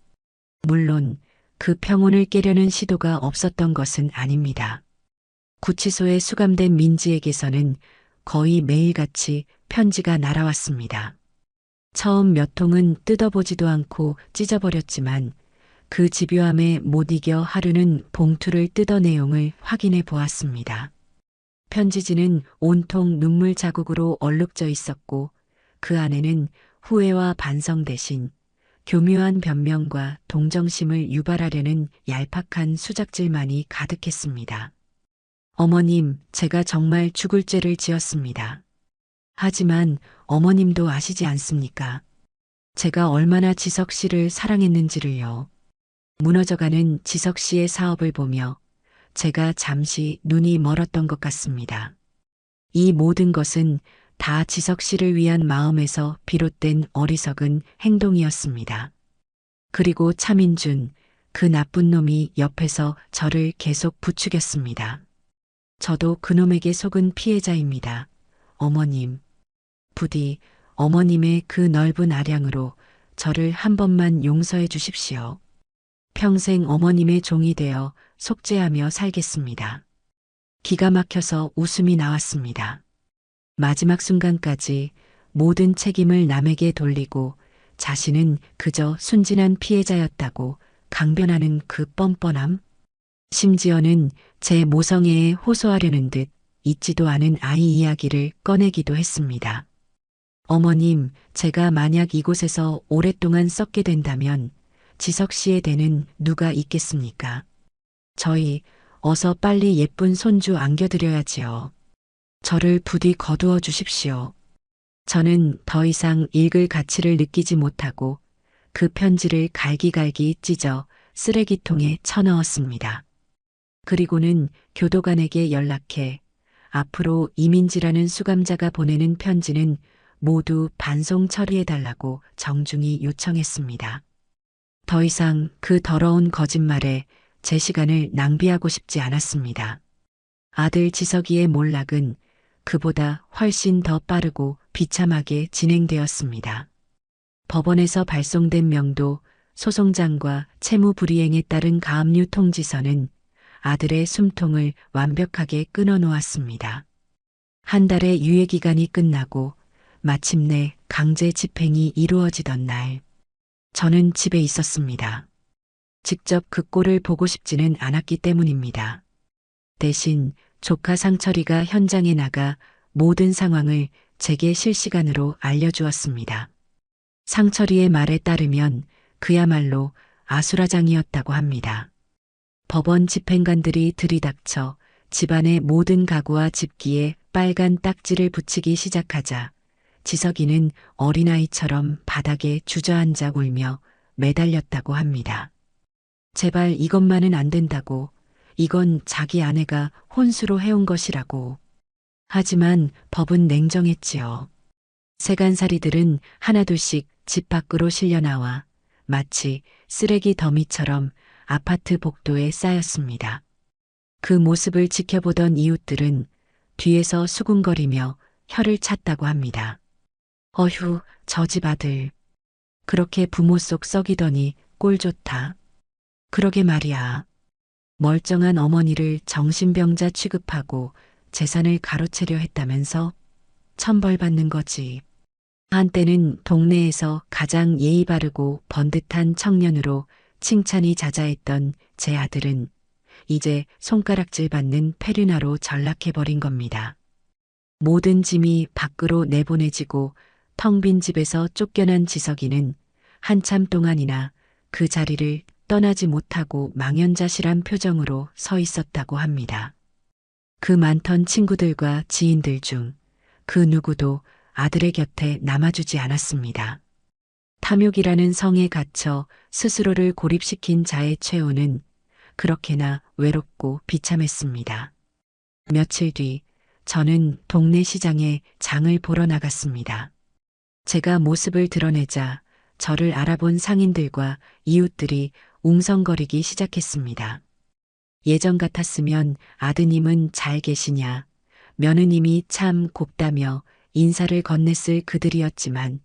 A: 물론 그 평온을 깨려는 시도가 없었던 것은 아닙니다. 구치소에 수감된 민지에게서는 거의 매일같이 편지가 날아왔습니다. 처음 몇 통은 뜯어보지도 않고 찢어버렸지만 그 집요함에 못 이겨 하루는 봉투를 뜯어 내용을 확인해 보았습니다. 편지지는 온통 눈물 자국으로 얼룩져 있었고 그 안에는 후회와 반성 대신 교묘한 변명과 동정심을 유발하려는 얄팍한 수작질만이 가득했습니다. 어머님, 제가 정말 죽을 죄를 지었습니다. 하지만 어머님도 아시지 않습니까? 제가 얼마나 지석 씨를 사랑했는지를요. 무너져가는 지석 씨의 사업을 보며 제가 잠시 눈이 멀었던 것 같습니다. 이 모든 것은 다 지석 씨를 위한 마음에서 비롯된 어리석은 행동이었습니다. 그리고 차민준, 그 나쁜 놈이 옆에서 저를 계속 부추겼습니다. 저도 그놈에게 속은 피해자입니다. 어머님. 부디 어머님의 그 넓은 아량으로 저를 한 번만 용서해 주십시오. 평생 어머님의 종이 되어 속죄하며 살겠습니다. 기가 막혀서 웃음이 나왔습니다. 마지막 순간까지 모든 책임을 남에게 돌리고 자신은 그저 순진한 피해자였다고 강변하는 그 뻔뻔함. 심지어는 제 모성애에 호소하려는 듯 잊지도 않은 아이 이야기를 꺼내기도 했습니다. 어머님, 제가 만약 이곳에서 오랫동안 썩게 된다면 지석 씨의 대는 누가 있겠습니까? 저희 어서 빨리 예쁜 손주 안겨드려야지요. 저를 부디 거두어 주십시오. 저는 더 이상 읽을 가치를 느끼지 못하고 그 편지를 갈기갈기 찢어 쓰레기통에 쳐넣었습니다. 그리고는 교도관에게 연락해 앞으로 이민지라는 수감자가 보내는 편지는 모두 반송 처리해달라고 정중히 요청했습니다. 더 이상 그 더러운 거짓말에 제 시간을 낭비하고 싶지 않았습니다. 아들 지석이의 몰락은 그보다 훨씬 더 빠르고 비참하게 진행되었습니다. 법원에서 발송된 명도, 소송장과 채무불이행에 따른 가압류 통지서는 아들의 숨통을 완벽하게 끊어놓았습니다. 한 달의 유예기간이 끝나고 마침내 강제 집행이 이루어지던 날, 저는 집에 있었습니다. 직접 그 꼴을 보고 싶지는 않았기 때문입니다. 대신 조카 상철이가 현장에 나가 모든 상황을 제게 실시간으로 알려주었습니다. 상철이의 말에 따르면 그야말로 아수라장이었다고 합니다. 법원 집행관들이 들이닥쳐 집안의 모든 가구와 집기에 빨간 딱지를 붙이기 시작하자 지석이는 어린아이처럼 바닥에 주저앉아 울며 매달렸다고 합니다. 제발 이것만은 안 된다고, 이건 자기 아내가 혼수로 해온 것이라고. 하지만 법은 냉정했지요. 세간살이들은 하나둘씩 집 밖으로 실려나와 마치 쓰레기 더미처럼 아파트 복도에 쌓였습니다. 그 모습을 지켜보던 이웃들은 뒤에서 수군거리며 혀를 찼다고 합니다. 어휴, 저 집 아들. 그렇게 부모 속 썩이더니 꼴 좋다. 그러게 말이야. 멀쩡한 어머니를 정신병자 취급하고 재산을 가로채려 했다면서 천벌 받는 거지. 한때는 동네에서 가장 예의 바르고 번듯한 청년으로 칭찬이 자자했던 제 아들은 이제 손가락질 받는 페르나로 전락해버린 겁니다. 모든 짐이 밖으로 내보내지고 텅 빈 집에서 쫓겨난 지석이는 한참 동안이나 그 자리를 떠나지 못하고 망연자실한 표정으로 서 있었다고 합니다. 그 많던 친구들과 지인들 중 그 누구도 아들의 곁에 남아주지 않았습니다. 탐욕이라는 성에 갇혀 스스로를 고립시킨 자의 최후는 그렇게나 외롭고 비참했습니다. 며칠 뒤 저는 동네 시장에 장을 보러 나갔습니다. 제가 모습을 드러내자 저를 알아본 상인들과 이웃들이 웅성거리기 시작했습니다. 예전 같았으면 아드님은 잘 계시냐, 며느님이 참 곱다며 인사를 건넸을 그들이었지만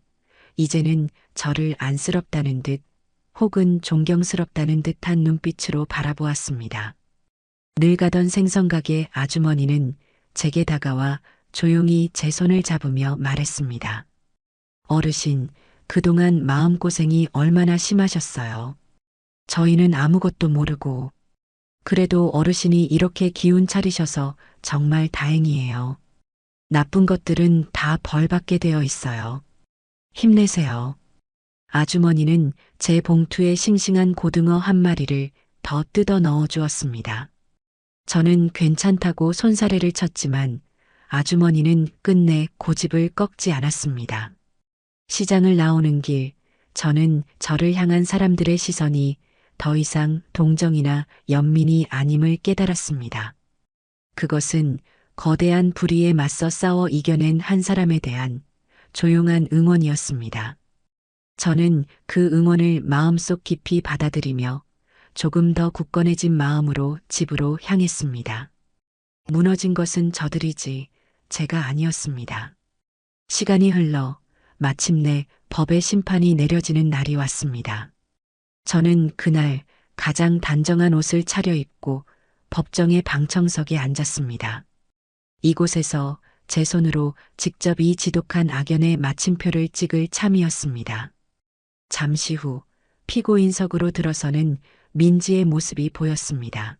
A: 이제는 저를 안쓰럽다는 듯 혹은 존경스럽다는 듯한 눈빛으로 바라보았습니다. 늘 가던 생선가게 아주머니는 제게 다가와 조용히 제 손을 잡으며 말했습니다. 어르신, 그동안 마음고생이 얼마나 심하셨어요. 저희는 아무것도 모르고. 그래도 어르신이 이렇게 기운 차리셔서 정말 다행이에요. 나쁜 것들은 다 벌받게 되어 있어요. 힘내세요. 아주머니는 제 봉투에 싱싱한 고등어 한 마리를 더 뜯어 넣어 주었습니다. 저는 괜찮다고 손사래를 쳤지만 아주머니는 끝내 고집을 꺾지 않았습니다. 시장을 나오는 길, 저는 저를 향한 사람들의 시선이 더 이상 동정이나 연민이 아님을 깨달았습니다. 그것은 거대한 불의에 맞서 싸워 이겨낸 한 사람에 대한 조용한 응원이었습니다. 저는 그 응원을 마음속 깊이 받아들이며 조금 더 굳건해진 마음으로 집으로 향했습니다. 무너진 것은 저들이지 제가 아니었습니다. 시간이 흘러 마침내 법의 심판이 내려지는 날이 왔습니다. 저는 그날 가장 단정한 옷을 차려입고 법정의 방청석에 앉았습니다. 이곳에서 제 손으로 직접 이 지독한 악연의 마침표를 찍을 참이었습니다. 잠시 후 피고인석으로 들어서는 민지의 모습이 보였습니다.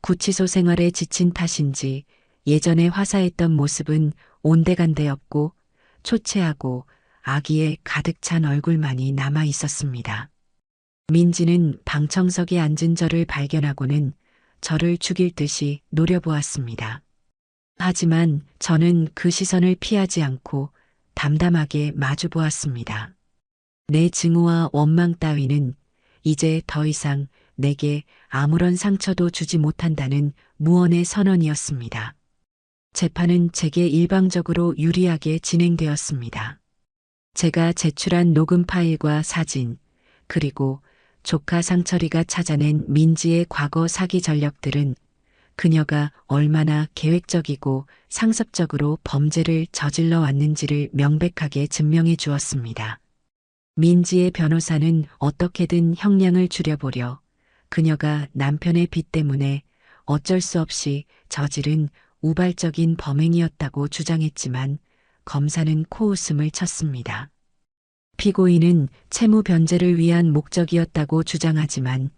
A: 구치소 생활에 지친 탓인지 예전에 화사했던 모습은 온데간데 없고 초췌하고 악의에 가득 찬 얼굴만이 남아 있었습니다. 민지는 방청석에 앉은 저를 발견하고는 저를 죽일 듯이 노려보았습니다. 하지만 저는 그 시선을 피하지 않고 담담하게 마주보았습니다. 내 증오와 원망 따위는 이제 더 이상 내게 아무런 상처도 주지 못한다는 무언의 선언이었습니다. 재판은 제게 일방적으로 유리하게 진행되었습니다. 제가 제출한 녹음 파일과 사진, 그리고 조카 상철이가 찾아낸 민지의 과거 사기 전력들은 그녀가 얼마나 계획적이고 상습적으로 범죄를 저질러 왔는지를 명백하게 증명해 주었습니다. 민지의 변호사는 어떻게든 형량을 줄여보려 그녀가 남편의 빚 때문에 어쩔 수 없이 저지른 우발적인 범행이었다고 주장했지만 검사는 코웃음을 쳤습니다. 피고인은 채무 변제를 위한 목적이었다고 주장하지만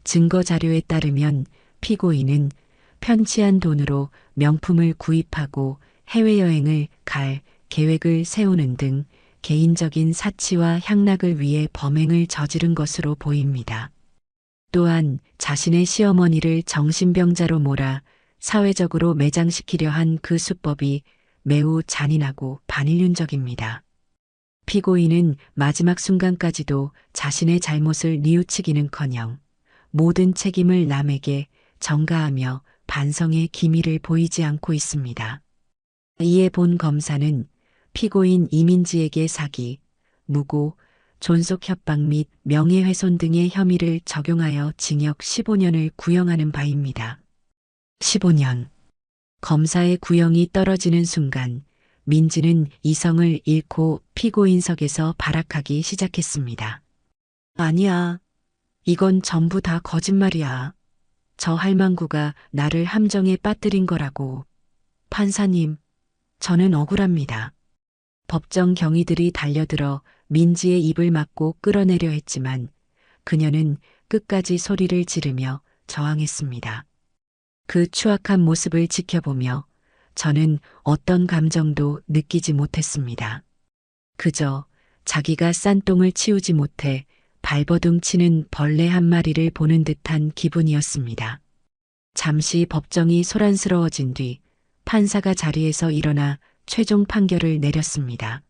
A: 증거 자료에 따르면 피고인은 편취한 돈으로 명품을 구입하고 해외여행을 갈 계획을 세우는 등 개인적인 사치와 향락을 위해 범행을 저지른 것으로 보입니다. 또한 자신의 시어머니를 정신병자로 몰아 사회적으로 매장시키려 한 그 수법이 매우 잔인하고 반인륜적입니다. 피고인은 마지막 순간까지도 자신의 잘못을 뉘우치기는커녕 모든 책임을 남에게 전가하며 반성의 기미를 보이지 않고 있습니다. 이에 본 검사는 피고인 이민지에게 사기, 무고, 존속 협박 및 명예훼손 등의 혐의를 적용하여 징역 15년을 구형하는 바입니다. 15년. 검사의 구형이 떨어지는 순간 민지는 이성을 잃고 피고인석에서 발악하기 시작했습니다. 아니야. 이건 전부 다 거짓말이야. 저 할망구가 나를 함정에 빠뜨린 거라고. 판사님, 저는 억울합니다. 법정 경위들이 달려들어 민지의 입을 막고 끌어내려 했지만 그녀는 끝까지 소리를 지르며 저항했습니다. 그 추악한 모습을 지켜보며 저는 어떤 감정도 느끼지 못했습니다. 그저 자기가 싼 똥을 치우지 못해 발버둥 치는 벌레 한 마리를 보는 듯한 기분이었습니다. 잠시 법정이 소란스러워진 뒤 판사가 자리에서 일어나 최종 판결을 내렸습니다.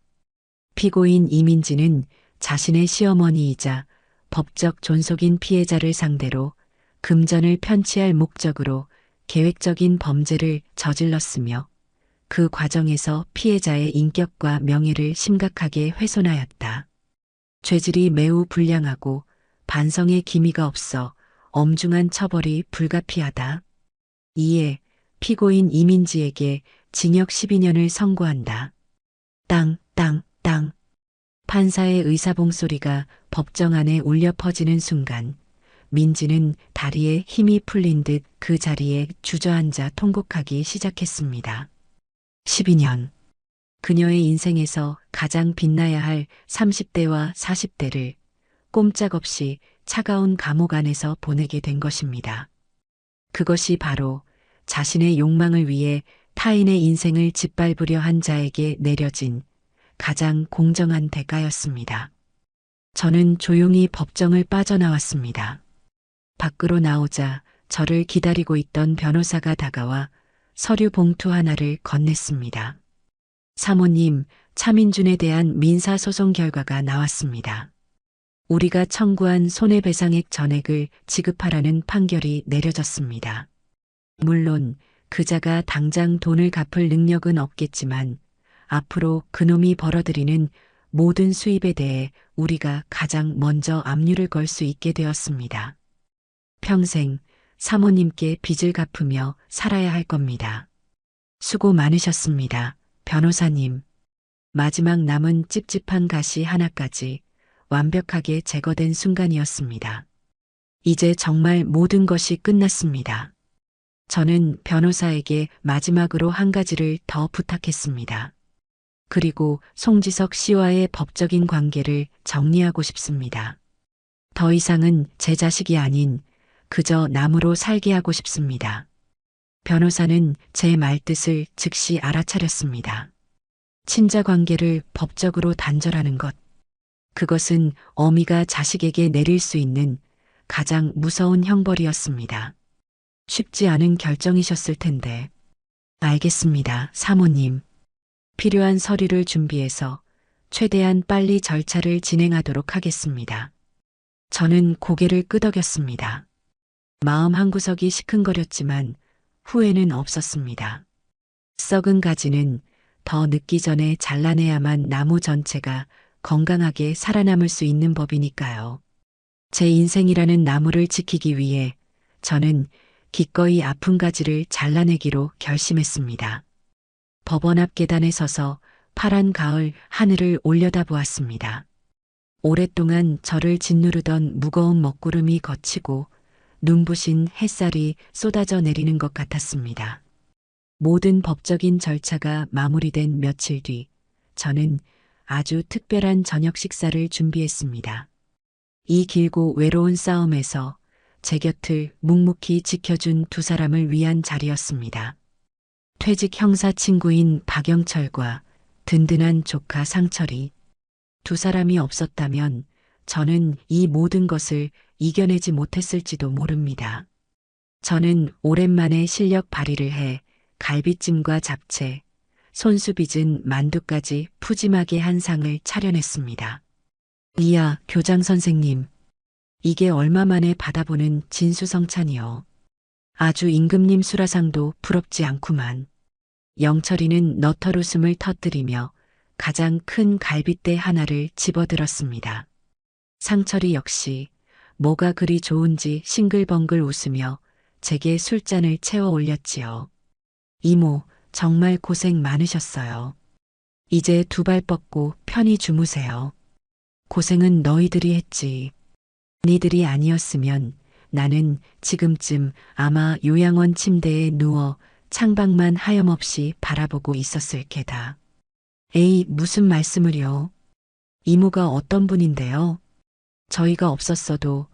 A: 피고인 이민지는 자신의 시어머니이자 법적 존속인 피해자를 상대로 금전을 편취할 목적으로 계획적인 범죄를 저질렀으며 그 과정에서 피해자의 인격과 명예를 심각하게 훼손하였다. 죄질이 매우 불량하고 반성의 기미가 없어 엄중한 처벌이 불가피하다. 이에 피고인 이민지에게 징역 12년을 선고한다. 땅, 땅, 땅. 판사의 의사봉 소리가 법정 안에 울려 퍼지는 순간 민지는 다리에 힘이 풀린 듯 그 자리에 주저앉아 통곡하기 시작했습니다. 12년. 그녀의 인생에서 가장 빛나야 할 30대와 40대를 꼼짝없이 차가운 감옥 안에서 보내게 된 것입니다. 그것이 바로 자신의 욕망을 위해 타인의 인생을 짓밟으려 한 자에게 내려진 가장 공정한 대가였습니다. 저는 조용히 법정을 빠져나왔습니다. 밖으로 나오자 저를 기다리고 있던 변호사가 다가와 서류 봉투 하나를 건넸습니다. 사모님, 차민준에 대한 민사소송 결과가 나왔습니다. 우리가 청구한 손해배상액 전액을 지급하라는 판결이 내려졌습니다. 물론 그자가 당장 돈을 갚을 능력은 없겠지만 앞으로 그놈이 벌어들이는 모든 수입에 대해 우리가 가장 먼저 압류를 걸 수 있게 되었습니다. 평생 사모님께 빚을 갚으며 살아야 할 겁니다. 수고 많으셨습니다, 변호사님. 마지막 남은 찝찝한 가시 하나까지 완벽하게 제거된 순간이었습니다. 이제 정말 모든 것이 끝났습니다. 저는 변호사에게 마지막으로 한 가지를 더 부탁했습니다. 그리고 송지석 씨와의 법적인 관계를 정리하고 싶습니다. 더 이상은 제 자식이 아닌 그저 남으로 살게 하고 싶습니다. 변호사는 제 말뜻을 즉시 알아차렸습니다. 친자 관계를 법적으로 단절하는 것. 그것은 어미가 자식에게 내릴 수 있는 가장 무서운 형벌이었습니다. 쉽지 않은 결정이셨을 텐데. 알겠습니다, 사모님. 필요한 서류를 준비해서 최대한 빨리 절차를 진행하도록 하겠습니다. 저는 고개를 끄덕였습니다. 마음 한구석이 시큰거렸지만 후회는 없었습니다. 썩은 가지는 더 늦기 전에 잘라내야만 나무 전체가 건강하게 살아남을 수 있는 법이니까요. 제 인생이라는 나무를 지키기 위해 저는 기꺼이 아픈 가지를 잘라내기로 결심했습니다. 법원 앞 계단에 서서 파란 가을 하늘을 올려다보았습니다. 오랫동안 저를 짓누르던 무거운 먹구름이 걷히고 눈부신 햇살이 쏟아져 내리는 것 같았습니다. 모든 법적인 절차가 마무리된 며칠 뒤, 저는 아주 특별한 저녁 식사를 준비했습니다. 이 길고 외로운 싸움에서 제 곁을 묵묵히 지켜준 두 사람을 위한 자리였습니다. 퇴직 형사 친구인 박영철과 든든한 조카 상철이. 두 사람이 없었다면 저는 이 모든 것을 이겨내지 못했을지도 모릅니다. 저는 오랜만에 실력 발휘를 해 갈비찜과 잡채, 손수 빚은 만두까지 푸짐하게 한 상을 차려냈습니다. 이야, 교장 선생님. 이게 얼마 만에 받아보는 진수성찬이요. 아주 임금님 수라상도 부럽지 않구만. 영철이는 너털 웃음을 터뜨리며 가장 큰 갈빗대 하나를 집어들었습니다. 상철이 역시 뭐가 그리 좋은지 싱글벙글 웃으며 제게 술잔을 채워 올렸지요. 이모, 정말 고생 많으셨어요. 이제 두 발 뻗고 편히 주무세요. 고생은 너희들이 했지. 니들이 아니었으면 나는 지금쯤 아마 요양원 침대에 누워 창밖만 하염없이 바라보고 있었을 게다. 에이, 무슨 말씀을요? 이모가 어떤 분인데요? 저희가 없었어도